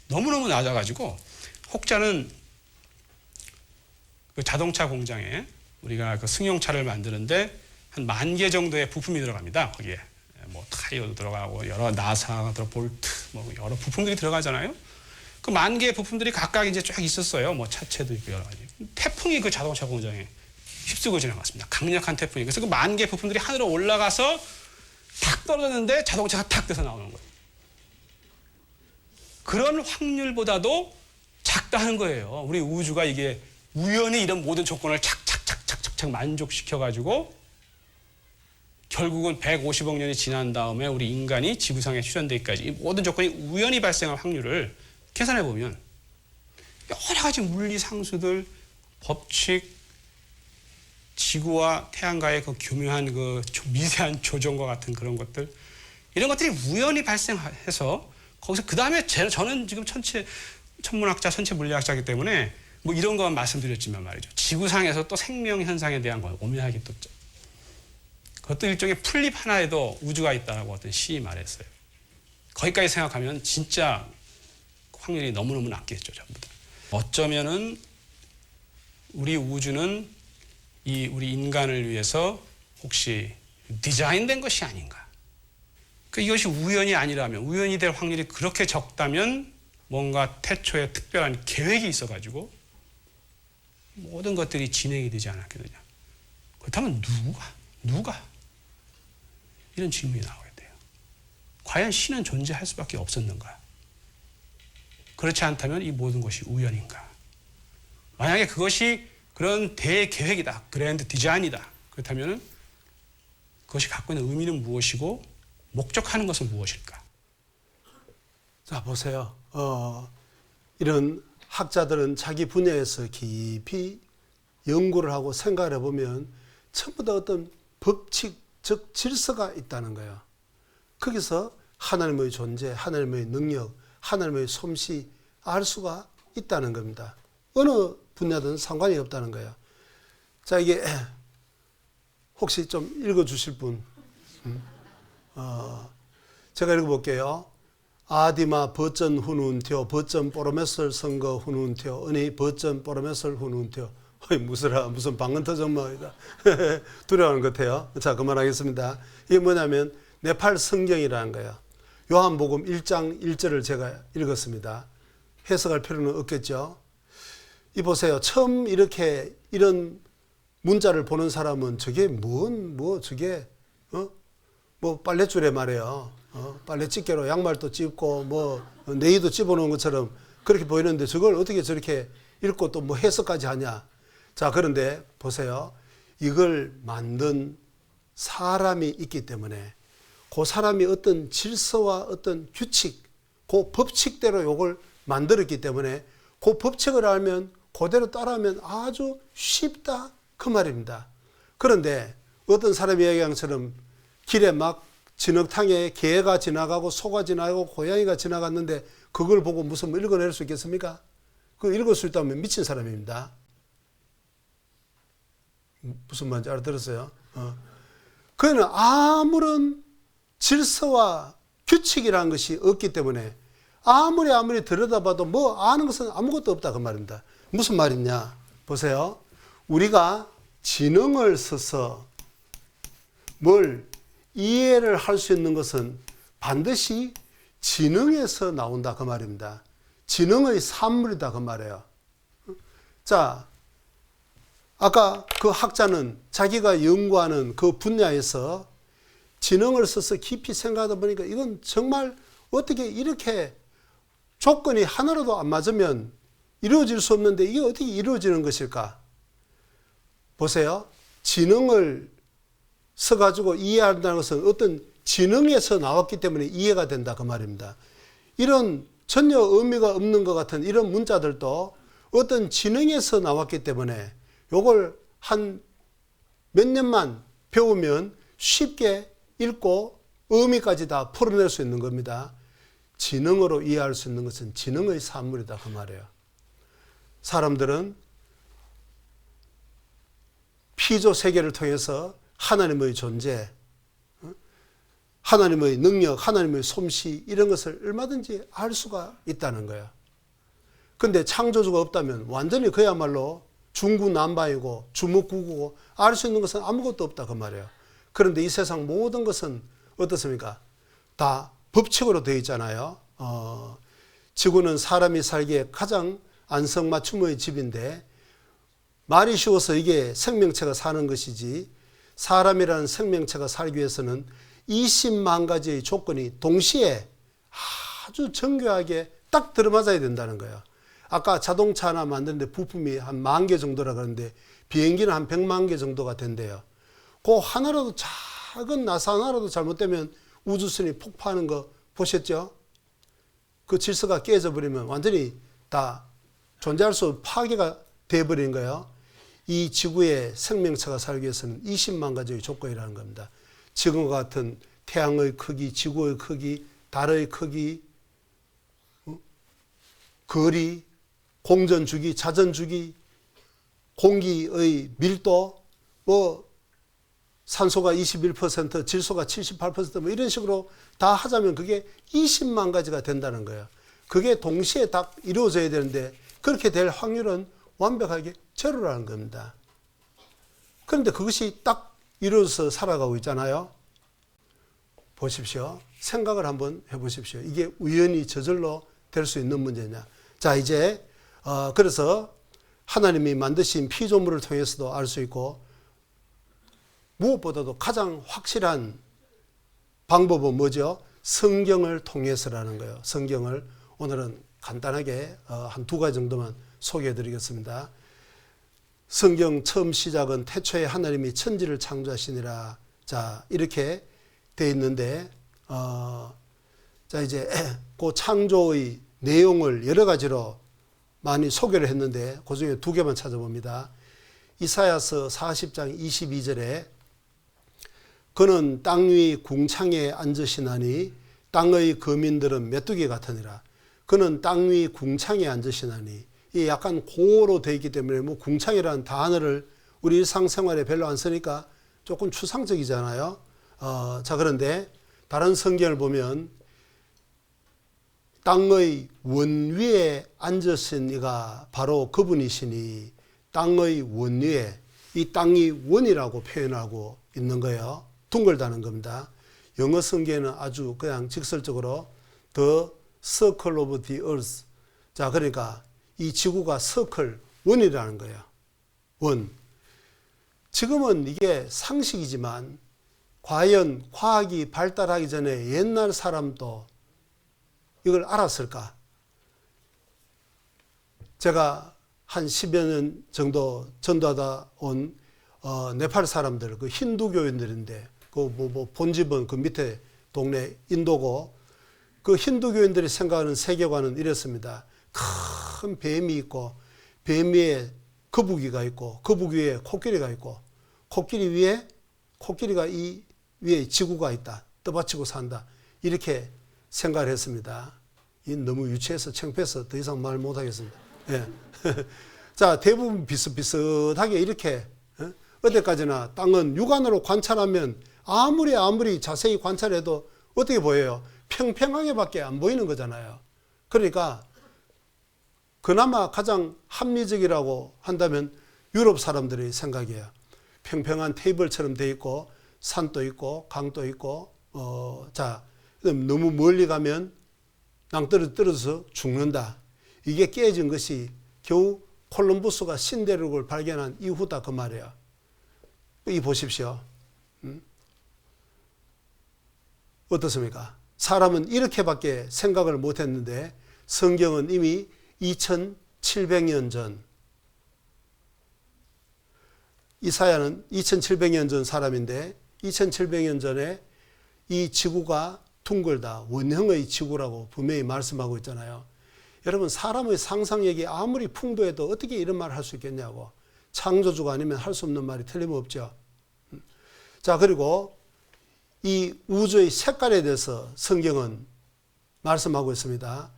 너무너무 낮아가지고, 혹자는 그 자동차 공장에 우리가 그 승용차를 만드는데 한 10,000개 정도의 부품이 들어갑니다. 거기에 뭐 타이어도 들어가고 여러 나사, 볼트, 뭐 여러 부품들이 들어가잖아요. 그 10,000개의 부품들이 각각 이제 쫙 있었어요. 뭐 차체도 있고 여러 가지. 태풍이 그 자동차 공장에 휩쓰고 지나갔습니다. 강력한 태풍이. 그래서 그 10,000개 부품들이 하늘로 올라가서 탁 떨어졌는데 자동차가 탁 돼서 나오는 거예요. 그런 확률보다도 작다는 거예요. 우리 우주가 이게 우연히 이런 모든 조건을 착착착착착 만족시켜가지고 결국은 150억 년이 지난 다음에 우리 인간이 지구상에 출현되기까지 이 모든 조건이 우연히 발생할 확률을 계산해 보면 여러 가지 물리 상수들, 법칙, 지구와 태양과의 그 교묘한 그 미세한 조정과 같은 그런 것들, 이런 것들이 우연히 발생해서 거기서 그 다음에 저는 지금 천문학자, 천체 물리학자이기 때문에 뭐 이런 것만 말씀드렸지만 말이죠. 지구상에서 또 생명 현상에 대한 거 오묘하게 또 그것도 일종의 풀잎 하나에도 우주가 있다라고 어떤 시인이 말했어요. 거기까지 생각하면 진짜 확률이 너무너무 낮겠죠, 전부 다. 어쩌면은 우리 우주는 이 우리 인간을 위해서 혹시 디자인된 것이 아닌가. 이것이 우연이 아니라면, 우연이 될 확률이 그렇게 적다면 뭔가 태초에 특별한 계획이 있어가지고 모든 것들이 진행이 되지 않았겠느냐. 그렇다면 누가? 이런 질문이 나오게 돼요. 과연 신은 존재할 수밖에 없었는가? 그렇지 않다면 이 모든 것이 우연인가? 만약에 그것이 그런 대계획이다, 그랜드 디자인이다, 그렇다면 그것이 갖고 있는 의미는 무엇이고 목적하는 것은 무엇일까? 자, 보세요. 이런 학자들은 자기 분야에서 깊이 연구를 하고 생각을 해보면 전부 다 어떤 법칙, 즉 질서가 있다는 거예요. 거기서 하나님의 존재, 하나님의 능력, 하나님의 솜씨 알 수가 있다는 겁니다. 어느 분야든 상관이 없다는 거예요. 자, 이게 혹시 좀 읽어주실 분? 제가 읽어볼게요. 아디마 버전 후눈티오 버전 뽀로메설 선거 후눈티오 은희 버전 뽀로메설 후눈티오. 무슨 방언 터정마이다. 두려워하는 것 같아요. 자, 그만하겠습니다. 이게 뭐냐면 네팔 성경이라는 거예요. 요한복음 1장 1절을 제가 읽었습니다. 해석할 필요는 없겠죠. 이 보세요. 처음 이렇게 이런 문자를 보는 사람은 저게 저게 뭐 빨랫줄에 말이에요. 빨래 집게로 양말도 찝고 뭐 네이도 집어놓은 것처럼 그렇게 보이는데 저걸 어떻게 저렇게 읽고 또 뭐 해석까지 하냐. 자, 그런데 보세요. 이걸 만든 사람이 있기 때문에 그 사람이 어떤 질서와 어떤 규칙, 그 법칙대로 이걸 만들었기 때문에 그 법칙을 알면 그대로 따라하면 아주 쉽다 그 말입니다. 그런데 어떤 사람이 이야기한 것처럼 길에 막 진흙탕에 개가 지나가고 소가 지나가고 고양이가 지나갔는데 그걸 보고 무슨 뭐 읽어낼 수 있겠습니까? 그 읽을 수 있다면 미친 사람입니다. 무슨 말인지 알아들었어요? 그는 아무런 질서와 규칙이라는 것이 없기 때문에 아무리 들여다봐도 뭐 아는 것은 아무것도 없다 그 말입니다. 무슨 말이냐? 보세요. 우리가 지능을 써서 뭘 이해를 할 수 있는 것은 반드시 지능에서 나온다 그 말입니다. 지능의 산물이다 그 말이에요. 자, 아까 그 학자는 자기가 연구하는 그 분야에서 지능을 써서 깊이 생각하다 보니까 이건 정말 어떻게 이렇게 조건이 하나라도 안 맞으면 이루어질 수 없는데 이게 어떻게 이루어지는 것일까? 보세요. 지능을 써가지고 이해한다는 것은 어떤 지능에서 나왔기 때문에 이해가 된다 그 말입니다. 이런 전혀 의미가 없는 것 같은 이런 문자들도 어떤 지능에서 나왔기 때문에 이걸 한 몇 년만 배우면 쉽게 읽고 의미까지 다 풀어낼 수 있는 겁니다. 지능으로 이해할 수 있는 것은 지능의 산물이다 그 말이에요. 사람들은 피조 세계를 통해서 하나님의 존재, 하나님의 능력, 하나님의 솜씨 이런 것을 얼마든지 알 수가 있다는 거예요. 근데 창조주가 없다면 완전히 그야말로 중구난방이고 주먹구구고 알 수 있는 것은 아무것도 없다 그 말이에요. 그런데 이 세상 모든 것은 어떻습니까? 다 법칙으로 되어 있잖아요. 지구는 사람이 살기에 가장 안성맞춤의 집인데 말이 쉬워서 이게 생명체가 사는 것이지 사람이라는 생명체가 살기 위해서는 20만 가지의 조건이 동시에 아주 정교하게 딱 들어맞아야 된다는 거예요. 아까 자동차 하나 만드는데 부품이 한 10,000개 정도라 그러는데 비행기는 한 100만 개 정도가 된대요. 그 하나라도 작은 나사 하나라도 잘못되면 우주선이 폭파하는 거 보셨죠? 그 질서가 깨져버리면 완전히 다 존재할 수 없는 파괴가 돼버린 거예요. 이 지구의 생명체가 살기 위해서는 20만 가지의 조건이라는 겁니다. 지금과 같은 태양의 크기, 지구의 크기, 달의 크기, 거리, 공전주기, 자전주기, 공기의 밀도, 산소가 21%, 질소가 78%, 이런 식으로 다 하자면 그게 20만 가지가 된다는 거예요. 그게 동시에 딱 이루어져야 되는데 그렇게 될 확률은 완벽하게 제로라는 겁니다. 그런데 그것이 딱 이루어져서 살아가고 있잖아요. 보십시오. 생각을 한번 해보십시오. 이게 우연히 저절로 될 수 있는 문제냐. 자, 이제 그래서 하나님이 만드신 피조물을 통해서도 알 수 있고 무엇보다도 가장 확실한 방법은 뭐죠? 성경을 통해서라는 거예요. 성경을 오늘은 간단하게 한 2가지 정도만 소개해 드리겠습니다. 성경 처음 시작은 태초에 하나님이 천지를 창조하시니라. 자, 이렇게 돼 있는데 자, 이제 그 창조의 내용을 여러 가지로 많이 소개를 했는데 그 중에 2개만 찾아봅니다. 이사야서 40장 22절에 그는 땅 위 궁창에 앉으시나니 땅의 거민들은 메뚜기 같으니라. 그는 땅 위 궁창에 앉으시나니 이 약간 고로 되어 있기 때문에 뭐 궁창이라는 단어를 우리 일상생활에 별로 안 쓰니까 조금 추상적이잖아요. 자, 그런데 다른 성경을 보면 땅의 원위에 앉으신 이가 바로 그분이시니 땅의 원위에 이 땅이 원이라고 표현하고 있는 거예요. 둥글다는 겁니다. 영어 성경에는 아주 그냥 직설적으로 The circle of the earth. 자, 그러니까 이 지구가 서클 원이라는 거예요. 원. 지금은 이게 상식이지만 과연 과학이 발달하기 전에 옛날 사람도 이걸 알았을까? 제가 한 10여 년 정도 전도하다 온 네팔 사람들, 그 힌두교인들인데 그 본집은 그 밑에 동네 인도고 그 힌두교인들이 생각하는 세계관은 이렇습니다. 큰 뱀이 있고 뱀 위에 거북이가 있고 거북이 위에 코끼리가 있고 코끼리가 이 위에 지구가 있다. 떠받치고 산다. 이렇게 생각을 했습니다. 이 너무 유치해서 창피해서 더 이상 말 못하겠습니다. 예. 자, 대부분 비슷비슷하게 이렇게 어디까지나 땅은 육안으로 관찰하면 아무리 자세히 관찰해도 어떻게 보여요? 평평하게밖에 안 보이는 거잖아요. 그러니까 그나마 가장 합리적이라고 한다면 유럽 사람들의 생각이에요. 평평한 테이블처럼 돼 있고 산도 있고 강도 있고 자, 너무 멀리 가면 낭떠러져서 죽는다. 이게 깨진 것이 겨우 콜럼부스가 신대륙을 발견한 이후다 그 말이에요. 이 보십시오. 어떻습니까? 사람은 이렇게밖에 생각을 못했는데 성경은 이미 2700년 전, 이사야는 2700년 전 사람인데 2700년 전에 이 지구가 둥글다, 원형의 지구라고 분명히 말씀하고 있잖아요. 여러분, 사람의 상상력이 아무리 풍부해도 어떻게 이런 말을 할 수 있겠냐고. 창조주가 아니면 할 수 없는 말이 틀림없죠. 자, 그리고 이 우주의 색깔에 대해서 성경은 말씀하고 있습니다.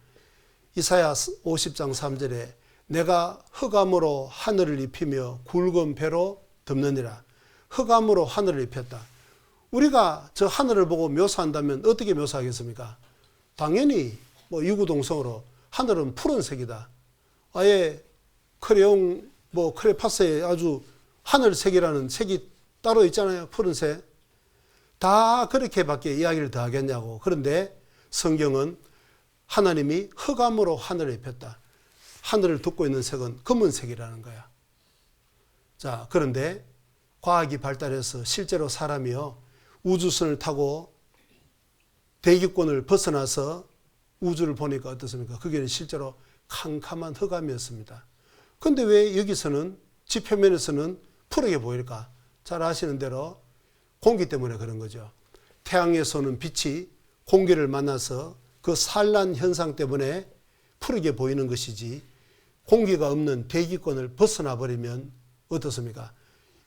이사야 50장 3절에 내가 흑암으로 하늘을 입히며 굵은 배로 덮느니라. 흑암으로 하늘을 입혔다. 우리가 저 하늘을 보고 묘사한다면 어떻게 묘사하겠습니까? 당연히 뭐 유구동성으로 하늘은 푸른색이다. 아예 크레용 크레파스에 아주 하늘색이라는 색이 따로 있잖아요. 푸른색. 다 그렇게밖에 이야기를 더 하겠냐고. 그런데 성경은 하나님이 흑암으로 하늘을 입혔다. 하늘을 덮고 있는 색은 검은색이라는 거야. 자, 그런데 과학이 발달해서 실제로 사람이요, 우주선을 타고 대기권을 벗어나서 우주를 보니까 어떻습니까? 그게 실제로 캄캄한 흑암이었습니다. 그런데 왜 여기서는 지표면에서는 푸르게 보일까? 잘 아시는 대로 공기 때문에 그런 거죠. 태양에서 오는 빛이 공기를 만나서 그 산란 현상 때문에 푸르게 보이는 것이지, 공기가 없는 대기권을 벗어나 버리면 어떻습니까?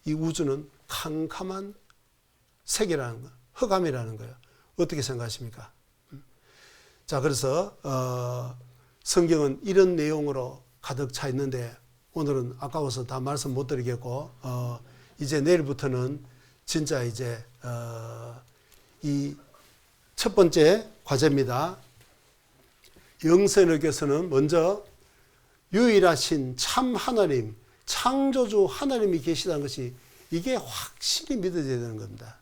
이 우주는 캄캄한 색이라는 거, 흑암이라는 거예요. 어떻게 생각하십니까? 자, 그래서 성경은 이런 내용으로 가득 차 있는데 오늘은 아까워서 다 말씀 못 드리겠고, 이제 내일부터는 진짜 이제 이 첫 번째 과제입니다. 영성에게서는 먼저 유일하신 참 하나님, 창조주 하나님이 계시다는 것이 이게 확실히 믿어져야 되는 겁니다.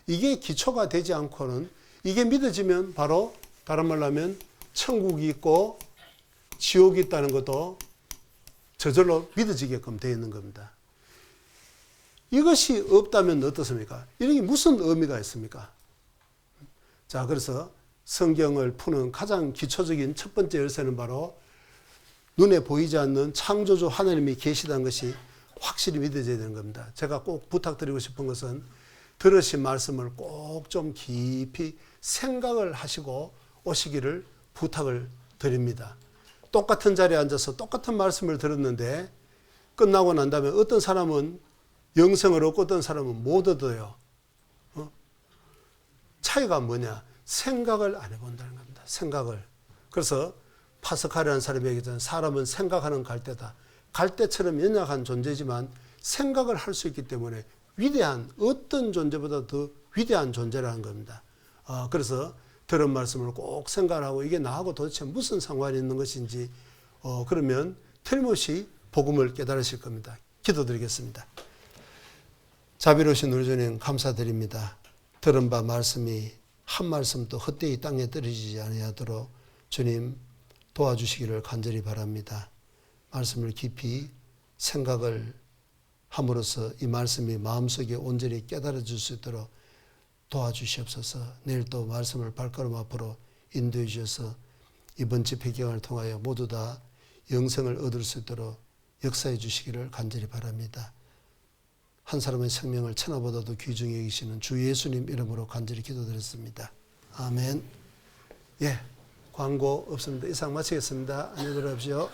이게 기초가 되지 않고는, 이게 믿어지면 바로 다른 말로 하면 천국이 있고 지옥이 있다는 것도 저절로 믿어지게끔 되어 있는 겁니다. 이것이 없다면 어떻습니까? 이런 게 무슨 의미가 있습니까? 자, 그래서 성경을 푸는 가장 기초적인 첫 번째 열쇠는 바로 눈에 보이지 않는 창조주 하나님이 계시다는 것이 확실히 믿어져야 되는 겁니다. 제가 꼭 부탁드리고 싶은 것은 들으신 말씀을 꼭 좀 깊이 생각을 하시고 오시기를 부탁을 드립니다. 똑같은 자리에 앉아서 똑같은 말씀을 들었는데 끝나고 난 다음에 어떤 사람은 영생을 얻고 어떤 사람은 못 얻어요. 차이가 뭐냐? 생각을 안 해본다는 겁니다. 생각을. 그래서 파스칼이라는 사람이 얘기했잖아요. 사람은 생각하는 갈대다. 갈대처럼 연약한 존재지만 생각을 할 수 있기 때문에 위대한, 어떤 존재보다 더 위대한 존재라는 겁니다. 그래서 들은 말씀을 꼭 생각하고 이게 나하고 도대체 무슨 상관이 있는 것인지 그러면 틀림없이 복음을 깨달으실 겁니다. 기도드리겠습니다. 자비로우신 우리 주님 감사드립니다. 들은 바 말씀이 한 말씀도 헛되이 땅에 떨어지지 아니하도록 주님 도와주시기를 간절히 바랍니다. 말씀을 깊이 생각을 함으로써 이 말씀이 마음속에 온전히 깨달아질 수 있도록 도와주시옵소서. 내일 또 말씀을 발걸음 앞으로 인도해 주셔서 이번 집회 기간을 통하여 모두 다 영생을 얻을 수 있도록 역사해 주시기를 간절히 바랍니다. 한 사람의 생명을 천하보다도 귀중히 여기시는 주 예수님 이름으로 간절히 기도드렸습니다. 아멘. 예, 광고 없습니다. 이상 마치겠습니다. 안녕히 들어가십시오.